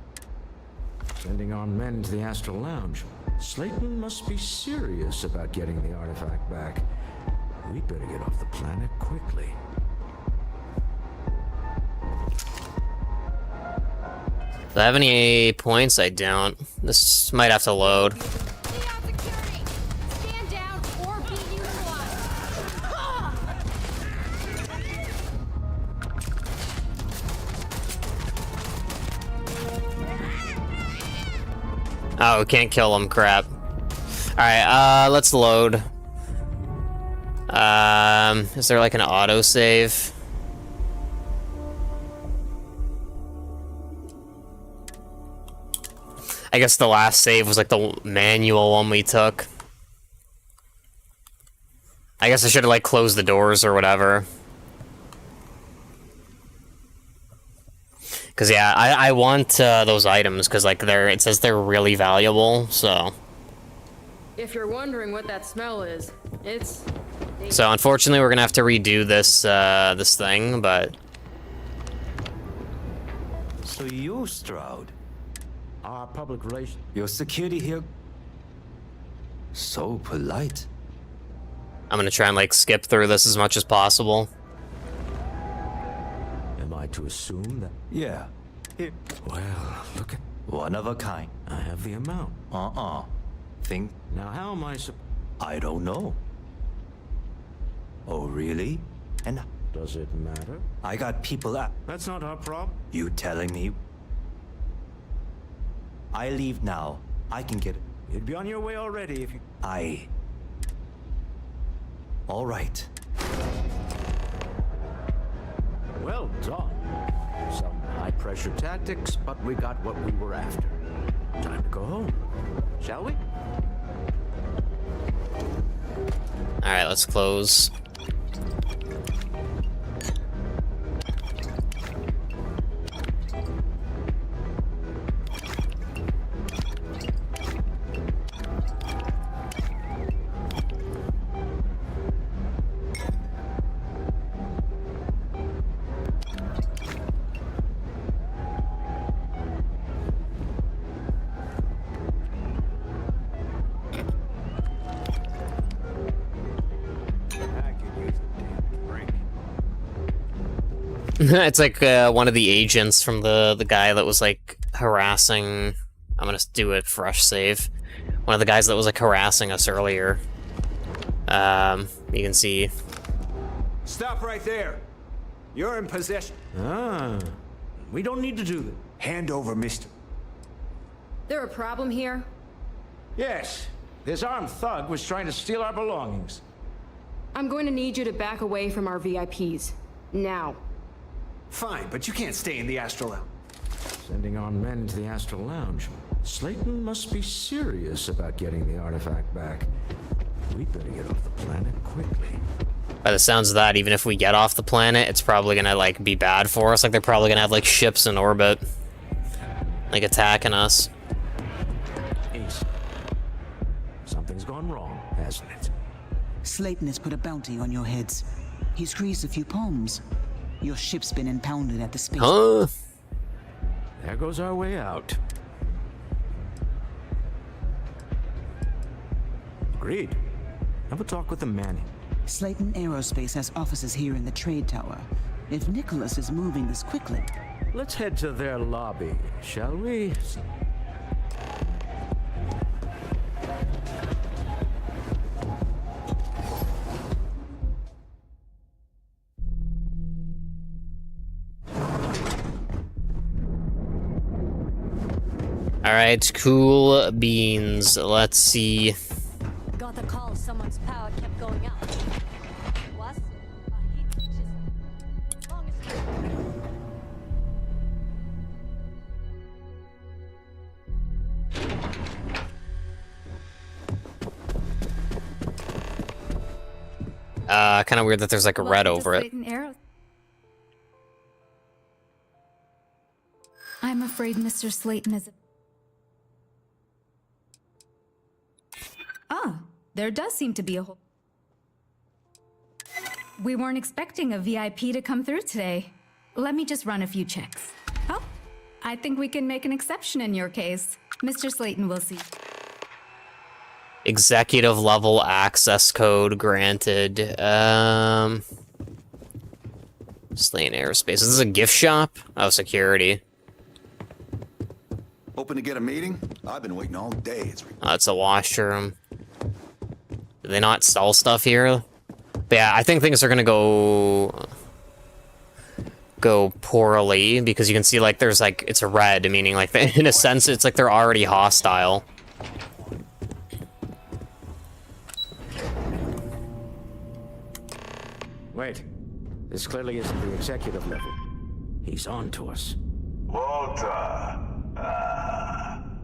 Sending our men to the Astral Lounge. Slayton must be serious about getting the artifact back. We'd better get off the planet quickly. Do I have any points? I don't. This might have to load. Oh, we can't kill him, crap. Alright, let's load. Is there like an autosave? I guess the last save was like the manual one we took. I guess I should have like closed the doors or whatever. Cause yeah, I want those items because like it says they're really valuable. So. If you're wondering what that smell is, it's. So unfortunately, we're gonna have to redo this this thing, but. So you, Stroud. Our public relations. Your security here. So polite. I'm gonna try and like skip through this as much as possible. Am I to assume that? Yeah. Here. Well, look at. One of a kind. I have the amount. Think. Now, how am I I don't know. Oh, really? And does it matter? I got people at. That's not our problem. You telling me? I leave now. I can get it. You'd be on your way already if you. All right. Well done. Some high-pressure tactics, but we got what we were after. Time to go home. Shall we? Alright, let's close. It's like one of the agents from the guy that was like harassing. I'm gonna do a fresh save. One of the guys that was like harassing us earlier. You can see. Stop right there. You're in possession. We don't need to do that. Hand over, mister. There a problem here? Yes. This armed thug was trying to steal our belongings. I'm going to need you to back away from our VIPs. Now. Fine, but you can't stay in the Astral Lounge. Sending our men into the Astral Lounge. Slayton must be serious about getting the artifact back. We better get off the planet quickly. By the sounds of that, even if we get off the planet, it's probably gonna like be bad for us. Like they're probably gonna have like ships in orbit, like attacking us. Ace. Something's gone wrong, hasn't it? Slayton has put a bounty on your heads. He's greased a few palms. Your ship's been impounded at the space. Huh? There goes our way out. Agreed. Have a talk with the Manning. Slayton Aerospace has offices here in the trade tower. If Nicholas is moving this quickly... Let's head to their lobby, shall we? Alright, cool beans. Let's see. Got the call, someone's power kept going out. Was? Heat reaches. As long as Kind of weird that there's like a red over it. I'm afraid Mr. Slayton is... Ah, there does seem to be a hole. We weren't expecting a VIP to come through today. Let me just run a few checks. Oh, I think we can make an exception in your case. Mr. Slayton will see. Executive level access code granted. Slayton Aerospace. This is a gift shop? Oh, security. Open to get a meeting? I've been waiting all day. It's a washroom. Do they not sell stuff here? But yeah, I think things are gonna go poorly because you can see like there's like it's a red, meaning like in a sense it's like they're already hostile. Wait, this clearly isn't the executive level. He's on to us. Walter,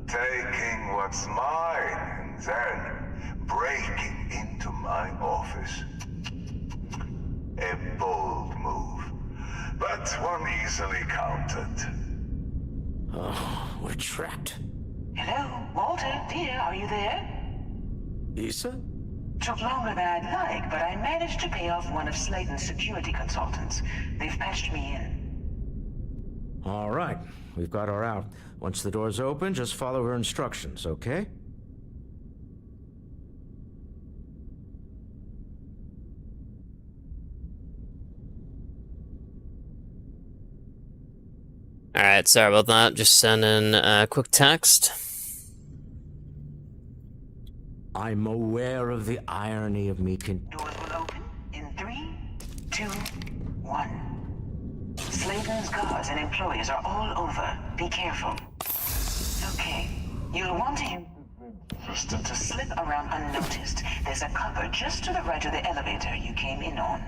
taking what's mine and then breaking into my office. A bold move, but one easily countered. Oh, we're trapped. Hello, Walter, dear, are you there? Issa? Took longer than I'd like, but I managed to pay off one of Slayton's security consultants. They've patched me in. All right, we've got her out. Once the door's open, just follow her instructions, okay? Alright, sorry about that. Just send in a quick text. I'm aware of the irony of me Doors will open in 3, 2, 1. Slayton's guards and employees are all over. Be careful. Okay, you'll want to use first to slip around unnoticed. There's a cover just to the right of the elevator you came in on.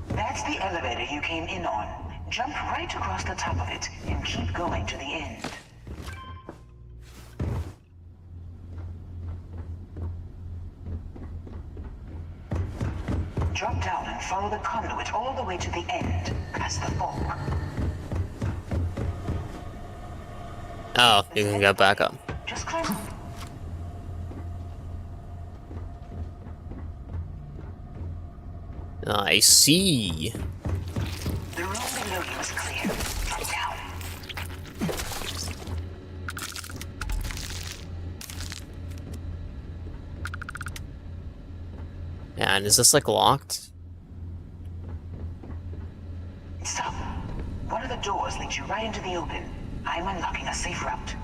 That's the elevator you came in on. Jump right across the top of it and keep going to the end. Drop down and follow the conduit all the way to the end, past the fork. Oh, you can get back up. Just climb up. I see. The room below you is clear. Drop down. Yeah, and is this like locked? Stop. One of the doors leads you right into the open. I'm unlocking a safe route.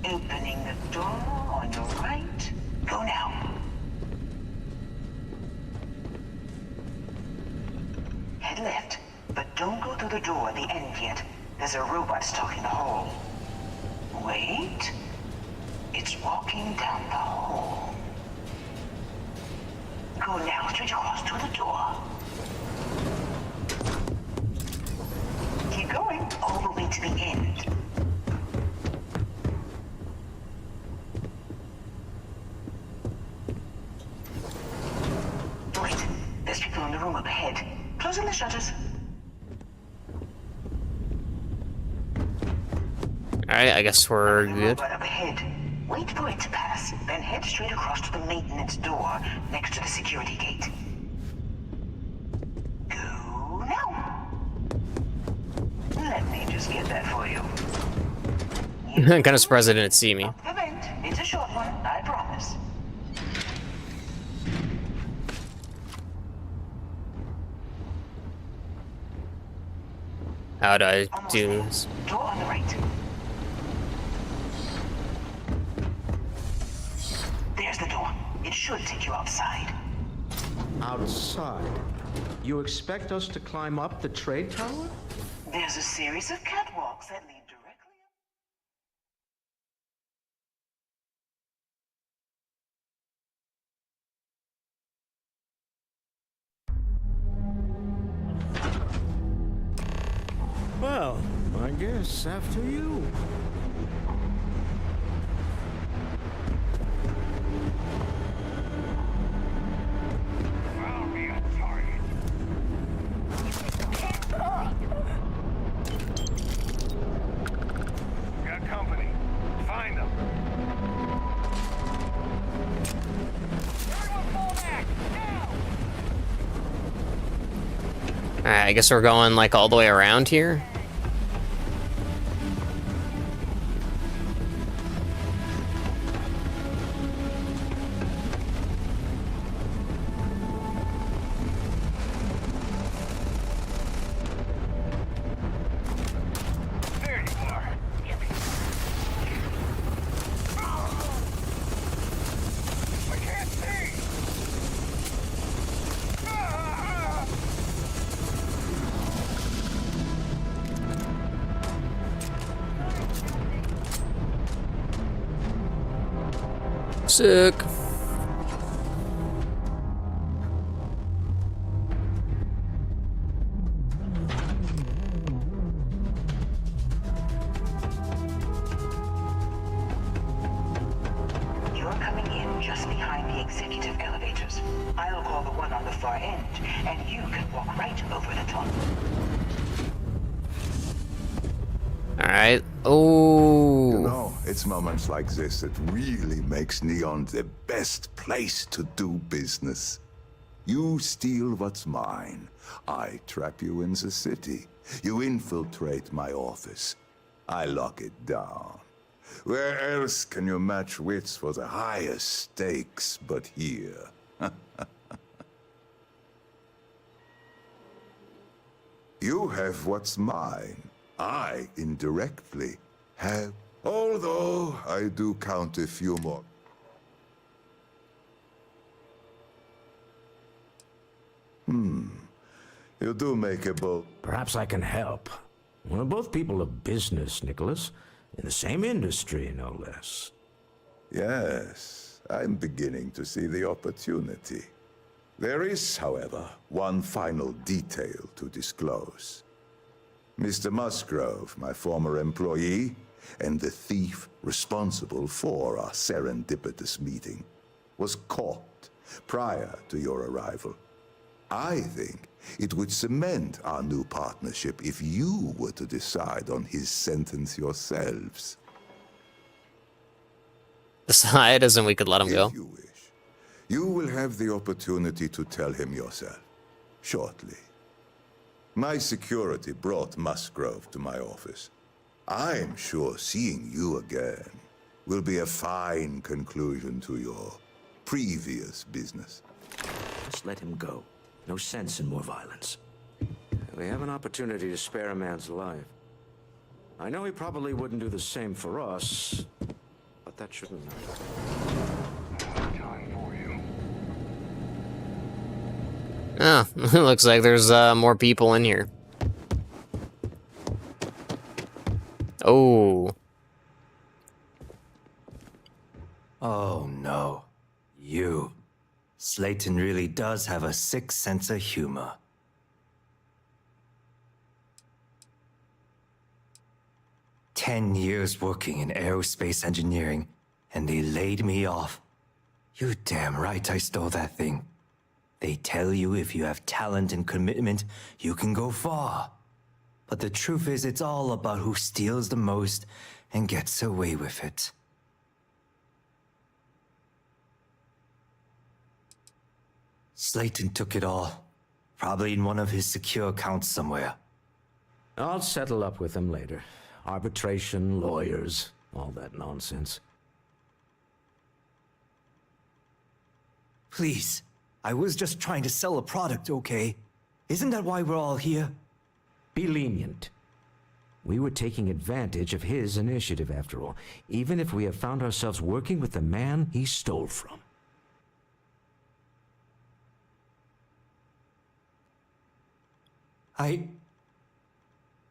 Opening the door on your right. Go now. Head left, but don't go through the door at the end yet. There's a robot stalking the hall. Wait. It's walking down the hall. Go now, straight across to the door. Keep going, all the way to the end. Wait, there's people in the room up ahead. Closing the shutters. Alright, I guess we're good. Right up ahead. Wait for it to pass, then head straight across to the maintenance door next to the security gate. Go now. Let me just get that for you. I'm kind of surprised they didn't see me. The vent. It's a short one, I promise. How do I do this? Door on the right. There's the door. It should take you outside. Outside? You expect us to climb up the trade tower? There's a series of catwalks that lead directly Well, I guess after you. Got company. Find them. Alright, I guess we're going like all the way around here. Sick. You're coming in just behind the executive elevators. I'll call the one on the far end, and you can walk right over the top. Alright. Oh. You know, it's moments like this that really makes Neon the best place to do business. You steal what's mine. I trap you in the city. You infiltrate my office. I lock it down. Where else can you match wits for the highest stakes but here? You have what's mine. I, indirectly, have... Although, I do count a few more. You do make a bold... Perhaps I can help. We're both people of business, Nicholas. In the same industry, no less. Yes, I'm beginning to see the opportunity. There is, however, one final detail to disclose. Mr. Musgrove, my former employee, and the thief responsible for our serendipitous meeting, was caught prior to your arrival. I think it would cement our new partnership if you were to decide on his sentence yourselves. Decide as in we could let him go. If you wish, you will have the opportunity to tell him yourself, shortly. My security brought Musgrove to my office. I'm sure seeing you again will be a fine conclusion to your previous business. Just let him go. No sense in more violence. We have an opportunity to spare a man's life. I know he probably wouldn't do the same for us, but that shouldn't matter. Ah, looks like there's more people in here. Oh. Oh no. You. Slayton really does have a sick sense of humor. "10 years working in aerospace engineering, and they laid me off. You damn right I stole that thing. They tell you if you have talent and commitment, you can go far. But the truth is, it's all about who steals the most and gets away with it." Slayton took it all. Probably in one of his secure accounts somewhere. I'll settle up with him later. Arbitration, lawyers, all that nonsense. Please, I was just trying to sell a product, okay? Isn't that why we're all here? Be lenient. We were taking advantage of his initiative, after all, even if we have found ourselves working with the man he stole from.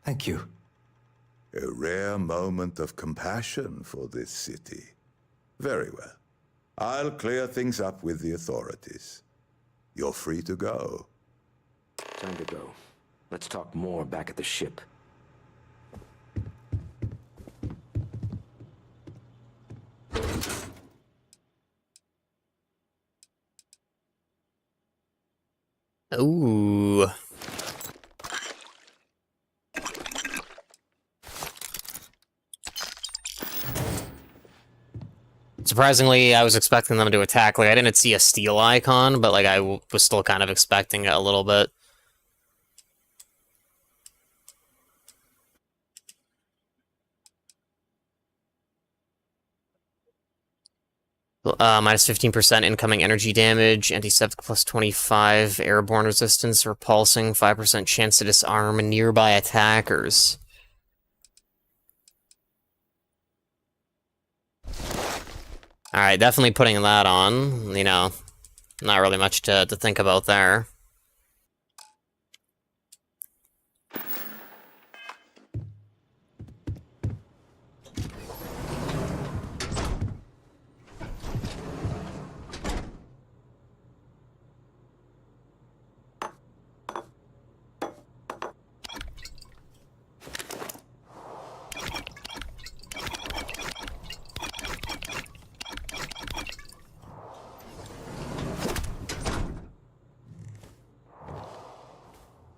Thank you. A rare moment of compassion for this city. Very well. I'll clear things up with the authorities. You're free to go. Time to go. Let's talk more back at the ship. Ooh. Surprisingly, I was expecting them to attack. Like, I didn't see a steel icon, but, like, I was still kind of expecting it a little bit. Minus 15% incoming energy damage, antiseptic plus 25, airborne resistance, repulsing, 5% chance to disarm nearby attackers. Alright, definitely putting that on. You know, not really much to think about there.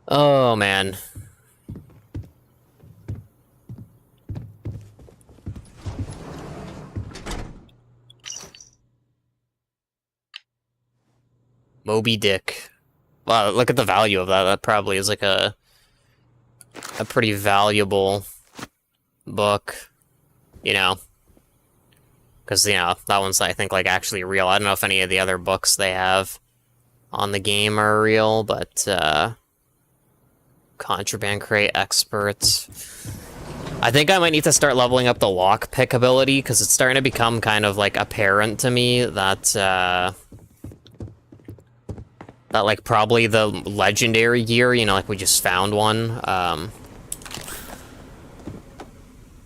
Oh, man. Moby Dick. Wow, look at the value of that. That probably is like a pretty valuable book, you know? Because, you know, that one's, I think, like, actually real. I don't know if any of the other books they have on the game are real, but, Contraband Crate Experts. I think I might need to start leveling up the lockpick ability, because it's starting to become kind of, like, apparent to me that, that, like, probably the legendary gear, you know, like, we just found one,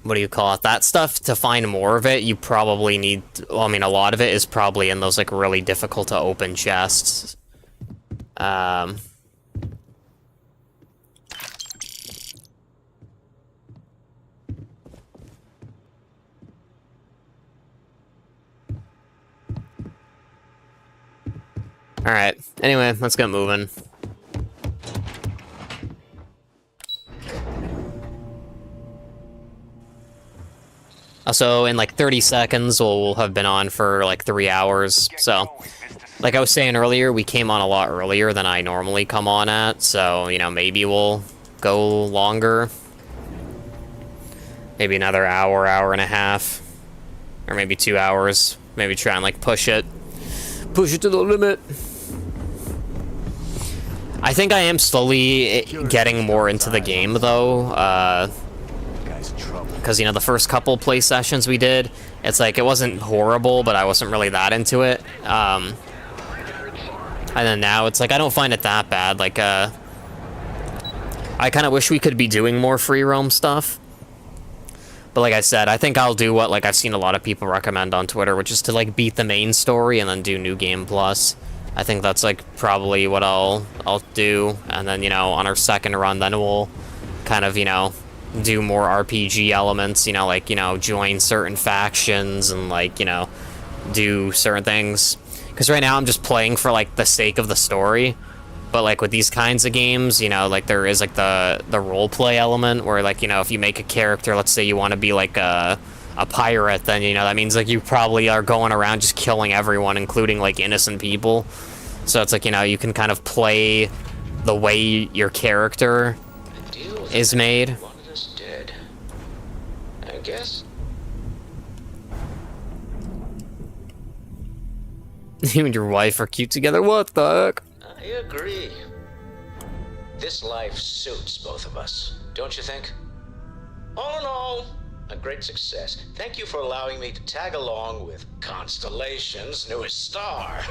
what do you call it? That stuff, to find more of it, you probably need... Well, I mean, a lot of it is probably in those, like, really difficult-to-open chests. Alright. Anyway, let's get moving. Also, in like 30 seconds, we'll have been on for like 3 hours, so... Like I was saying earlier, we came on a lot earlier than I normally come on at, so, you know, maybe we'll go longer. Maybe another hour, hour and a half. Or maybe 2 hours. Maybe try and, like, push it. Push it to the limit. I think I am slowly getting more into the game, though, because, you know, the first couple play sessions we did, it's like, it wasn't horrible, but I wasn't really that into it. And then now, it's like, I don't find it that bad. Like, I kind of wish we could be doing more free roam stuff. But like I said, I think I'll do what, like, I've seen a lot of people recommend on Twitter, which is to, like, beat the main story and then do New Game Plus. I think that's, like, probably what I'll do. And then, you know, on our second run, then we'll kind of, you know, do more RPG elements, you know, like, you know, join certain factions and, like, you know, do certain things. Because right now I'm just playing for, like, the sake of the story. But, like, with these kinds of games, you know, like, there is, like, the roleplay element where, like, you know, if you make a character, let's say you want to be, like, a pirate, then, you know, that means, like, you probably are going around just killing everyone, including, like, innocent people. So it's like, you know, you can kind of play the way your character is made. I guess. You and your wife are cute together, what the heck? I agree. This life suits both of us, don't you think? All in all, a great success. Thank you for allowing me to tag along with Constellation's newest star.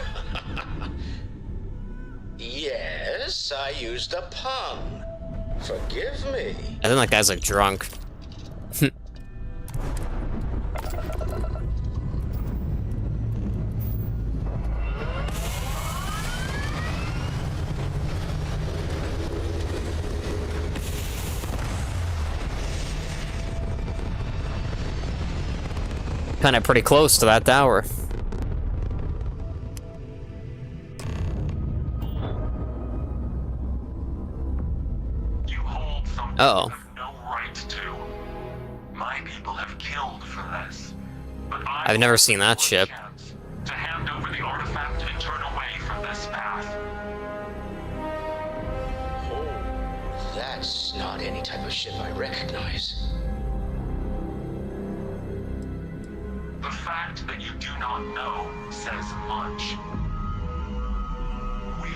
Yes, I used a pun. Forgive me. I think that guy's, like, drunk. Kind of pretty close to that tower. You hold something Uh-oh. you have no right to. My people have killed for this. But I've never seen that ship. to hand over the artifact and turn away from this path. Oh, that's not any type of ship I recognize. The fact that you do not know says much. We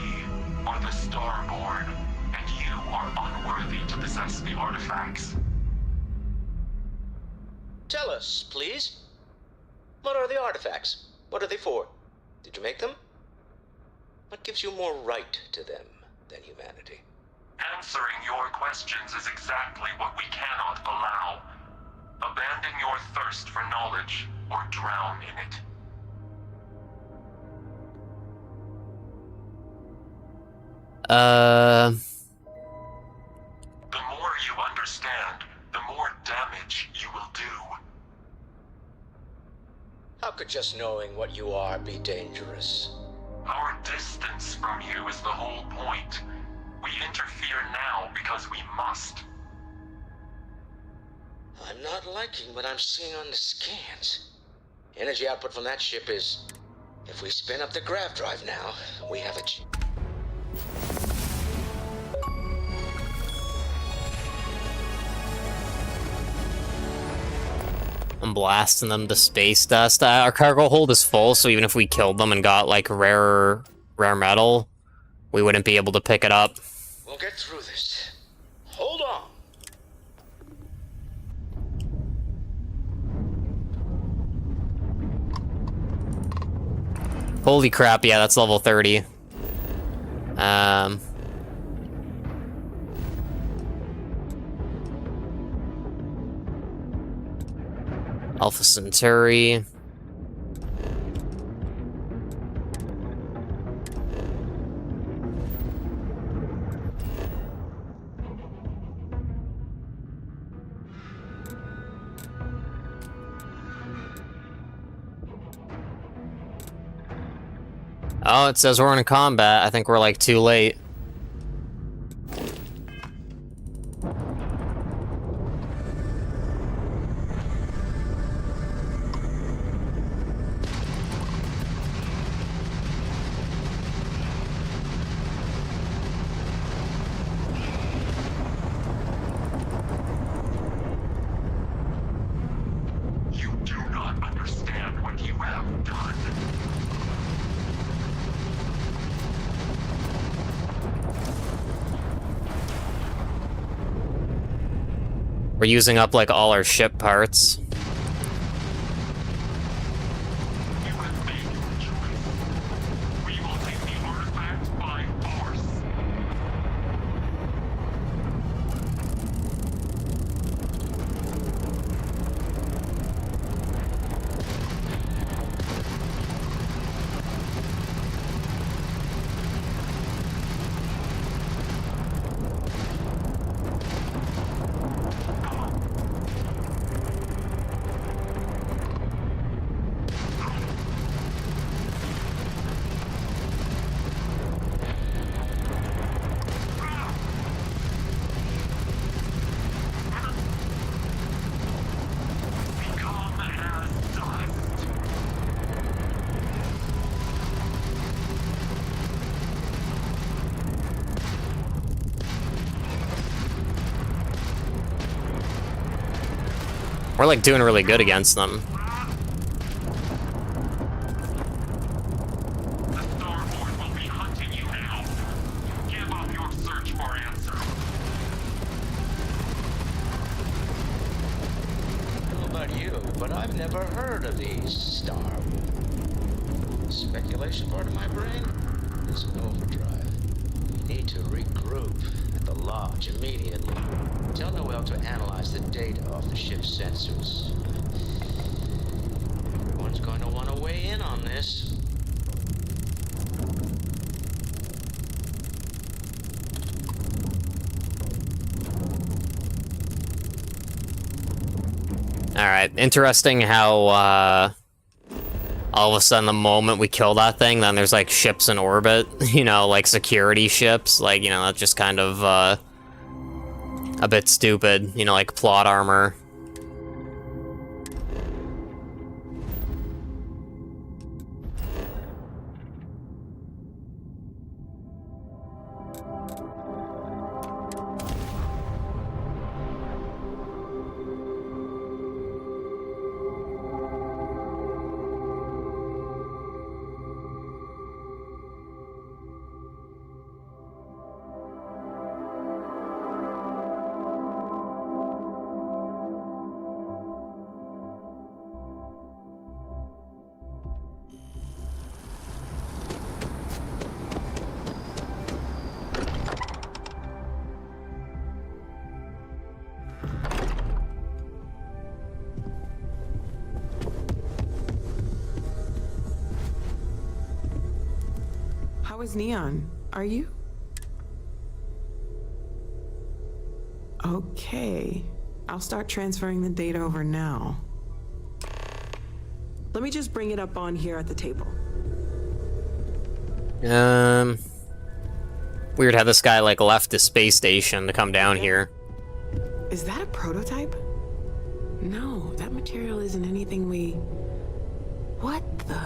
are the Starborn, and you are unworthy to possess the artifacts. Tell us, please. What are the artifacts? What are they for? Did you make them? What gives you more right to them than humanity? Answering your questions is exactly what we cannot allow. Abandon your thirst for knowledge, or drown in it. The more you understand, the more damage you will do. How could just knowing what you are be dangerous? Our distance from you is the whole point. We interfere now because we must. I'm not liking what I'm seeing on the scans. Energy output from that ship is... If we spin up the grav drive now, we have a... I'm blasting them to space dust. Our cargo hold is full, so even if we killed them and got, like, rare metal, we wouldn't be able to pick it up. We'll get through this. Hold on. Holy crap, yeah, that's level 30. Alpha Centauri. Oh, it says we're in combat. I think we're like too late. You do not understand what you have done. We're using up like all our ship parts. We're like doing really good against them. I don't know about you, but I've never heard of these Star Wars. Speculation part of my brain is in overdrive. We need to regroup at the lodge immediately. Tell Noel to analyze the data off the ship's sensors. Everyone's going to want to weigh in on this. Alright, interesting how, all of a sudden the moment we kill that thing, then there's like ships in orbit, you know, like security ships, like, you know, that's just kind of, a bit stupid, you know, like plot armor. How is Neon? Are you? Okay. I'll start transferring the data over now. Let me just bring it up on here at the table. Weird how this guy, like, left the space station to come down here. Is that a prototype? No, that material isn't anything we... What the...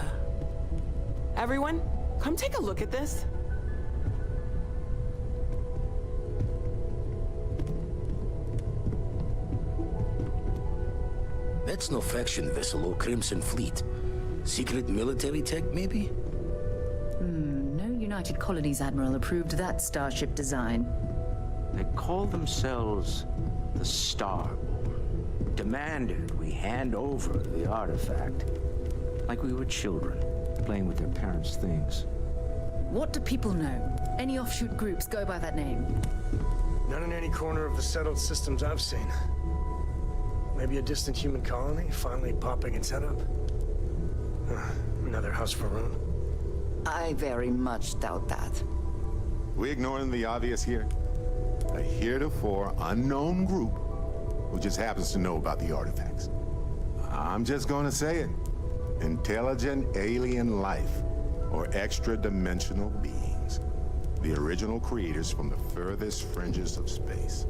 Everyone, come take a look at this. That's no faction vessel or Crimson Fleet. Secret military tech, maybe? No United Colonies Admiral approved that starship design. They call themselves the Starborn. Demanded we hand over the artifact. Like we were children, playing with their parents' things. What do people know? Any offshoot groups go by that name? None in any corner of the settled systems I've seen. Maybe a distant human colony finally popping its head up. Another house for Rune. I very much doubt that. We ignoring the obvious here? A heretofore unknown group who just happens to know about the artifacts. I'm just gonna say it. Intelligent alien life, or extra-dimensional beings. The original creators from the furthest fringes of space.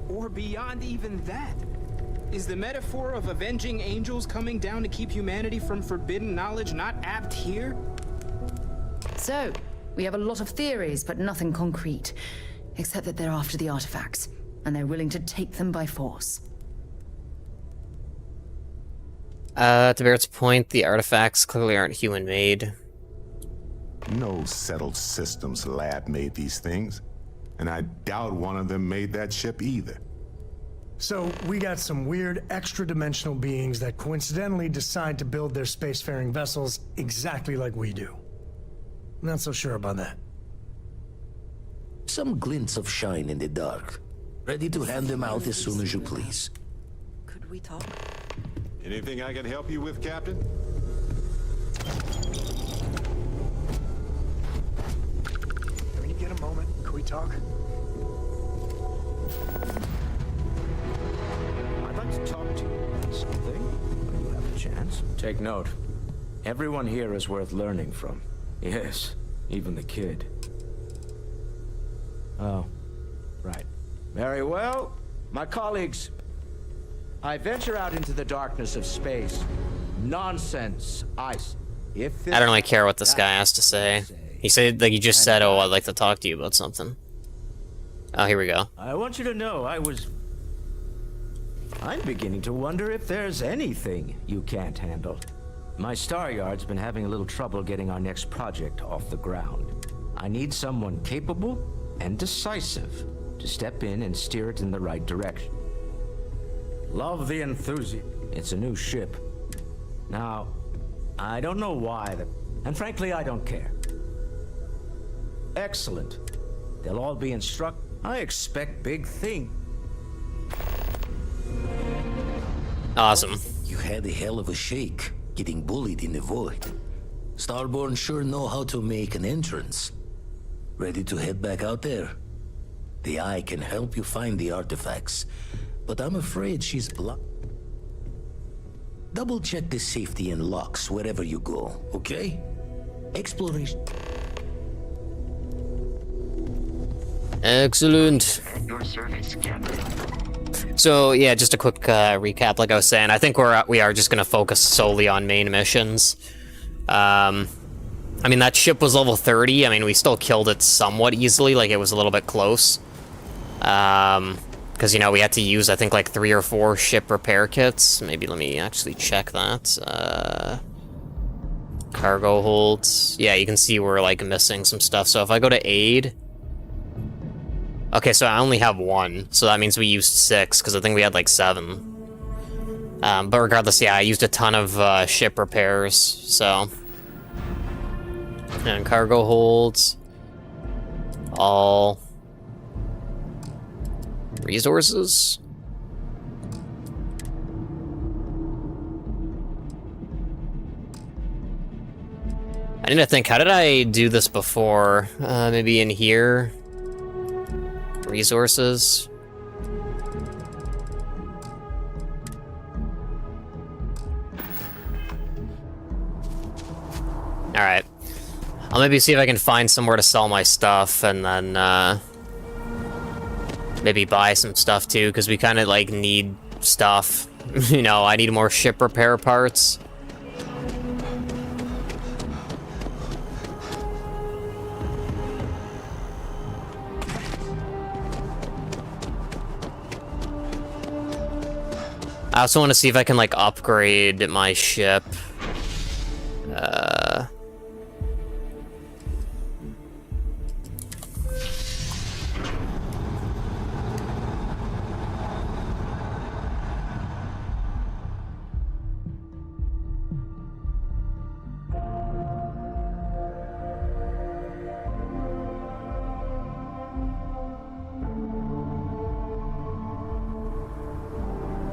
Or beyond even that. Is the metaphor of avenging angels coming down to keep humanity from forbidden knowledge not apt here? So, we have a lot of theories, but nothing concrete. Except that they're after the artifacts, and they're willing to take them by force. To Barrett's point, the artifacts clearly aren't human-made. No settled systems lab made these things, and I doubt one of them made that ship either. So, we got some weird extra-dimensional beings that coincidentally decide to build their spacefaring vessels exactly like we do. Not so sure about that. Some glints of shine in the dark. Ready to hand them out as soon as you please. Could we talk? Anything I can help you with, Captain? Can you get a moment? Can we talk? I'd like to talk to you about something. When you have a chance. Take note. Everyone here is worth learning from. Yes, even the kid. Oh, right. Very well. My colleagues, I venture out into the darkness of space. Nonsense, ice. I don't really care what this guy has to say. He said, like, he just said, oh, I'd like to talk to you about something. Oh, here we go. I want you to know I'm beginning to wonder if there's anything you can't handle. My Star Yard's been having a little trouble getting our next project off the ground. I need someone capable and decisive to step in and steer it in the right direction. Love the enthusiasm. It's a new ship. Now, I don't know why, and frankly, I don't care. Excellent. They'll all be instructed. I expect big things. Awesome. You had a hell of a shake, getting bullied in the void. Starborn sure know how to make an entrance. Ready to head back out there? The Eye can help you find the artifacts, but I'm afraid she's blocked. Double check the safety and locks wherever you go, okay? Exploration. Excellent. Your service, Captain. So yeah, just a quick recap. Like I was saying, I think we are just gonna focus solely on main missions. I mean, that ship was level 30. I mean, we still killed it somewhat easily. Like, it was a little bit close. Because, you know, we had to use, I think, like 3 or 4 ship repair kits. Maybe let me actually check that. Cargo holds. Yeah, you can see we're, like, missing some stuff. So if I go to aid... Okay, so I only have 1. So that means we used 6, because I think we had, like, 7. But regardless, yeah, I used a ton of ship repairs, so... And cargo holds. All... resources? I need to think, how did I do this before? Maybe in here? Resources? Alright. I'll maybe see if I can find somewhere to sell my stuff, and then, maybe buy some stuff too, because we kind of, like, need stuff. You know, I need more ship repair parts. I also want to see if I can, like, upgrade my ship.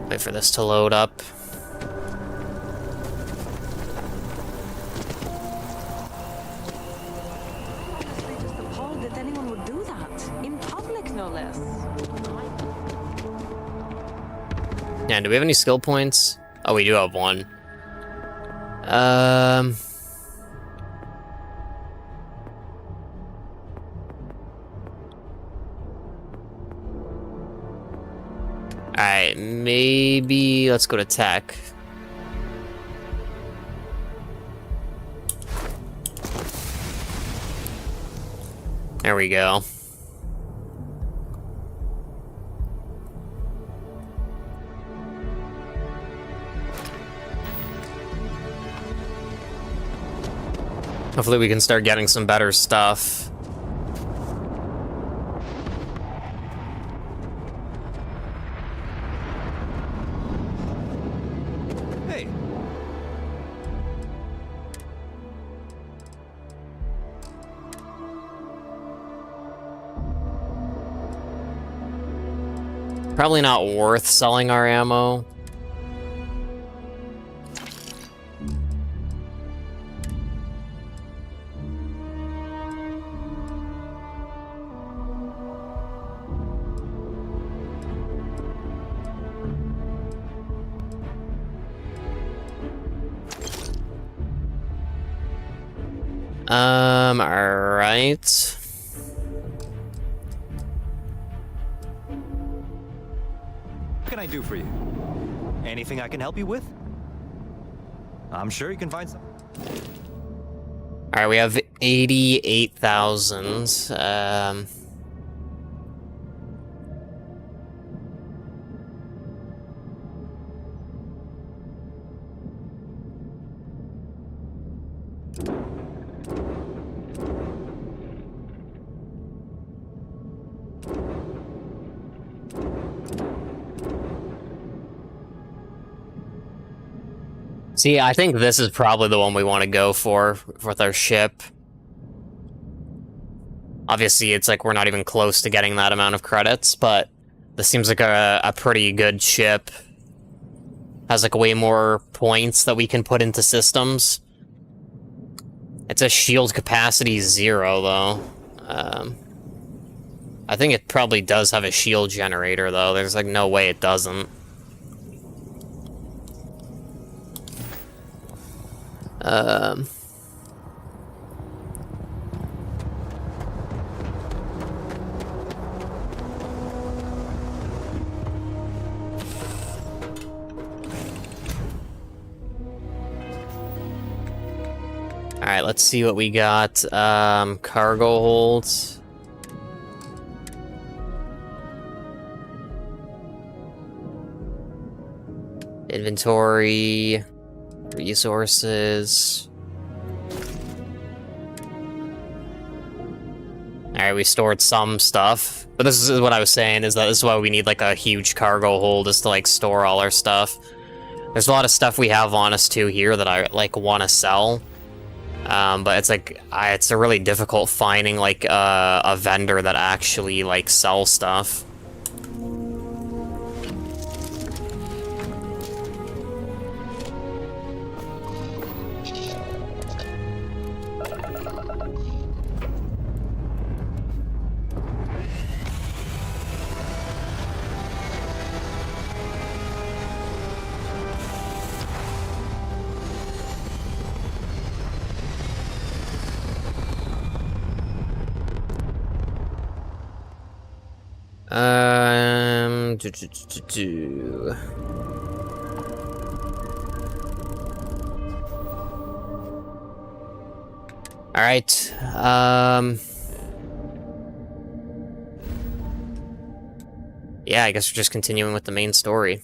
Wait for this to load up. Just appalled that anyone would do that. In public, no less. Yeah, do we have any skill points? Oh, we do have one. Alright, maybe let's go to tech. There we go. Hopefully we can start getting some better stuff. Hey. Probably not worth selling our ammo. Alright. What can I do for you? Anything I can help you with? I'm sure you can find some. Alright, we have 88,000. See, I think this is probably the one we want to go for with our ship. Obviously, it's like we're not even close to getting that amount of credits, but this seems like a pretty good ship. Has like way more points that we can put into systems. It's a shield capacity 0, though. I think it probably does have a shield generator, though. There's like no way it doesn't. Alright, let's see what we got. Cargo holds. Inventory. Resources. Alright, we stored some stuff. But this is what I was saying, is that this is why we need like a huge cargo hold, is to like store all our stuff. There's a lot of stuff we have on us too here that I like want to sell. But it's like, it's a really difficult finding like a vendor that actually like sells stuff. All right. Yeah, I guess we're just continuing with the main story.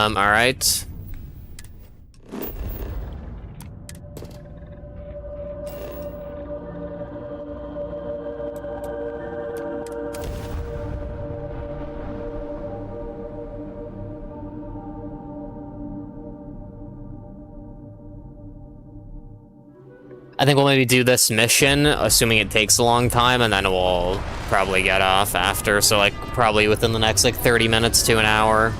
All right. I think we'll maybe do this mission, assuming it takes a long time, and then we'll probably get off after. So, like, probably within the next, like, 30 minutes to an hour.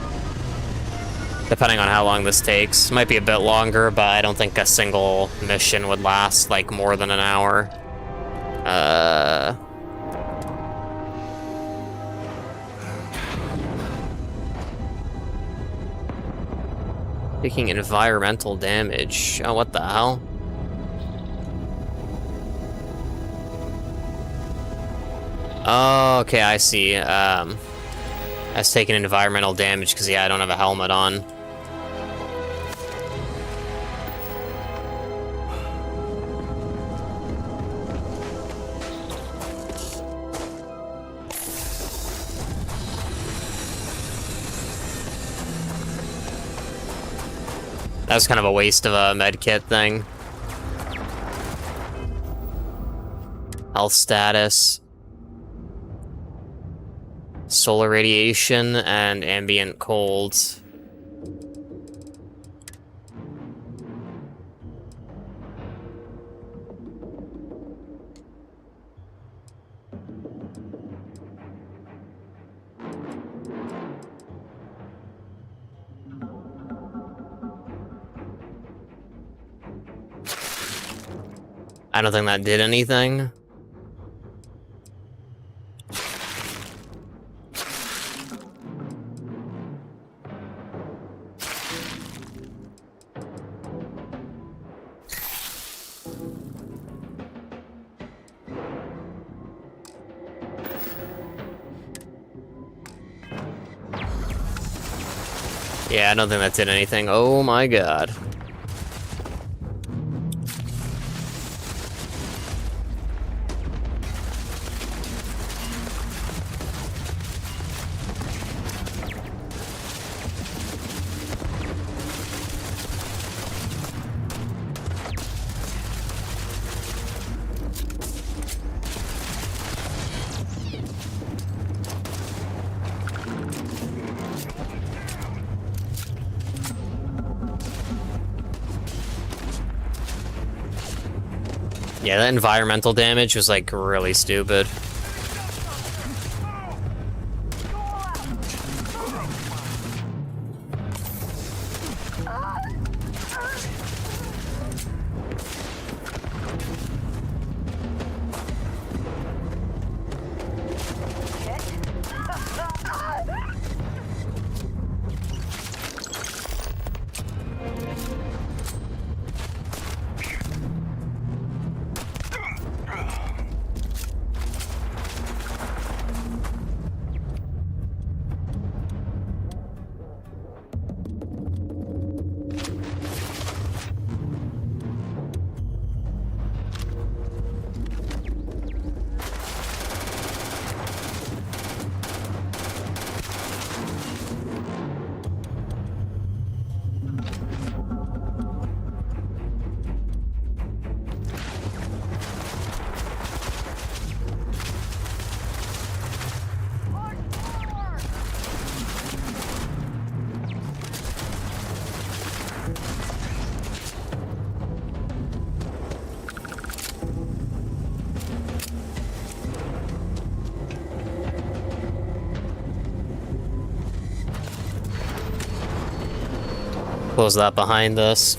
Depending on how long this takes. Might be a bit longer, but I don't think a single mission would last, like, more than an hour. Taking environmental damage. Oh, what the hell? Oh, okay, I see. I was taking environmental damage because, yeah, I don't have a helmet on. That was kind of a waste of a medkit thing. Health status. Solar radiation and ambient cold. I don't think that did anything. Yeah, I don't think that did anything. Oh my god. Yeah, that environmental damage was, like, really stupid. Close that behind us.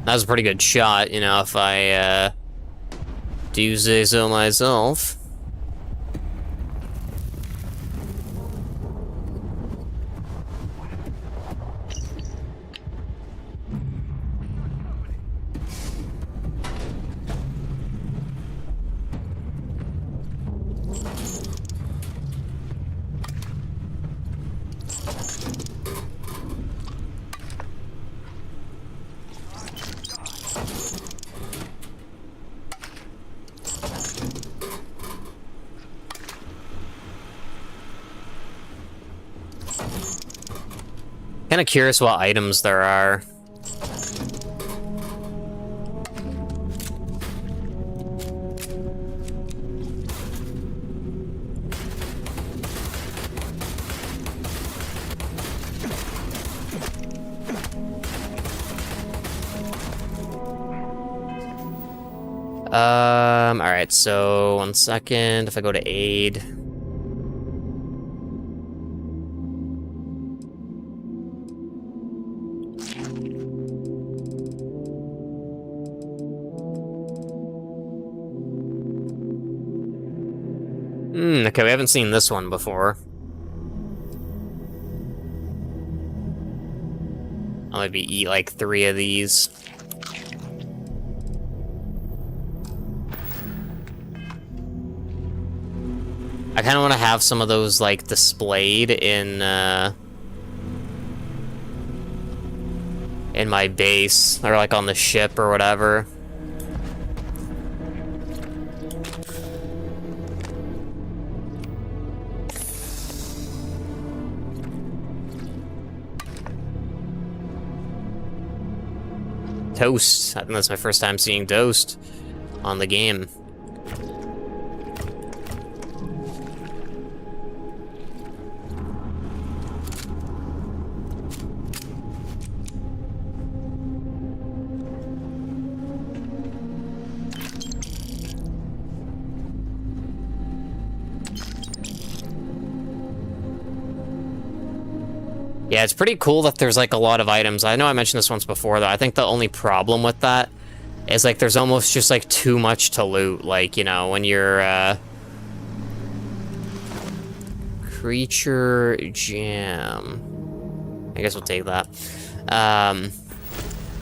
That was a pretty good shot, you know, if I, do say so myself. Kind of curious what items there are. Alright, so 1 second. If I go to aid. Okay, we haven't seen this one before. I'll maybe eat like 3 of these. I kind of want to have some of those like displayed in my base, or like on the ship or whatever. Toast. I think that's my first time seeing toast on the game. Yeah, it's pretty cool that there's like a lot of items. I know I mentioned this once before, though. I think the only problem with that is like there's almost just like too much to loot. Like, you know, when you're creature jam. I guess we'll take that.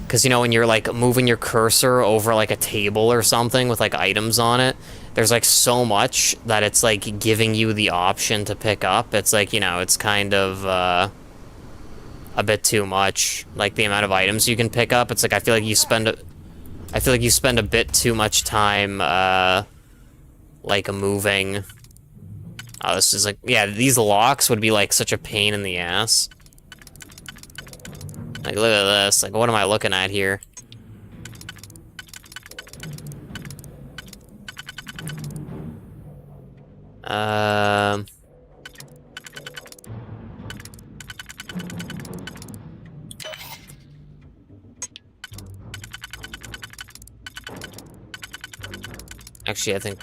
Because, you know, when you're like moving your cursor over like a table or something with like items on it, there's like so much that it's like giving you the option to pick up. It's like, you know, it's kind of a bit too much, like the amount of items you can pick up. It's like I feel like you spend a bit too much time like moving. Oh, this is like, yeah, these locks would be like such a pain in the ass. Like, look at this. Like, what am I looking at here? Actually, I think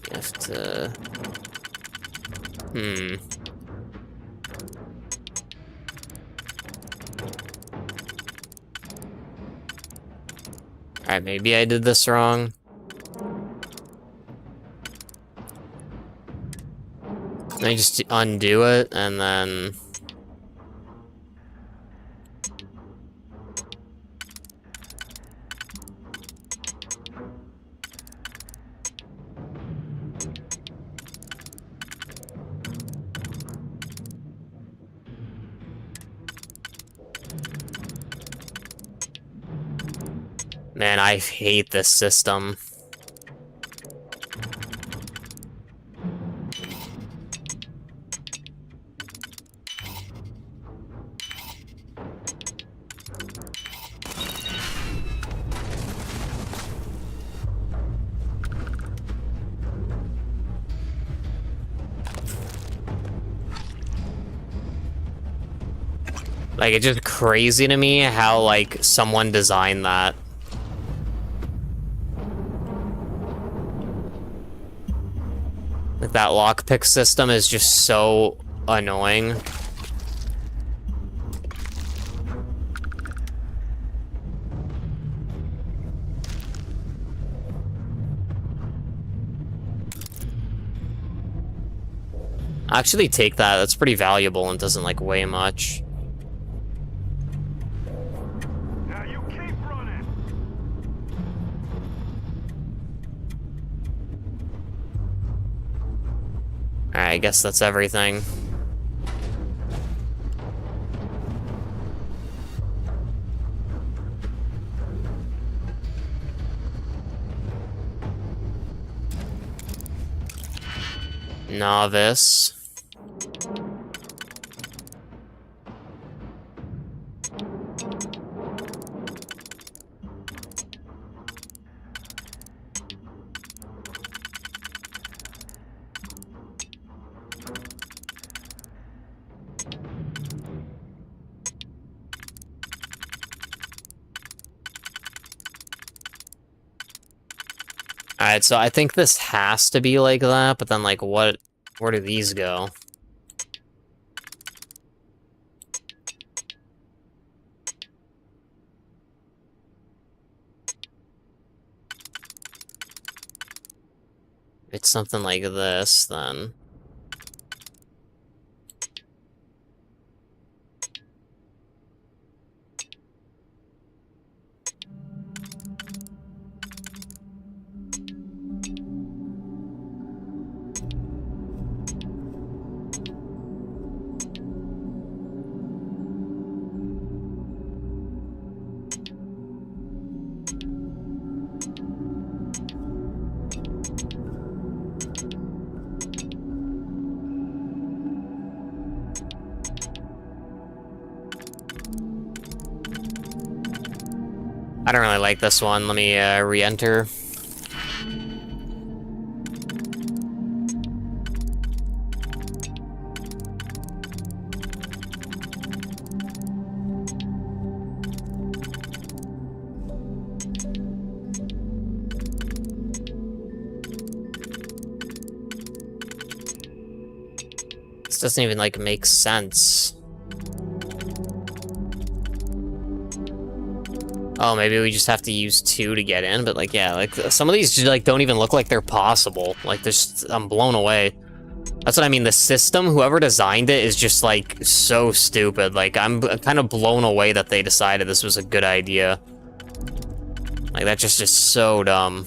you have to... Alright, maybe I did this wrong. Let me just undo it, and then... Man, I hate this system. Like, it's just crazy to me how, like, someone designed that. Like, that lockpick system is just so annoying. Actually take that, that's pretty valuable and doesn't like weigh much. Now you keep running. Alright, I guess that's everything. Novice. Alright, so I think this has to be like that, but then, like, where do these go? It's something like this, then. I don't really like this one. Let me re-enter. This doesn't even like make sense. Oh, maybe we just have to use 2 to get in, but like, yeah, like some of these just like don't even look like they're possible. Like, I'm blown away. That's what I mean. The system, whoever designed it, is just like so stupid. Like, I'm kind of blown away that they decided this was a good idea. Like, that's just so dumb.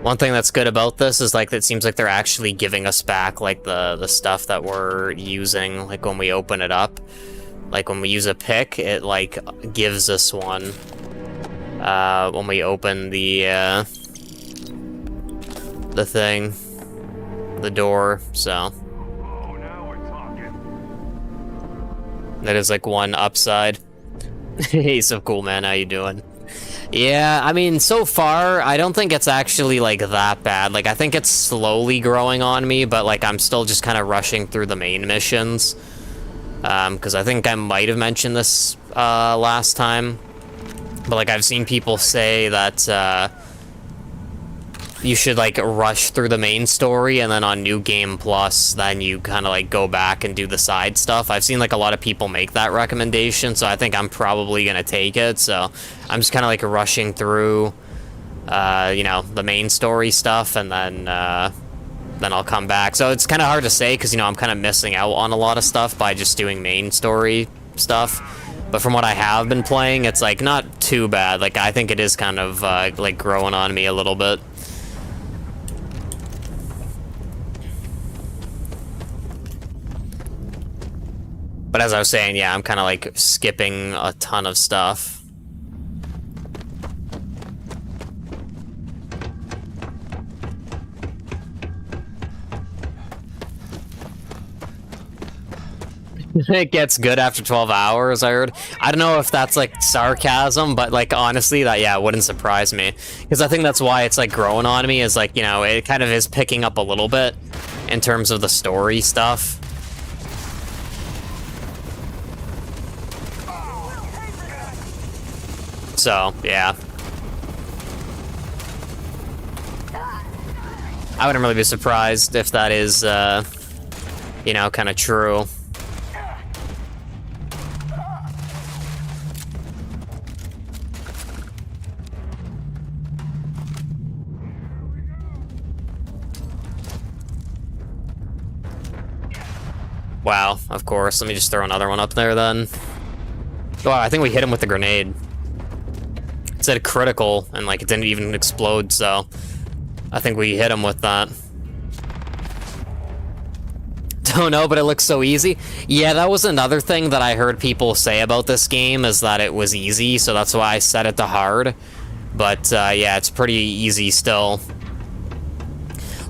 One thing that's good about this is, like, it seems like they're actually giving us back, like, the stuff that we're using, like, when we open it up. Like, when we use a pick, it, like, gives us one, when we open the thing, the door, so. Oh, now we're talking. That is, like, one upside. Hey, so cool, man, how you doing? Yeah, I mean, so far, I don't think it's actually, like, that bad. Like, I think it's slowly growing on me, but, like, I'm still just kind of rushing through the main missions. Because I think I might have mentioned this, last time. But, like, I've seen people say that, you should, like, rush through the main story, and then on New Game Plus, then you kind of, like, go back and do the side stuff. I've seen, like, a lot of people make that recommendation, so I think I'm probably gonna take it, so I'm just kind of, like, rushing through, you know, the main story stuff, and then I'll come back. So it's kind of hard to say, because, you know, I'm kind of missing out on a lot of stuff by just doing main story stuff. But from what I have been playing, it's, like, not too bad. Like, I think it is kind of, like, growing on me a little bit. But as I was saying, yeah, I'm kind of like skipping a ton of stuff. It gets good after 12 hours, I heard. I don't know if that's like sarcasm, but like honestly, that, yeah, it wouldn't surprise me. Because I think that's why it's like growing on me, is like, you know, it kind of is picking up a little bit in terms of the story stuff. So, yeah. I wouldn't really be surprised if that is, you know, kind of true. Wow, of course. Let me just throw another one up there then. Wow, I think we hit him with the grenade. It said critical, and like it didn't even explode, so I think we hit him with that. Don't know, but it looks so easy. Yeah, that was another thing that I heard people say about this game, is that it was easy, so that's why I set it to hard. But yeah, it's pretty easy still.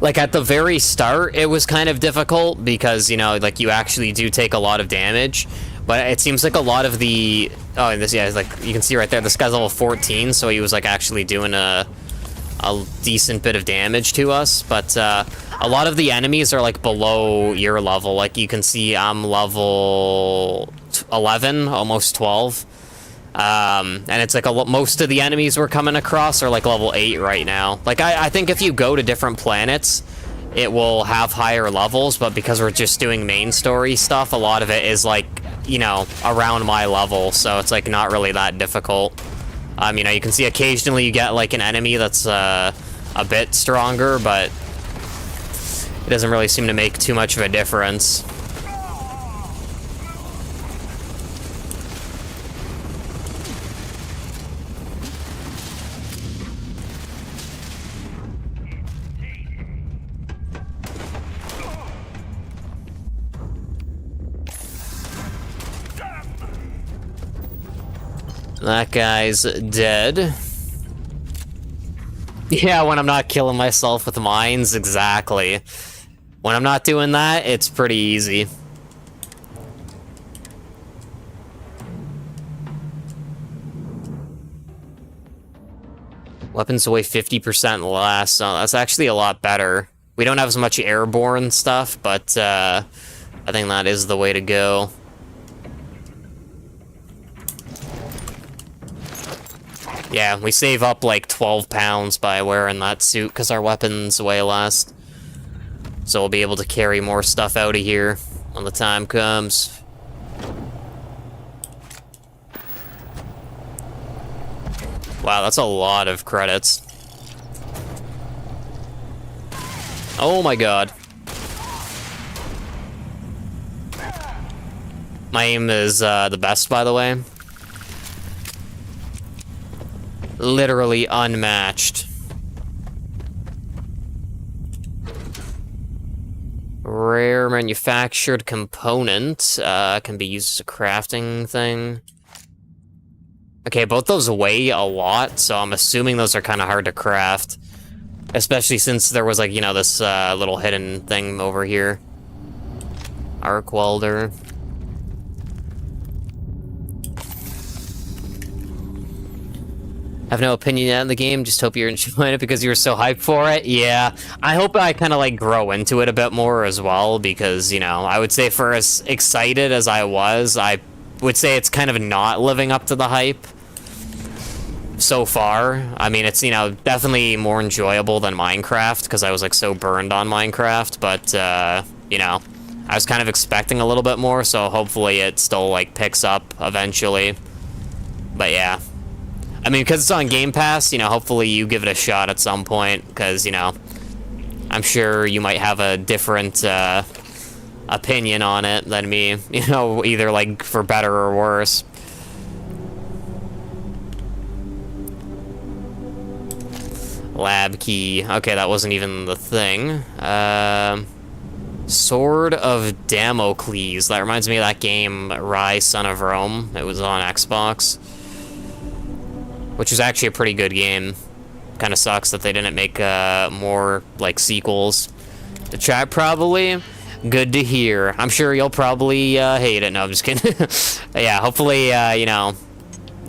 Like, at the very start, it was kind of difficult because, you know, like, you actually do take a lot of damage. But it seems like a lot of the... Oh, and this, yeah, like, you can see right there, this guy's level 14, so he was, like, actually doing a decent bit of damage to us. But a lot of the enemies are, like, below your level. Like, you can see I'm level 11, almost 12. And it's like most of the enemies we're coming across are like level 8 right now. Like, I think if you go to different planets, it will have higher levels, but because we're just doing main story stuff, a lot of it is like, you know, around my level, so it's like not really that difficult. You know, you can see occasionally you get like an enemy that's a bit stronger, but it doesn't really seem to make too much of a difference. That guy's dead. Yeah, when I'm not killing myself with mines, exactly. When I'm not doing that, it's pretty easy. Weapons weigh 50% less, so that's actually a lot better. We don't have as much airborne stuff, but I think that is the way to go. Yeah, we save up like 12 pounds by wearing that suit because our weapons weigh less. So we'll be able to carry more stuff out of here when the time comes. Wow, that's a lot of credits. Oh my god. My aim is the best, by the way. Literally unmatched. Rare manufactured component can be used as a crafting thing. Okay, both those weigh a lot, so I'm assuming those are kind of hard to craft. Especially since there was, like, you know, this little hidden thing over here. Arc welder. I have no opinion yet in the game, just hope you're enjoying it because you were so hyped for it. Yeah, I hope I kind of, like, grow into it a bit more as well because, you know, I would say for as excited as I would say it's kind of not living up to the hype so far. I mean, it's, you know, definitely more enjoyable than Minecraft because I was, like, so burned on Minecraft, but, you know, I was kind of expecting a little bit more, so hopefully it still, like, picks up eventually. But, yeah. I mean, because it's on Game Pass, you know, hopefully you give it a shot at some point, because, you know, I'm sure you might have a different opinion on it than me, you know, either, like, for better or worse. Lab key. Okay, that wasn't even the thing. Sword of Damocles. That reminds me of that game, Rise, Son of Rome. It was on Xbox. Which was actually a pretty good game. Kind of sucks that they didn't make more, like, sequels. The chat probably. Good to hear. I'm sure you'll probably hate it. No, I'm just kidding. Yeah, hopefully, you know,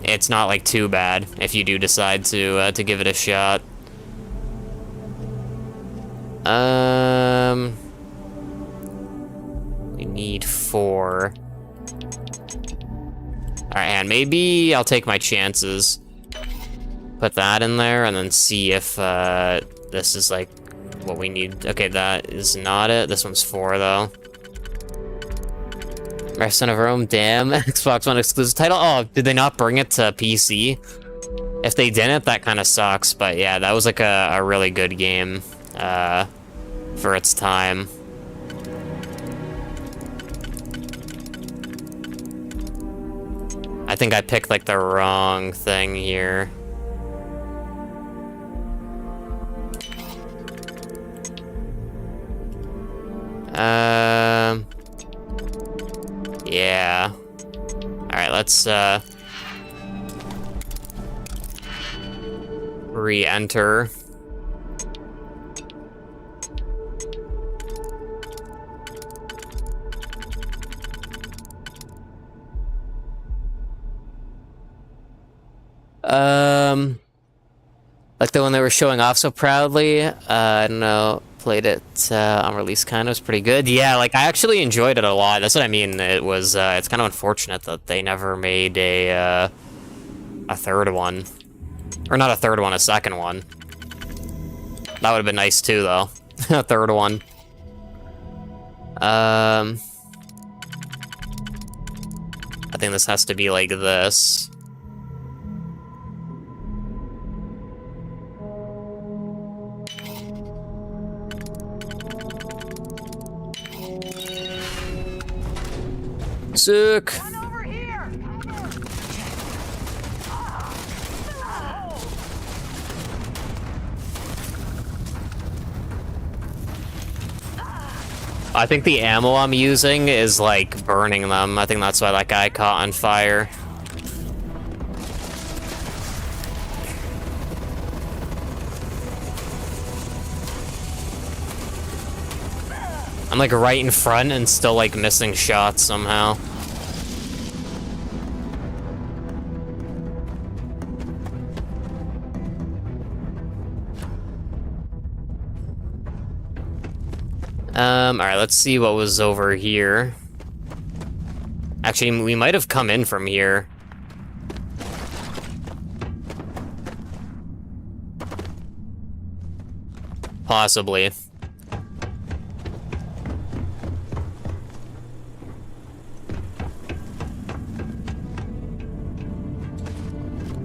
it's not, like, too bad if you do decide to give it a shot. We need 4. Alright, and maybe I'll take my chances. Put that in there, and then see if, this is, like, what we need. Okay, that is not it. This one's 4, though. Rise, Son of Rome, damn. Xbox One exclusive title. Oh, did they not bring it to PC? If they didn't, that kind of sucks. But yeah, that was, like, a really good game, for its time. I think I picked, like, the wrong thing here. Yeah. Alright, let's, re-enter. Like the one they were showing off so proudly. I don't know. Played it on release, kind of was pretty good. Yeah, like I actually enjoyed it a lot. That's what I mean. It was it's kind of unfortunate that they never made a third one, or not a third one, a second one. That would have been nice too, though. A third one. I think this has to be like this. Sick. I think the ammo I'm using is like burning them. I think that's why that guy caught on fire. I'm like right in front and still like missing shots somehow. Alright, let's see what was over here. Actually, we might have come in from here. Possibly.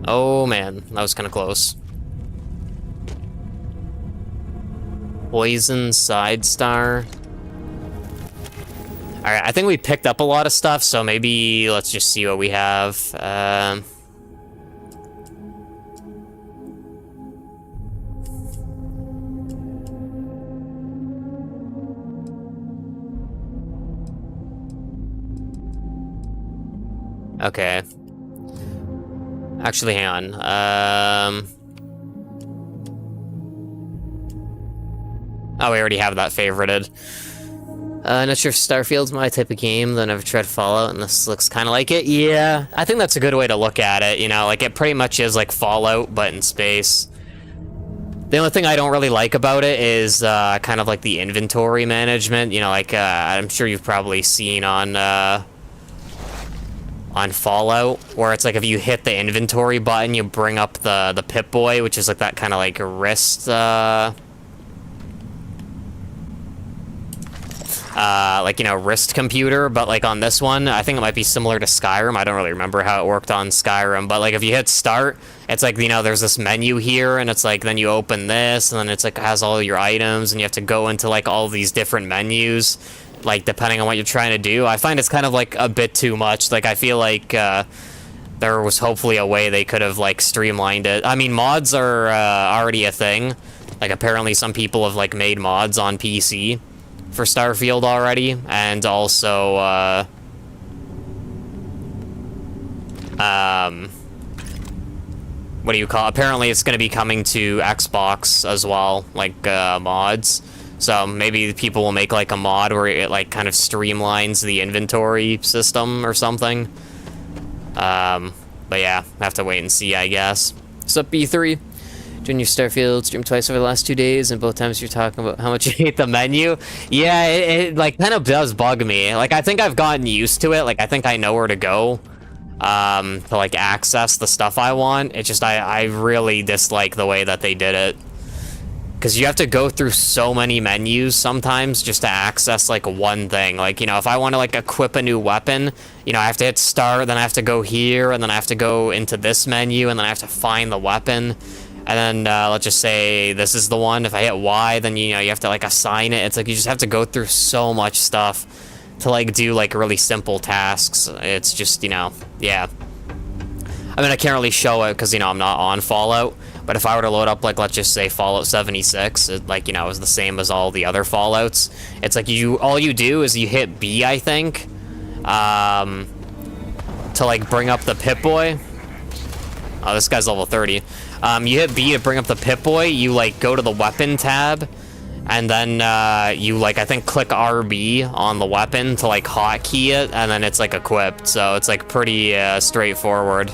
Oh man, that was kind of close. Poison side star. Alright, I think we picked up a lot of stuff, so maybe let's just see what we have. Okay. Actually, hang on. Oh, we already have that favorited. Not sure if Starfield's my type of game, though I never tried Fallout, and this looks kind of like it. Yeah, I think that's a good way to look at it, you know, like it pretty much is like Fallout, but in space. The only thing I don't really like about it is kind of like the inventory management, you know, like I'm sure you've probably seen on Fallout, where it's like if you hit the inventory button, you bring up the Pip-Boy, which is like that kind of like wrist, like, you know, wrist computer, but like on this one, I think it might be similar to Skyrim. I don't really remember how it worked on Skyrim, but like if you hit start, it's like, you know, there's this menu here, and it's like, then you open this, and then it's like has all your items, and you have to go into like all these different menus, like depending on what you're trying to do. I find it's kind of like a bit too much. Like I feel like there was hopefully a way they could have like streamlined it. I mean, mods are already a thing. Like apparently some people have like made mods on PC for Starfield already, and also, what do you call it? Apparently it's going to be coming to Xbox as well, like, mods. So maybe people will make, like, a mod where it, like, kind of streamlines the inventory system or something. But yeah, have to wait and see, I guess. What's up, B3? Doing your Starfield stream twice over the last 2 days, and both times you're talking about how much you hate the menu. Yeah, it like, kind of does bug me. Like, I think I've gotten used to it. Like, I think I know where to go, to, like, access the stuff I want. It's just, I really dislike the way that they did it. Because you have to go through so many menus sometimes just to access, like, one thing. Like, you know, if I want to, like, equip a new weapon, you know, I have to hit start, then I have to go here, and then I have to go into this menu, and then I have to find the weapon. And then, let's just say this is the one. If I hit Y, then, you know, you have to, like, assign it. It's like you just have to go through so much stuff to, like, do, like, really simple tasks. It's just, you know, yeah. I mean, I can't really show it because, you know, I'm not on Fallout. But if I were to load up, like, let's just say Fallout 76, it, like, you know, is the same as all the other Fallouts. It's like all you do is you hit B, I think, to, like, bring up the Pip-Boy. Oh, this guy's level 30. You hit B to bring up the Pip-Boy, you, like, go to the weapon tab, and then, you, like, I think click RB on the weapon to, like, hotkey it, and then it's, like, equipped. So it's, like, pretty, straightforward.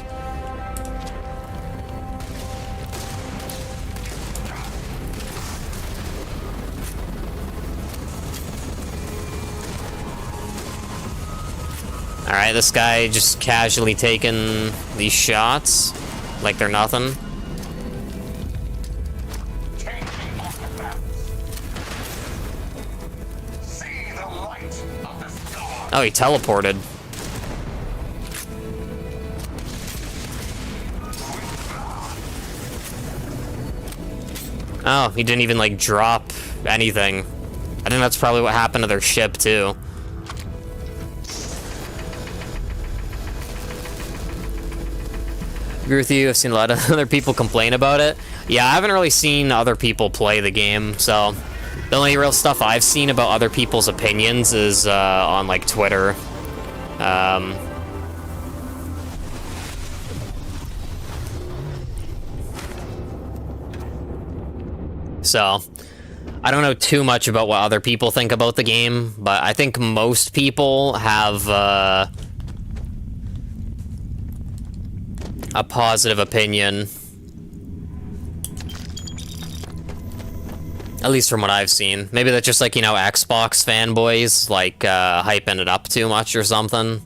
Alright, this guy just casually taking these shots like they're nothing. Oh, he teleported. Oh, he didn't even, like, drop anything. I think that's probably what happened to their ship, too. Agree with you. I've seen a lot of other people complain about it. Yeah, I haven't really seen other people play the game, so the only real stuff I've seen about other people's opinions is on, like, Twitter. So I don't know too much about what other people think about the game, but I think most people have a positive opinion. At least from what I've seen. Maybe that's just, like, you know, Xbox fanboys, like, hyping it up too much or something.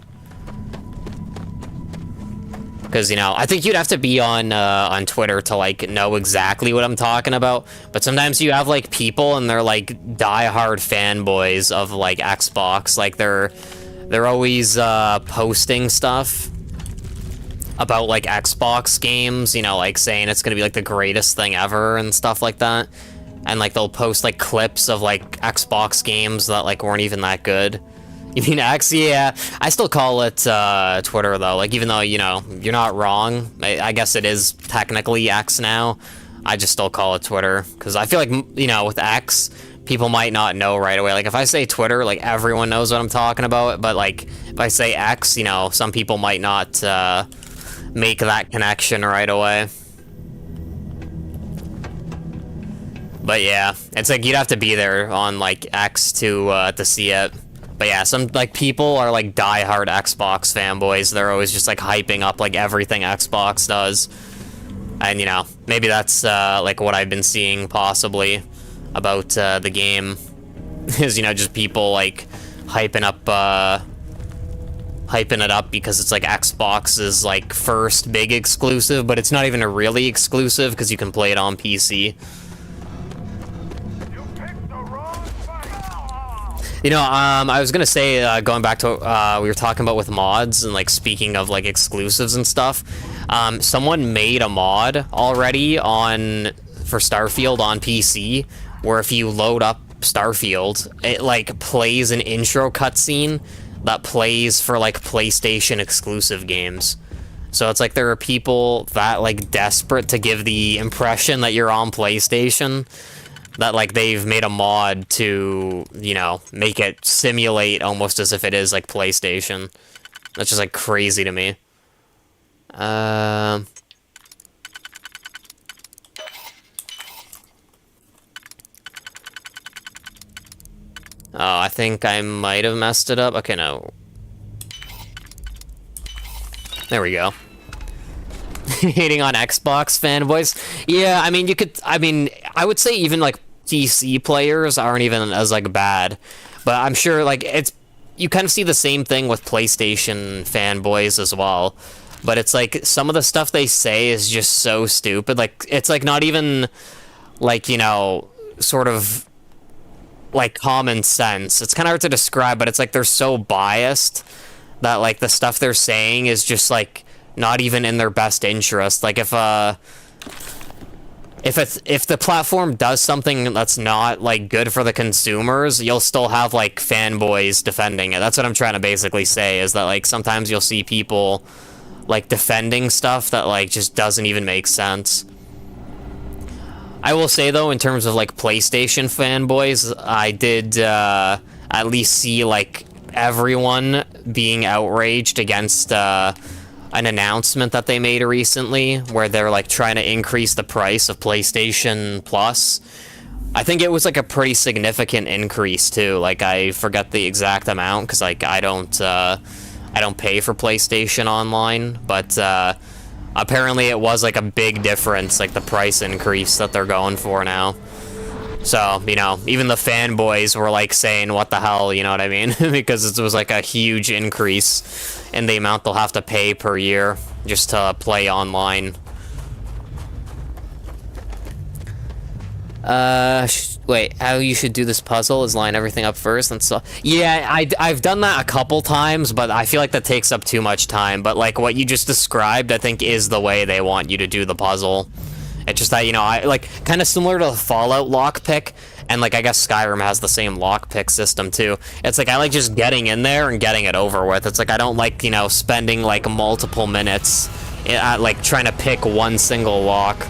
Because, you know, I think you'd have to be on Twitter to, like, know exactly what I'm talking about. But sometimes you have, like, people and they're, like, die-hard fanboys of, like, Xbox. Like, they're always, posting stuff about, like, Xbox games, you know, like, saying it's gonna be, like, the greatest thing ever and stuff like that. And, like, they'll post, like, clips of, like, Xbox games that, like, weren't even that good. You mean X? Yeah, I still call it, Twitter, though. Like, even though, you know, you're not wrong, I guess it is technically X now, I just still call it Twitter. Because I feel like, you know, with X, people might not know right away. Like, if I say Twitter, like, everyone knows what I'm talking about. But, like, if I say X, you know, some people might not, make that connection right away. But yeah, it's like you'd have to be there on, like, X to see it. But yeah, some, like, people are, like, die-hard Xbox fanboys. They're always just, like, hyping up, like, everything Xbox does. And, you know, maybe that's, like, what I've been seeing, possibly, about, the game. Is, you know, just people, like, hyping it up because it's, like, Xbox's, like, first big exclusive, but it's not even a really exclusive because you can play it on PC. You know, I was gonna say, going back to what we were talking about with mods and, like, speaking of, like, exclusives and stuff, someone made a mod already for Starfield on PC, where if you load up Starfield, it, like, plays an intro cutscene that plays for, like, PlayStation exclusive games. So it's like there are people that, like, desperate to give the impression that you're on PlayStation, that like they've made a mod to, you know, make it simulate almost as if it is like PlayStation. That's just like crazy to me. Oh, I think I might have messed it up. Okay, no. There we go. Hating on Xbox fanboys. Yeah, I mean, I would say even, like, PC players aren't even as, like, bad. But I'm sure, like, you kind of see the same thing with PlayStation fanboys as well. But it's, like, some of the stuff they say is just so stupid. Like, it's, like, not even, like, you know, sort of, like, common sense. It's kind of hard to describe, but it's, like, they're so biased that, like, the stuff they're saying is just, like, not even in their best interest. Like, if the platform does something that's not, like, good for the consumers, you'll still have, like, fanboys defending it. That's what I'm trying to basically say, is that, like, sometimes you'll see people, like, defending stuff that, like, just doesn't even make sense. I will say, though, in terms of, like, PlayStation fanboys, I did, at least see, like, everyone being outraged against, an announcement that they made recently, where they're, like, trying to increase the price of PlayStation Plus. I think it was, like, a pretty significant increase, too. Like, I forget the exact amount, because, like, I don't pay for PlayStation Online, but, apparently it was, like, a big difference, like, the price increase that they're going for now. So, you know, even the fanboys were, like, saying, what the hell, you know what I mean? Because it was, like, a huge increase in the amount they'll have to pay per year just to play online. Wait, how you should do this puzzle is line everything up first and so... Yeah, I've done that a couple times, but I feel like that takes up too much time. But, like, what you just described, I think, is the way they want you to do the puzzle. It's just that, you know, I like, kind of similar to the Fallout lockpick, and, like, I guess Skyrim has the same lockpick system, too. It's like, I like just getting in there and getting it over with. It's like, I don't like, you know, spending, like, multiple minutes at, like, trying to pick one single lock.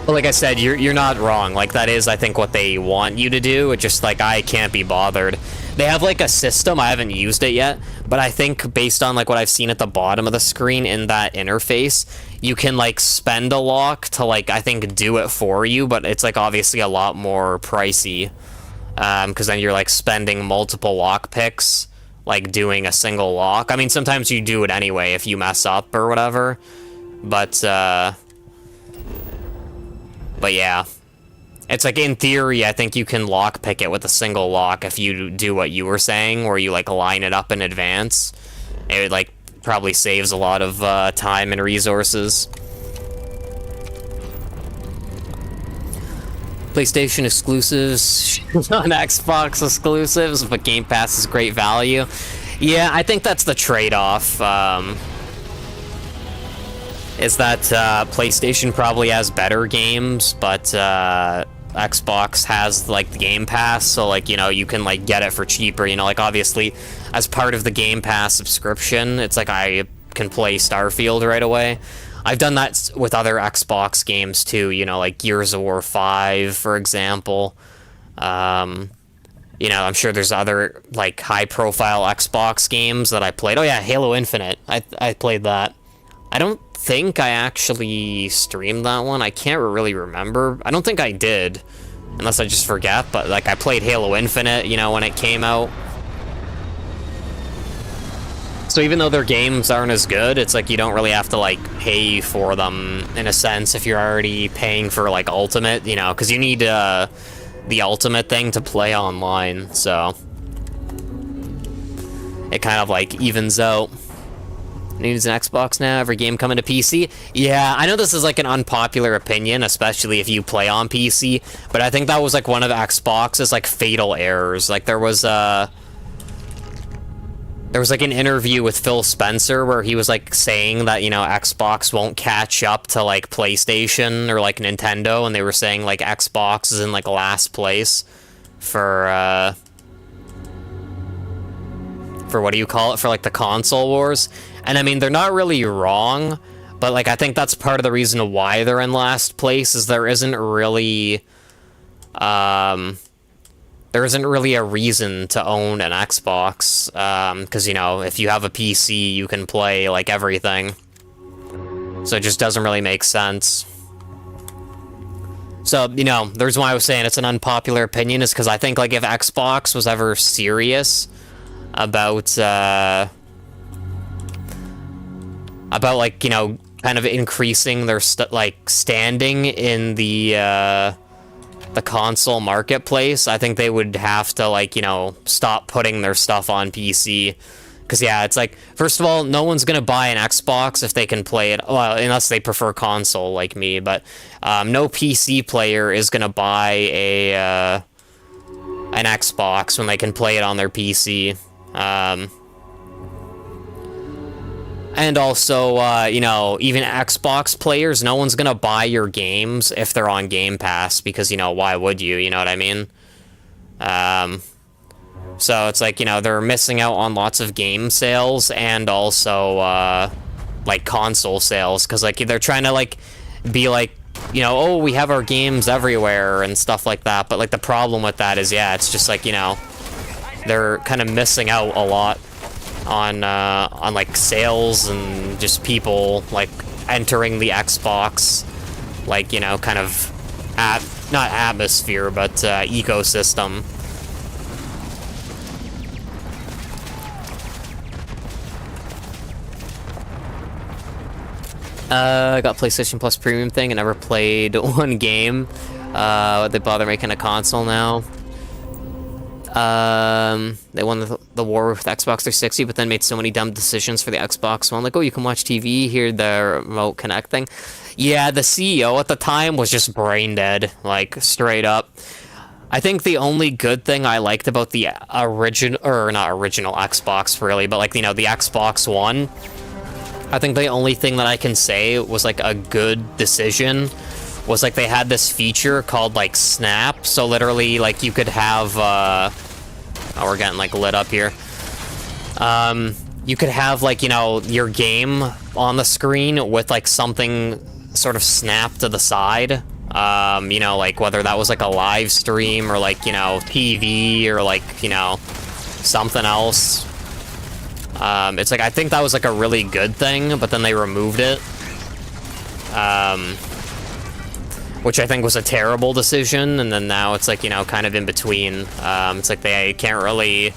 But like I said, you're not wrong. Like, that is, I think, what they want you to do. It's just, like, I can't be bothered. They have, like, a system, I haven't used it yet, but I think based on, like, what I've seen at the bottom of the screen in that interface, you can, like, spend a lock to, like, I think do it for you, but it's, like, obviously a lot more pricey, because then you're, like, spending multiple lock picks, like, doing a single lock. I mean, sometimes you do it anyway if you mess up or whatever, but yeah. It's like, in theory, I think you can lockpick it with a single lock if you do what you were saying, where you, like, line it up in advance. It, like, probably saves a lot of time and resources. PlayStation exclusives on Xbox exclusives, but Game Pass is great value. Yeah, I think that's the trade-off. Is that PlayStation probably has better games, but Xbox has, like, the Game Pass, so, like, you know, you can, like, get it for cheaper, you know, like, obviously, as part of the Game Pass subscription, it's like I can play Starfield right away. I've done that with other Xbox games, too, you know, like Gears of War 5, for example. You know, I'm sure there's other, like, high-profile Xbox games that I played. Oh, yeah, Halo Infinite. I played that. I don't think I actually streamed that one. I can't really remember. I don't think I did, unless I just forget, but, like, I played Halo Infinite, you know, when it came out. So even though their games aren't as good, it's like you don't really have to, like, pay for them, in a sense, if you're already paying for, like, Ultimate, you know, because you need the Ultimate thing to play online, so it kind of, like, evens out. Needs an Xbox now, every game coming to PC. Yeah, I know this is, like, an unpopular opinion, especially if you play on PC, but I think that was, like, one of Xbox's, like, fatal errors. Like, there was, like, an interview with Phil Spencer where he was, like, saying that, you know, Xbox won't catch up to, like, PlayStation or, like, Nintendo, and they were saying, like, Xbox is in, like, last place for what do you call it? For, like, the console wars. And, I mean, they're not really wrong, but, like, I think that's part of the reason why they're in last place, is there isn't really, there isn't really a reason to own an Xbox, because, you know, if you have a PC, you can play, like, everything. So it just doesn't really make sense. So, you know, the reason why I was saying it's an unpopular opinion is because I think, like, if Xbox was ever serious about, like, you know, kind of increasing their, standing in the console marketplace, I think they would have to, like, you know, stop putting their stuff on PC. Because, yeah, it's like, first of all, no one's going to buy an Xbox if they can play it, well, unless they prefer console like me, but no PC player is going to buy an Xbox when they can play it on their PC. And also, you know, even Xbox players, no one's going to buy your games if they're on Game Pass, because, you know, why would you? You know what I mean? So it's like, you know, they're missing out on lots of game sales and also, like, console sales, because, like, they're trying to, like, be like, you know, oh, we have our games everywhere and stuff like that, but, like, the problem with that is, yeah, it's just, like, you know, they're kind of missing out a lot on, like, sales and just people, like, entering the Xbox, like, you know, kind of, not atmosphere, but, ecosystem. I got PlayStation Plus Premium thing and never played one game. They bother making a console now. They won the war with Xbox 360, but then made so many dumb decisions for the Xbox One. Like, oh, you can watch TV, hear the remote connecting. Yeah, the CEO at the time was just brain dead, like, straight up. I think the only good thing I liked about the original, or not original Xbox, really, but, like, you know, the Xbox One, I think the only thing that I can say was, like, a good decision was, like, they had this feature called, like, Snap. So literally, like, you could have, oh, we're getting, like, lit up here. You could have, like, you know, your game on the screen with, like, something sort of snapped to the side. You know, like, whether that was, like, a live stream or, like, you know, TV or, like, you know, something else. It's like, I think that was, like, a really good thing, but then they removed it. Which I think was a terrible decision, and then now it's, like, you know, kind of in between. It's like they can't really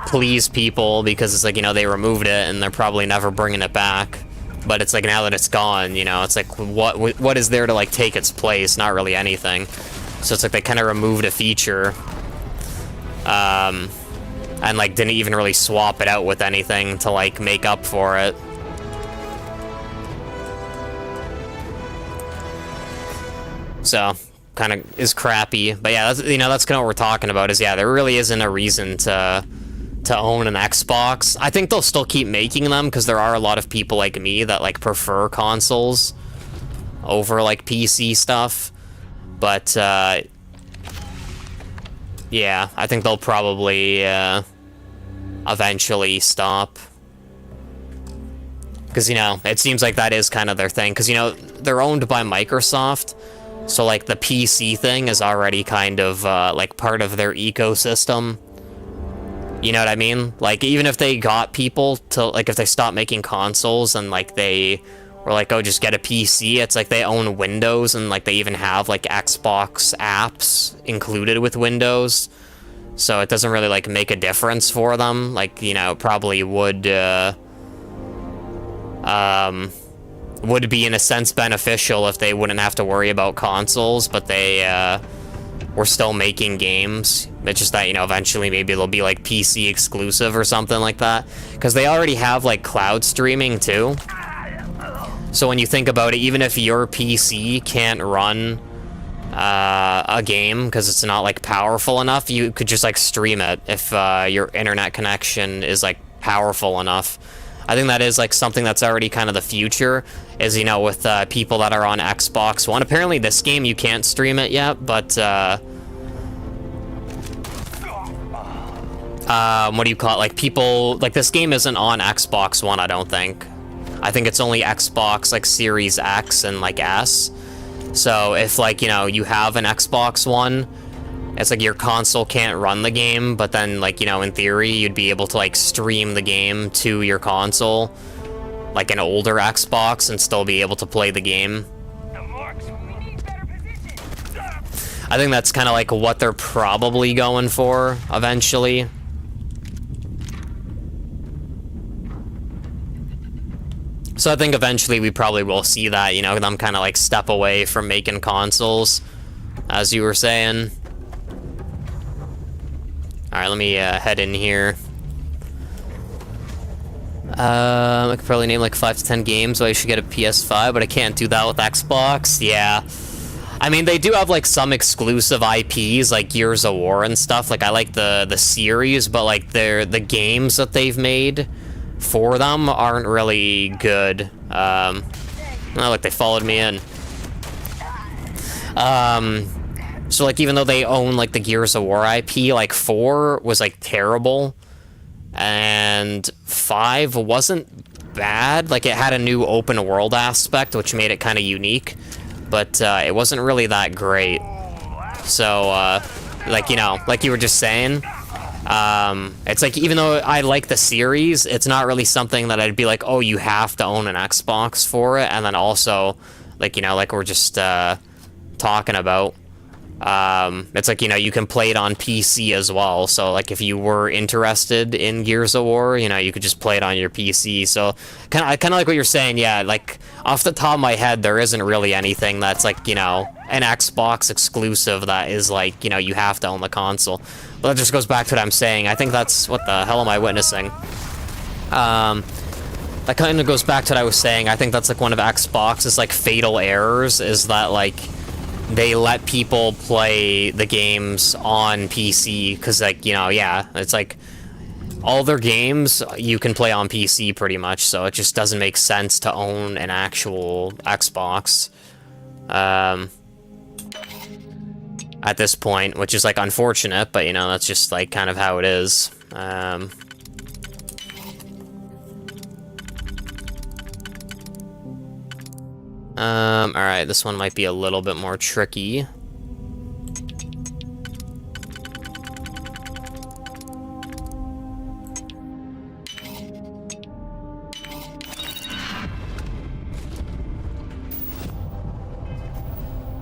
please people because it's like, you know, they removed it and they're probably never bringing it back. But it's like, now that it's gone, you know, it's like, what is there to, like, take its place? Not really anything. So it's like they kind of removed a feature. And, like, didn't even really swap it out with anything to, like, make up for it. So, kind of is crappy. But yeah, that's, you know, that's kind of what we're talking about is, yeah, there really isn't a reason to own an Xbox. I think they'll still keep making them because there are a lot of people like me that, like, prefer consoles over, like, PC stuff. But, yeah, I think they'll probably, eventually stop. Because, you know, it seems like that is kind of their thing. Because, you know, they're owned by Microsoft. So, like, the PC thing is already kind of, like, part of their ecosystem. You know what I mean? Like, even if they got people to, like, if they stopped making consoles and, like, they were like, oh, just get a PC, it's like they own Windows and, like, they even have, like, Xbox apps included with Windows. So it doesn't really, like, make a difference for them. Like, you know, probably would be, in a sense, beneficial if they wouldn't have to worry about consoles, but they, were still making games. It's just that, you know, eventually maybe they'll be, like, PC exclusive or something like that. Because they already have, like, cloud streaming, too. So when you think about it, even if your PC can't run a game because it's not, like, powerful enough, you could just, like, stream it if your internet connection is, like, powerful enough. I think that is, like, something that's already kind of the future, is, you know, with people that are on Xbox One. Apparently this game you can't stream it yet, but what do you call it? Like, people, like, this game isn't on Xbox One, I don't think. I think it's only Xbox, like, Series X and, like, S. So if, like, you know, you have an Xbox One, It's like your console can't run the game, but then, like, you know, in theory, you'd be able to, like, stream the game to your console, like an older Xbox, and still be able to play the game. I think that's kind of like what they're probably going for eventually. So I think eventually we probably will see that, you know, them kind of like step away from making consoles, as you were saying. Alright, let me head in here. I could probably name like 5 to 10 games, so I should get a PS5, but I can't do that with Xbox. Yeah. I mean, they do have like some exclusive IPs, like Gears of War and stuff. Like, I like the series, but like the games that they've made for them aren't really good. Oh, look, they followed me in. So like, even though they own like the Gears of War IP, like 4 was like terrible, and 5 wasn't bad. Like, it had a new open world aspect, which made it kind of unique, but it wasn't really that great. So like, you know, like you were just saying, it's like, even though I like the series, it's not really something that I'd be like, oh, you have to own an Xbox for it. And then also, like, you know, like we're just talking about, it's like, you know, you can play it on PC as well. So like, if you were interested in Gears of War, you know, you could just play it on your PC. So kind of like what you're saying. Yeah, like off the top of my head, there isn't really anything that's like, you know, an Xbox exclusive that is like, you know, you have to own the console. But that just goes back to what I'm saying. I think that's, what the hell am I witnessing? That kind of goes back to what I was saying. I think that's like one of Xbox's like fatal errors, is that like they let people play the games on PC, because like, you know, yeah, it's like all their games you can play on PC pretty much, so it just doesn't make sense to own an actual Xbox at this point, which is like unfortunate, but you know, that's just like kind of how it is. Alright, this one might be a little bit more tricky.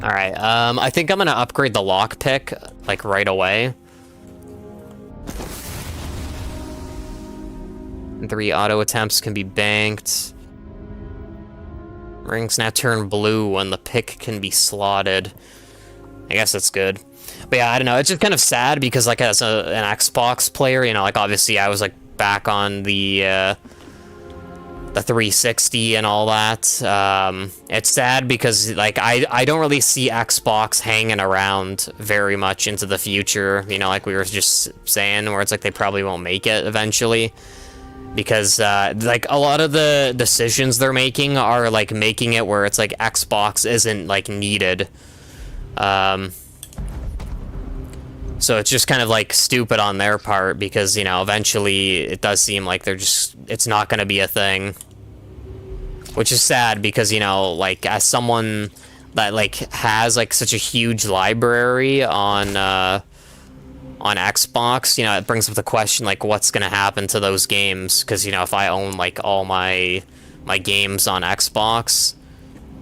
Alright, I think I'm gonna upgrade the lockpick, like, right away. 3 auto attempts can be banked. Rings now turn blue when the pick can be slotted. I guess that's good. But yeah, I don't know, it's just kind of sad because, like, as an Xbox player, you know, like, obviously I was, like, back on the 360 and all that. It's sad because, like, I don't really see Xbox hanging around very much into the future, you know, like we were just saying, where it's like they probably won't make it eventually. Because, like, a lot of the decisions they're making are, like, making it where it's, like, Xbox isn't, like, needed. So it's just kind of, like, stupid on their part, because, you know, eventually it does seem like they're just, it's not going to be a thing. Which is sad, because, you know, like, as someone that, like, has, like, such a huge library on Xbox, you know, it brings up the question, like, what's gonna happen to those games? Because, you know, if I own, like, all my games on Xbox,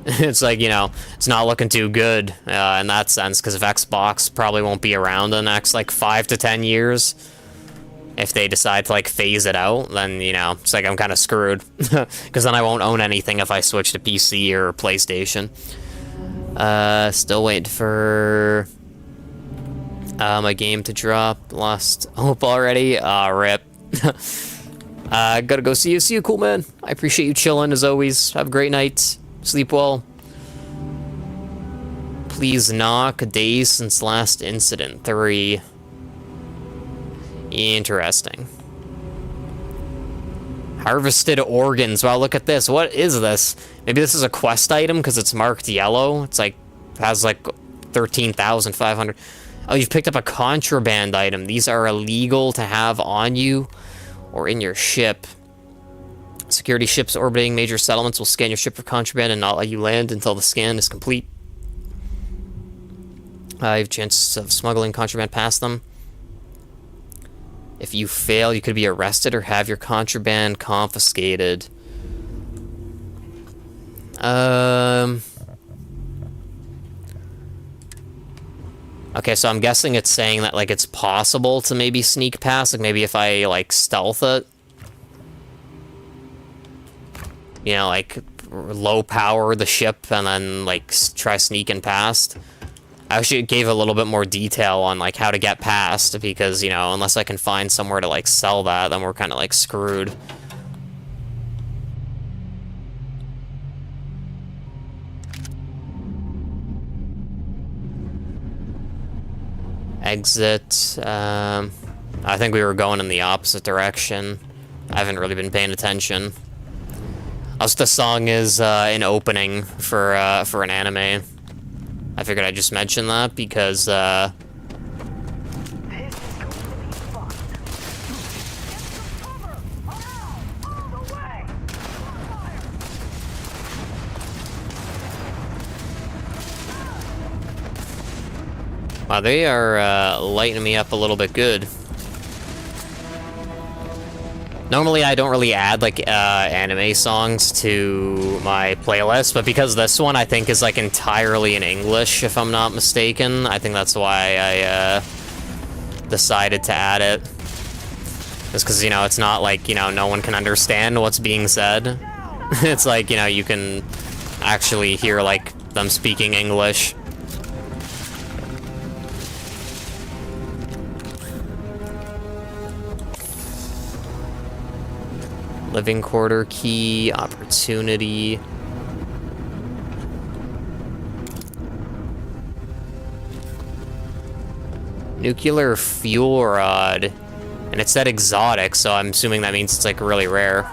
it's like, you know, it's not looking too good in that sense, because if Xbox probably won't be around in the next, like, 5 to 10 years, if they decide to, like, phase it out, then, you know, it's like I'm kind of screwed, because then I won't own anything if I switch to PC or PlayStation. Still waiting for my game to drop. Lost hope already. Rip. Gotta go see you. See you, cool man. I appreciate you chilling as always. Have a great night. Sleep well. Please knock. Days since last incident. 3. Interesting. Harvested organs. Wow, look at this. What is this? Maybe this is a quest item because it's marked yellow. It's like, has like 13,500. Oh, you've picked up a contraband item. These are illegal to have on you or in your ship. Security ships orbiting major settlements will scan your ship for contraband and not let you land until the scan is complete. You have a chance of smuggling contraband past them. If you fail, you could be arrested or have your contraband confiscated. Okay, so I'm guessing it's saying that, like, it's possible to maybe sneak past. Like, maybe if I, like, stealth it. You know, like, low power the ship and then, like, try sneaking past. I wish it gave a little bit more detail on, like, how to get past, because, you know, unless I can find somewhere to, like, sell that, then we're kind of, like, screwed. Exit. I think we were going in the opposite direction. I haven't really been paying attention. Also, the song is an opening for an anime. I figured I'd just mention that because wow, they are lighting me up a little bit good. Normally, I don't really add, like, anime songs to my playlist, but because this one, I think, is, like, entirely in English, if I'm not mistaken, I think that's why I decided to add it. Just because, you know, it's not like, you know, no one can understand what's being said. It's like, you know, you can actually hear, like, them speaking English. Living quarter key, opportunity. Nuclear fuel rod. And it said exotic, so I'm assuming that means it's, like, really rare.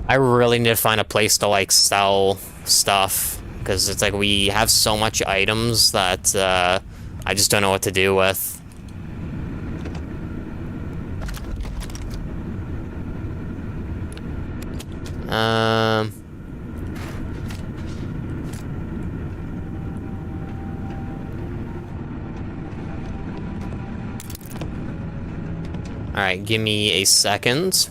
I really need to find a place to, like, sell stuff, because it's like we have so much items that I just don't know what to do with. Alright, give me a second.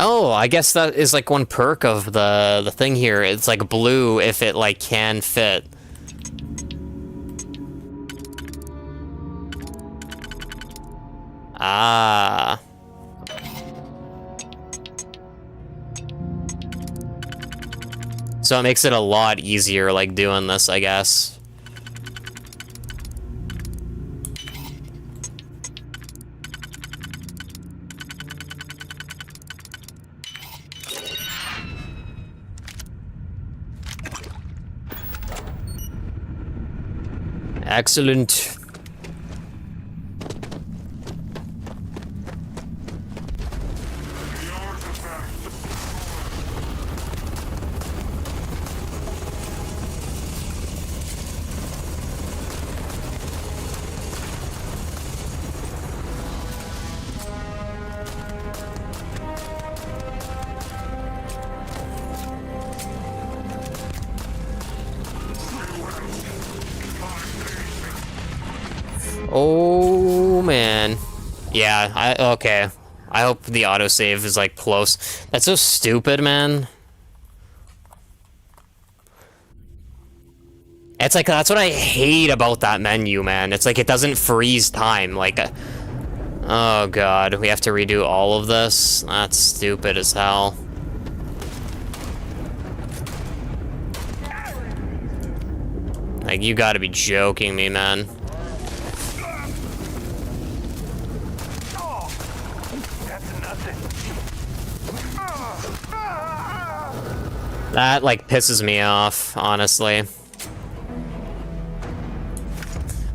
Oh, I guess that is, like, one perk of the thing here. It's, like, blue if it, like, can fit. Ah. So it makes it a lot easier, like, doing this, I guess. Excellent. Oh, man. Yeah, okay. I hope the autosave is, like, close. That's so stupid, man. It's like, that's what I hate about that menu, man. It's like, it doesn't freeze time. Like, oh, God. We have to redo all of this? That's stupid as hell. Like, you gotta be joking me, man. That, like, pisses me off, honestly.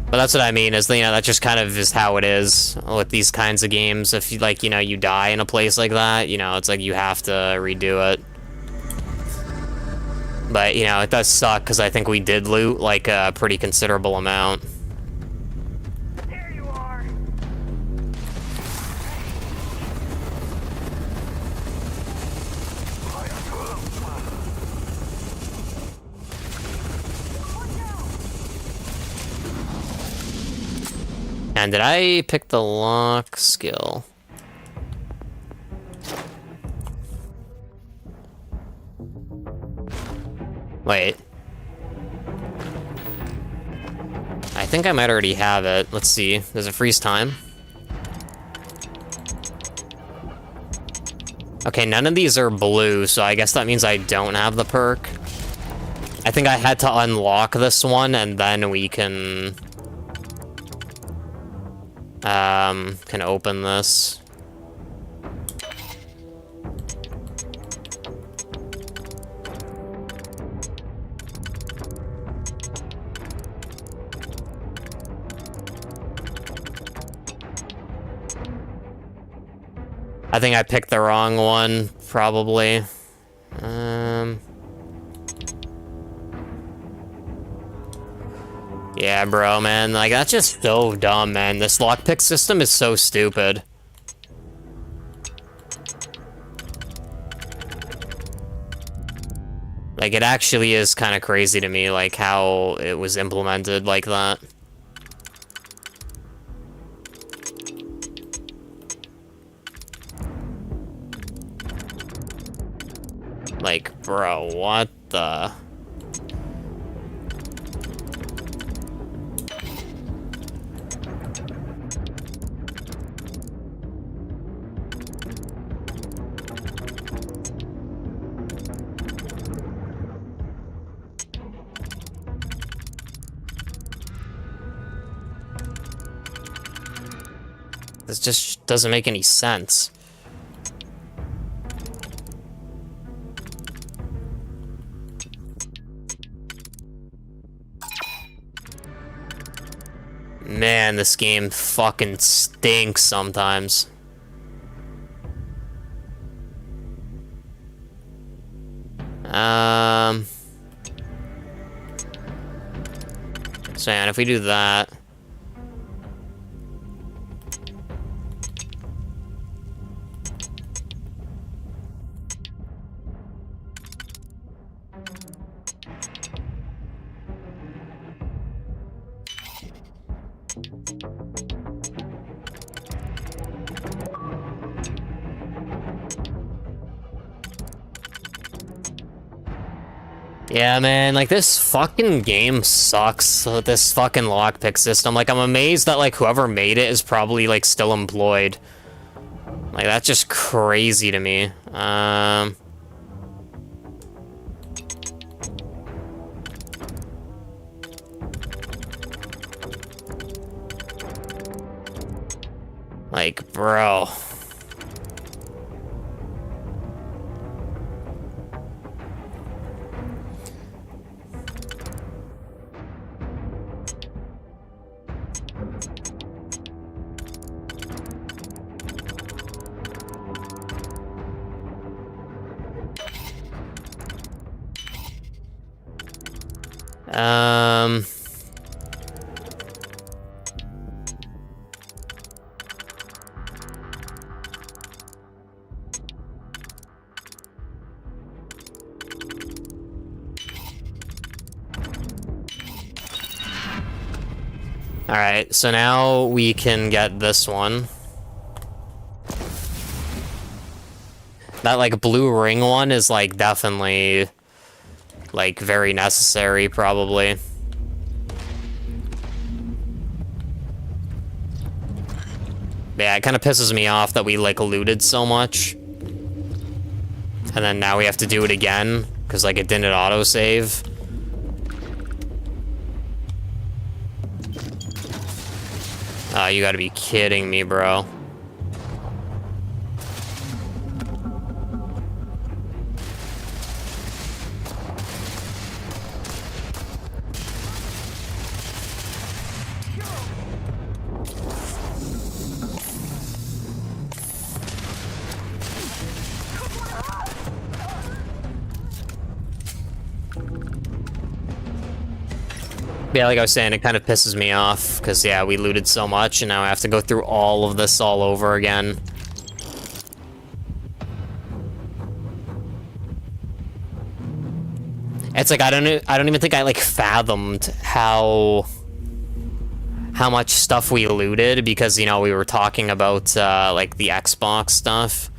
But that's what I mean, is, you know, that just kind of is how it is with these kinds of games. If, you, like, you know, you die in a place like that, you know, it's like you have to redo it. But, you know, it does suck because I think we did loot, like, a pretty considerable amount. And did I pick the lock skill? Wait. I think I might already have it. Let's see. Does it freeze time? Okay, none of these are blue, so I guess that means I don't have the perk. I think I had to unlock this one, and then we can open this. I think I picked the wrong one, probably. Yeah, bro, man, like, that's just so dumb, man. This lockpick system is so stupid. Like, it actually is kind of crazy to me, like, how it was implemented like that. Like, bro, what the... This just doesn't make any sense. Man, this game fucking stinks sometimes. So, and if we do that... Yeah, man, like, this fucking game sucks, this fucking lockpick system. Like, I'm amazed that, like, whoever made it is probably, like, still employed. Like, that's just crazy to me. Like, bro... Alright, so now we can get this one. That, like, blue ring one is, like, definitely, like, very necessary, probably. Yeah, it kind of pisses me off that we, like, looted so much. And then now we have to do it again, because, like, it didn't autosave. Oh, you gotta be kidding me, bro. Yeah, like I was saying, it kind of pisses me off, because, yeah, we looted so much, and now I have to go through all of this all over again. It's like, I don't even think I, like, fathomed how much stuff we looted, because, you know, we were talking about, like, the Xbox stuff.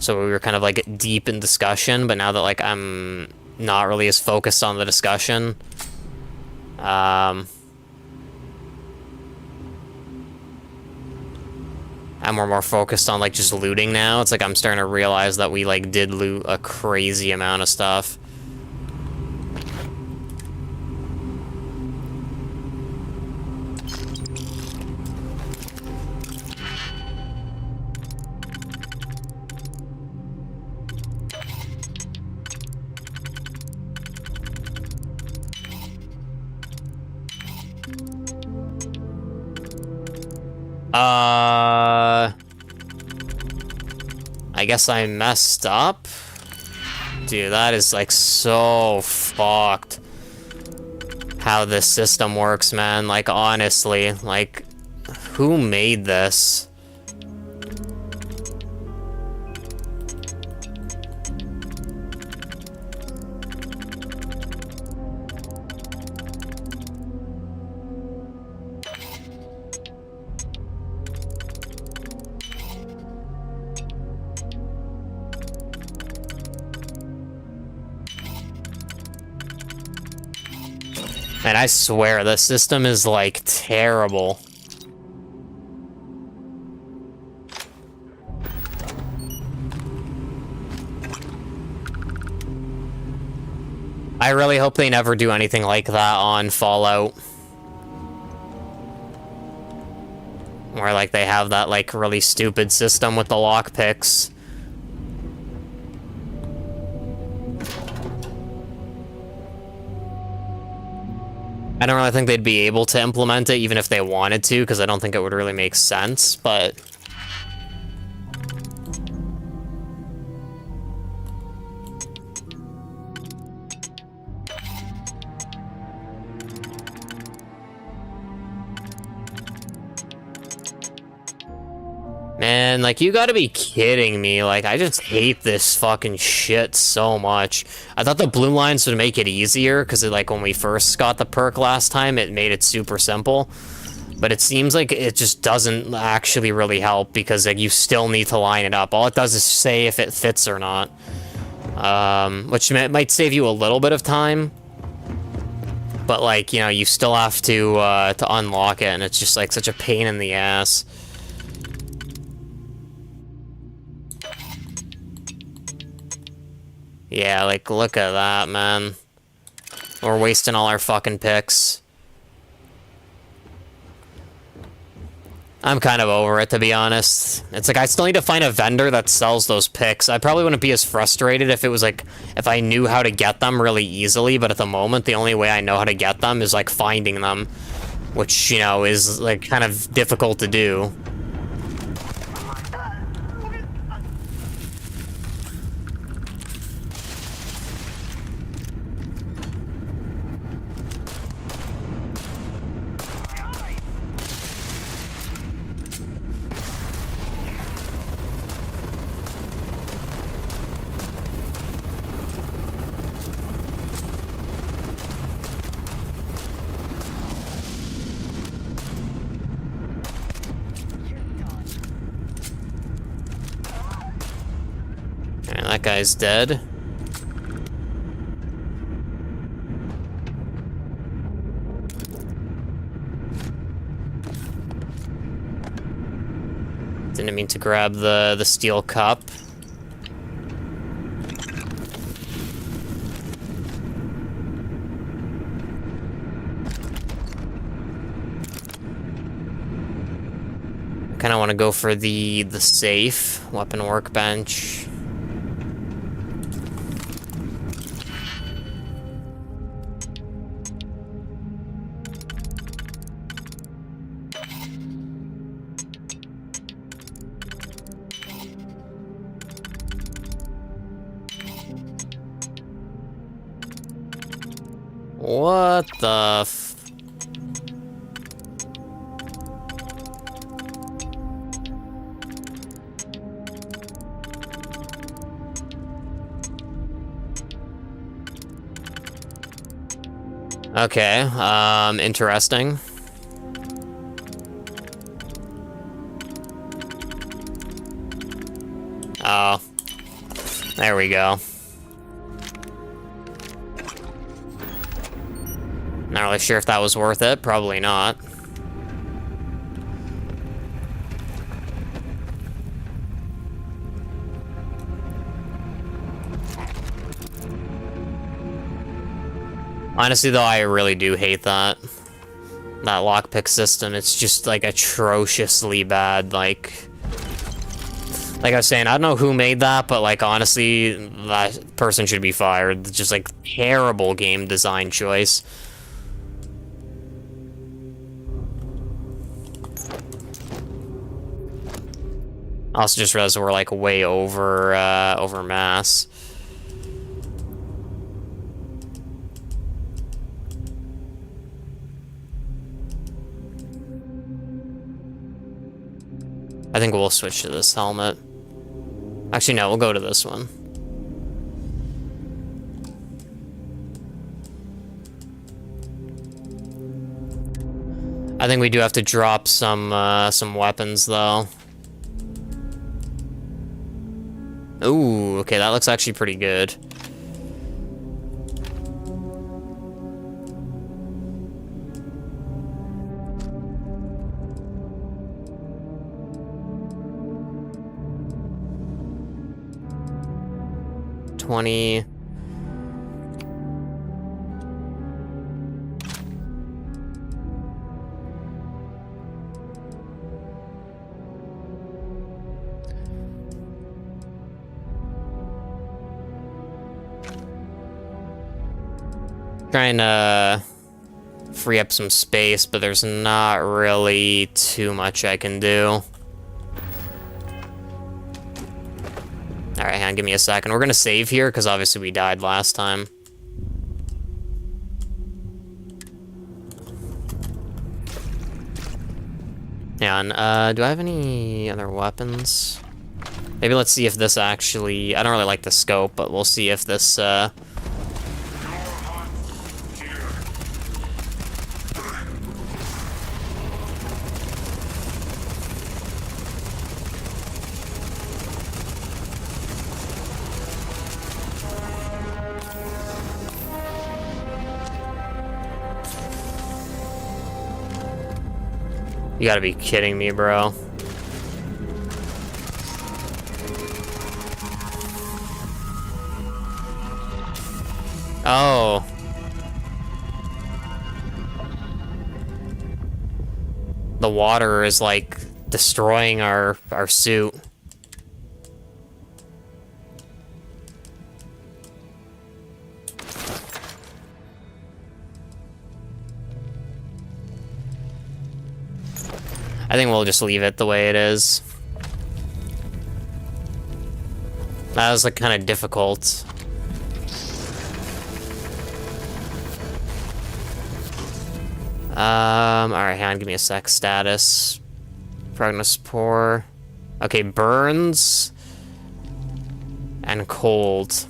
So we were kind of, like, deep in discussion, but now that, like, I'm not really as focused on the discussion, and we're more focused on, like, just looting now, it's like I'm starting to realize that we, like, did loot a crazy amount of stuff. I guess I messed up? Dude, that is, like, so fucked. How this system works, man. Like, honestly, like, who made this? And I swear, the system is, like, terrible. I really hope they never do anything like that on Fallout. Where, like, they have that, like, really stupid system with the lockpicks. I don't really think they'd be able to implement it, even if they wanted to, because I don't think it would really make sense, but... Man, like, you gotta be kidding me. Like, I just hate this fucking shit so much. I thought the blue lines would make it easier, because, like, when we first got the perk last time, it made it super simple. But it seems like it just doesn't actually really help, because, like, you still need to line it up. All it does is say if it fits or not. Which might save you a little bit of time. But, like, you know, you still have to unlock it, and it's just, like, such a pain in the ass. Yeah, like, look at that, man. We're wasting all our fucking picks. I'm kind of over it, to be honest. It's like, I still need to find a vendor that sells those picks. I probably wouldn't be as frustrated if it was, like, if I knew how to get them really easily, but at the moment, the only way I know how to get them is, like, finding them. Which, you know, is, like, kind of difficult to do. That guy's dead. Didn't mean to grab the steel cup. I kind of want to go for the safe weapon workbench. What the f... Okay, interesting. Oh. There we go. Not really sure if that was worth it. Probably not. Honestly, though, I really do hate that lockpick system. It's just, like, atrociously bad. Like I was saying, I don't know who made that, but, like, honestly, that person should be fired. It's just, like, terrible game design choice. I also just realized we're, like, way over mass. I think we'll switch to this helmet. Actually, no, we'll go to this one. I think we do have to drop some weapons, though. Ooh, okay, that looks actually pretty good. $20. Trying to free up some space, but there's not really too much I can do. Alright, hang on, give me a second. We're gonna save here, because obviously we died last time. Hang on, do I have any other weapons? Maybe let's see if this actually... I don't really like the scope, but we'll see if this, You gotta be kidding me, bro. Oh. The water is, like, destroying our suit. I think we'll just leave it the way it is. That was, like, kind of difficult. Alright, hang on, give me a sec. Status. Prognosis poor. Okay, burns. And cold.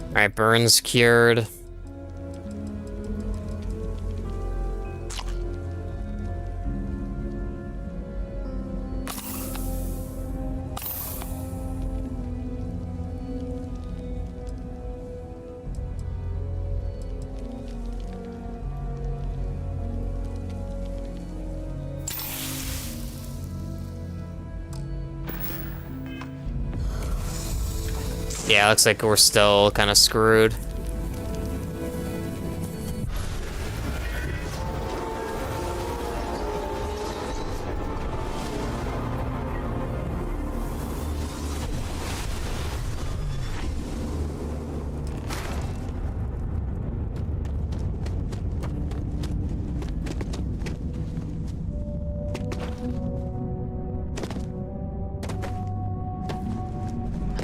Alright, burns cured. Yeah, looks like we're still kind of screwed.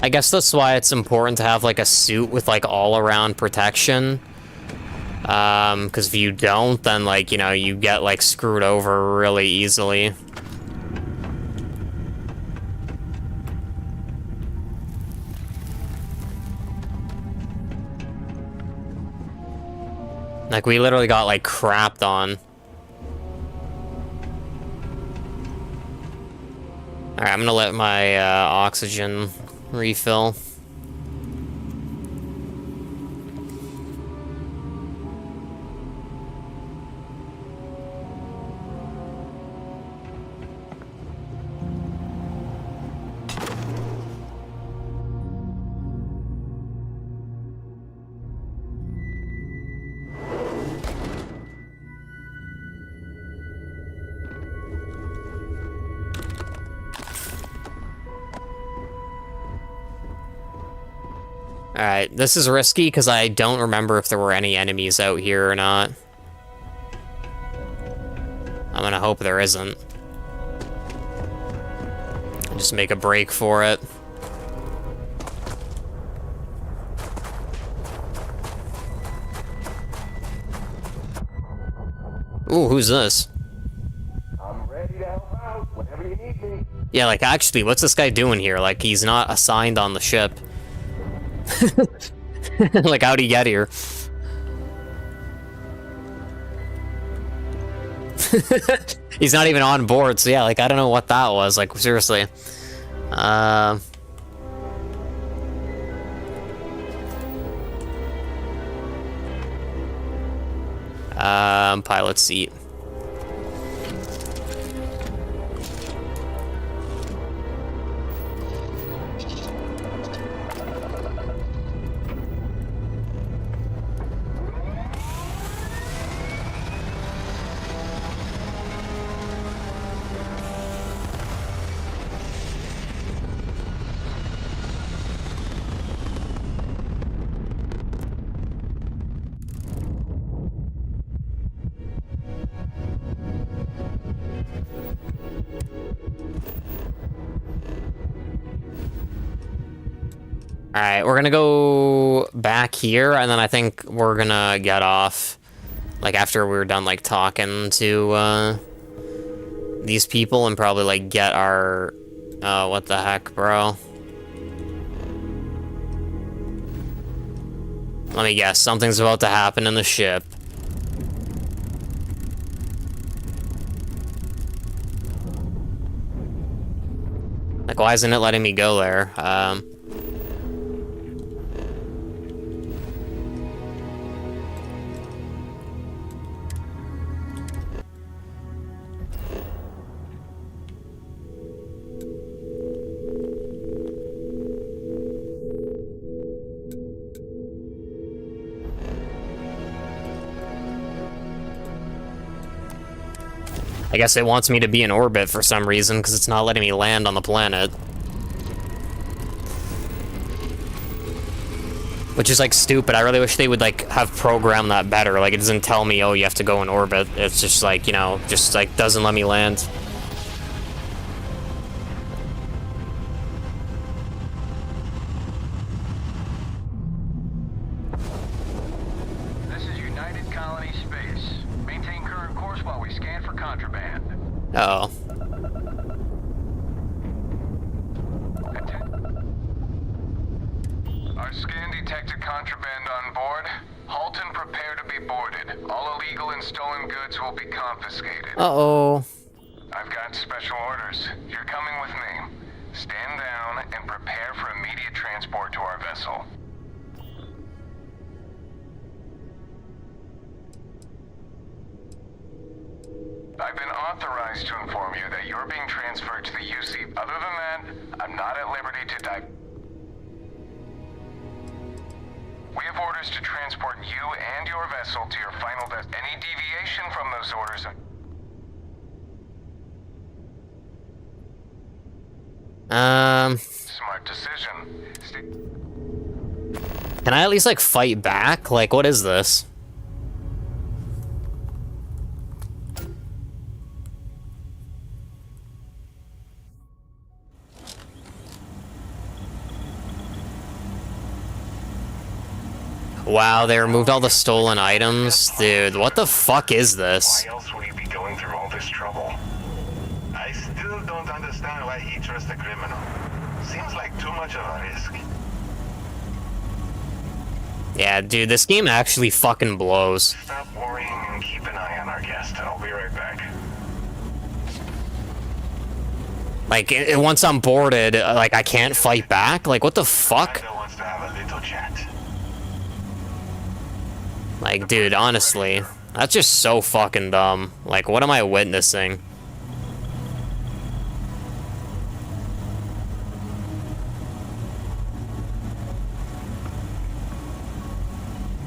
I guess that's why it's important to have, like, a suit with, like, all-around protection. Because if you don't, then, like, you know, you get, like, screwed over really easily. Like, we literally got, like, crapped on. Alright, I'm gonna let my oxygen refill. Alright, this is risky because I don't remember if there were any enemies out here or not. I'm gonna hope there isn't. Just make a break for it. Ooh, who's this? I'm ready to help out whenever you need me. Yeah, like, actually, what's this guy doing here? Like, he's not assigned on the ship. Like, how'd he get here? He's not even on board, so yeah, like, I don't know what that was. Like, seriously. Pilot seat. Alright, we're gonna go back here, and then I think we're gonna get off, like, after we're done, like, talking to, these people, and probably, like, get our... Oh, what the heck, bro? Let me guess, something's about to happen in the ship. Like, why isn't it letting me go there? I guess it wants me to be in orbit for some reason, because it's not letting me land on the planet. Which is, like, stupid. I really wish they would, like, have programmed that better. Like, it doesn't tell me, oh, you have to go in orbit. It's just, like, you know, just, like, doesn't let me land. This is United Colony Space. Maintain current course while we scan for contraband. Uh-oh. Our scan detected contraband on board. Halt and prepare to be boarded. All illegal and stolen goods will be confiscated. Uh-oh. I've got special orders. You're coming with me. Stand down and prepare for immediate transport to our vessel. I've been authorized to inform you that you're being transferred to the UC. Other than that, I'm not at liberty to dive. We have orders to transport you and your vessel to your final destination. Any deviation from those orders... Smart decision. Can I at least, like, fight back? Like, what is this? Wow, they removed all the stolen items? Dude, what the fuck is this? Why else would he be going through all this trouble? I still don't understand why he trusts a criminal. Seems like too much of a risk. Yeah, dude, this game actually fucking blows. Stop worrying and keep an eye on our guest. I'll be right back. Like, once I'm boarded, like, I can't fight back? Like, what the fuck? Wants to have a little chat. Like, dude, honestly, that's just so fucking dumb. Like, what am I witnessing?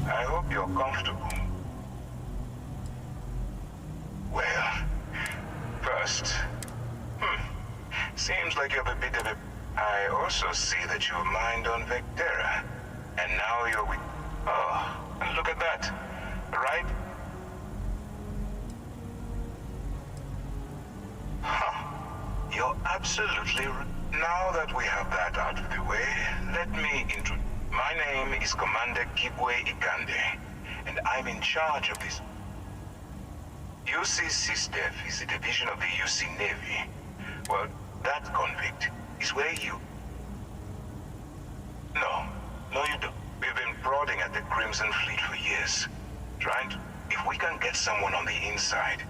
I hope you're comfortable. Well, first, seems like you have a bit of a... I also see that you mined on Vectera, and now you're with... Oh, and look at that, right? Huh. You're absolutely right. Now that we have that out of the way, let me introduce... My name is Commander Kibwe Ikande, and I'm in charge of this. UC SysDev is a division of the UC Navy. Well, that convict is where you... No, you don't. We've been prodding at the Crimson Fleet for years. Trying to... If we can get someone on the inside...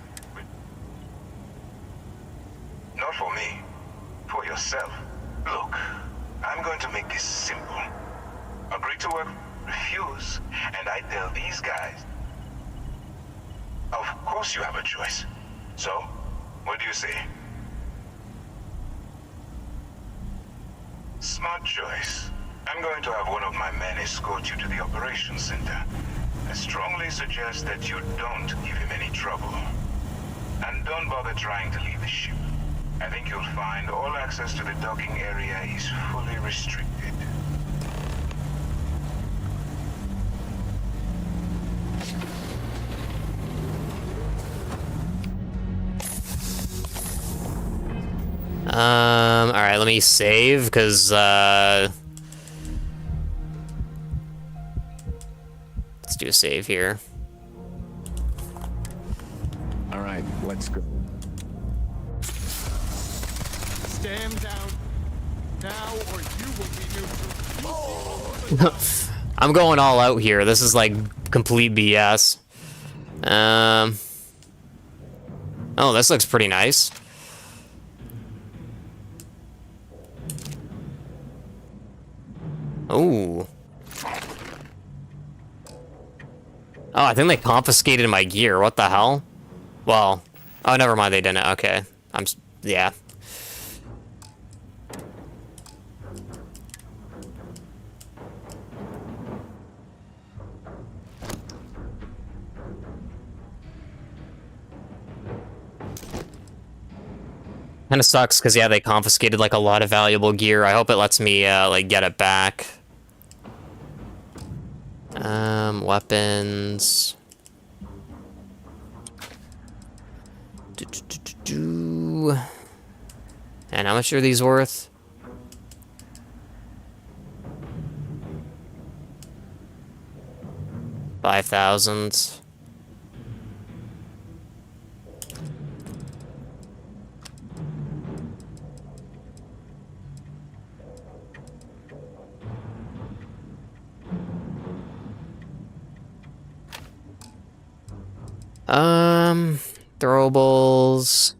Not for me. For yourself. Look, I'm going to make this simple. Agree to work, refuse, and I tell these guys... Of course you have a choice. So, what do you say? Smart choice. I'm going to have one of my men escort you to the operations center. I strongly suggest that you don't give him any trouble. And don't bother trying to leave the ship. I think you'll find all access to the docking area is fully restricted. Alright, let me save, because, let's do a save here. Alright, let's go. Stand down now, or you will be neutral. I'm going all out here. This is, like, complete BS. Oh, this looks pretty nice. Ooh. Oh, I think they confiscated my gear. What the hell? Well, oh, never mind. They didn't. Okay. Yeah. Kind of sucks because, yeah, they confiscated, like, a lot of valuable gear. I hope it lets me, like, get it back. Weapons. And how much are these worth? $5,000. Throwables.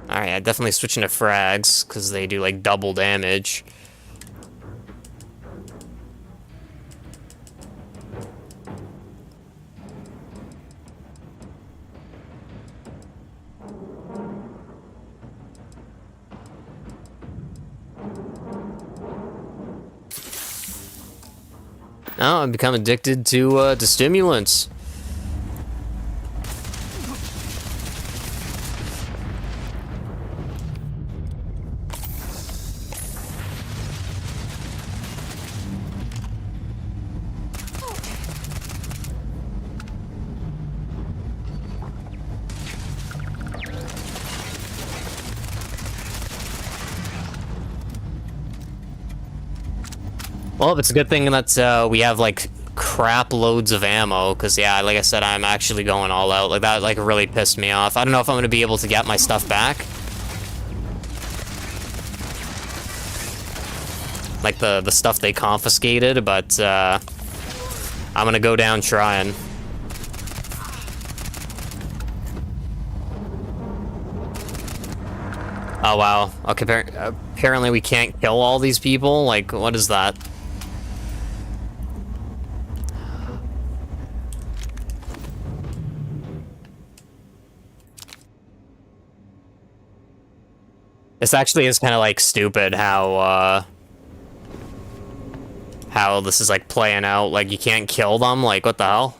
Alright, I definitely switching to frags, because they do, like, double damage. Oh, I've become addicted to stimulants. Well, it's a good thing that we have, like, crap loads of ammo, because, yeah, like I said, I'm actually going all out. Like, that, like, really pissed me off. I don't know if I'm going to be able to get my stuff back. Like, the stuff they confiscated, but, I'm going to go down trying. Oh, wow. Okay, apparently we can't kill all these people? Like, what is that? This actually is kind of, like, stupid how this is, like, playing out. Like, you can't kill them? Like, what the hell?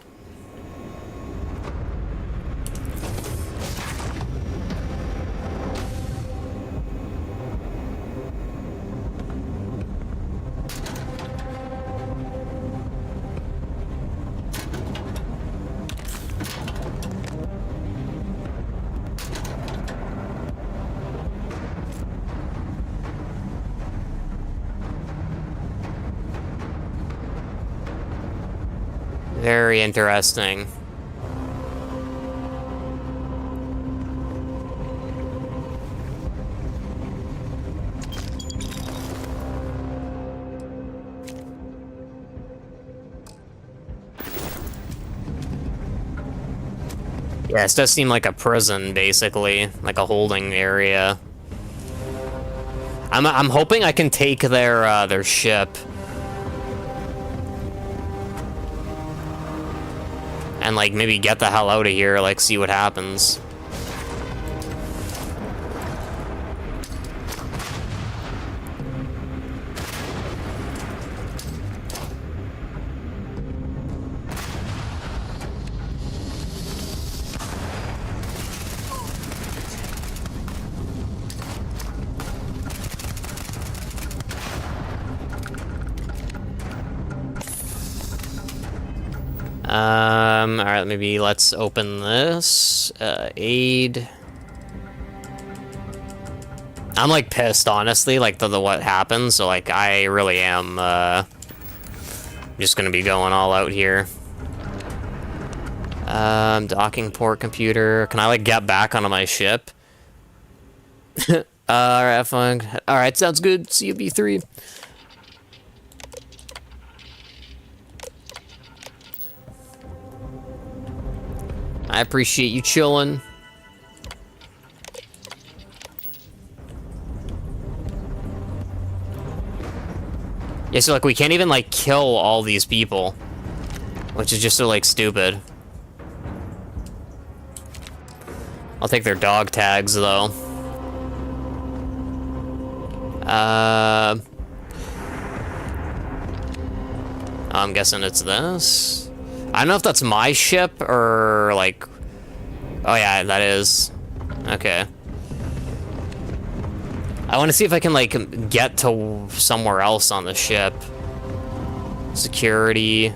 Very interesting. Yeah, this does seem like a prison, basically, like a holding area. I'm hoping I can take their ship. And, like, maybe get the hell out of here, like, see what happens. Alright, maybe let's open this. Aid. I'm, like, pissed, honestly, like, the what happened, so, like, I really am, just gonna be going all out here. Docking port computer. Can I, like, get back onto my ship? Alright, fine. Alright, sounds good. See you, B3. I appreciate you chilling. Yeah, so, like, we can't even, like, kill all these people. Which is just so, like, stupid. I'll take their dog tags, though. I'm guessing it's this. I don't know if that's my ship or, like... Oh, yeah, that is. Okay. I want to see if I can, like, get to somewhere else on the ship. Security.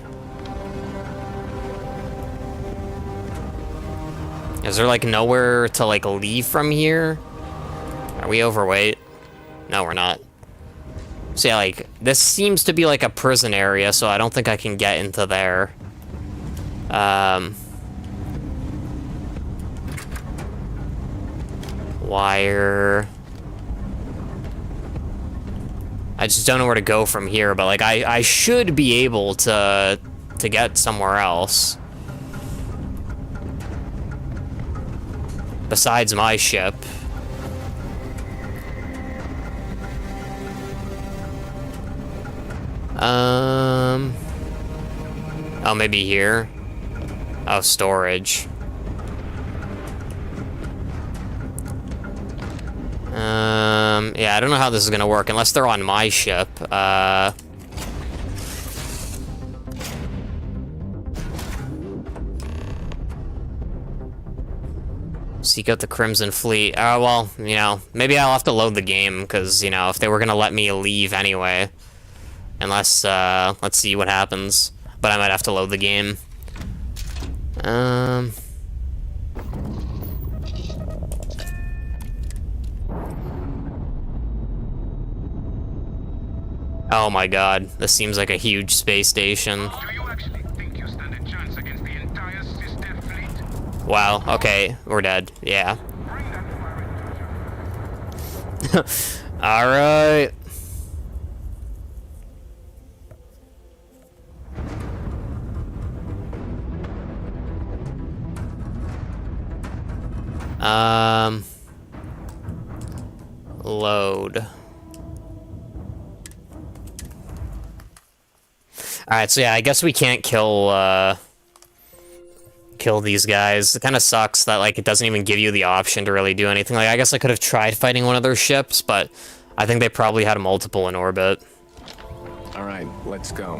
Is there, like, nowhere to, like, leave from here? Are we overweight? No, we're not. So, yeah, like, this seems to be, like, a prison area, so I don't think I can get into there. Wire. I just don't know where to go from here, but, like, I should be able to get somewhere else. Besides my ship. Oh, maybe here. Oh, storage. Yeah, I don't know how this is gonna work unless they're on my ship. Seek out the Crimson Fleet. Oh, well, you know, maybe I'll have to load the game, because, you know, if they were gonna let me leave anyway. Unless, let's see what happens. But I might have to load the game. Oh my god, this seems like a huge space station. Do you actually think Wow, okay, we're dead. Yeah. Alright. Load. Alright, so yeah, I guess we can't kill these guys. It kind of sucks that, like, it doesn't even give you the option to really do anything. Like, I guess I could have tried fighting one of their ships, but I think they probably had multiple in orbit. Alright, let's go.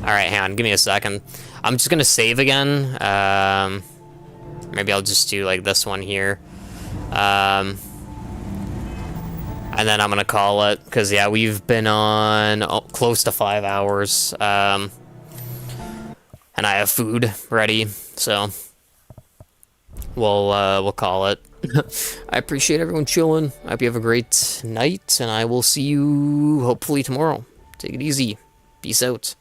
Alright, hang on, give me a second. I'm just gonna save again. Maybe I'll just do, like, this one here. And then I'm gonna call it, because, yeah, we've been on close to 5 hours. And I have food ready, so we'll call it. I appreciate everyone chilling. I hope you have a great night, and I will see you hopefully tomorrow. Take it easy. Peace out.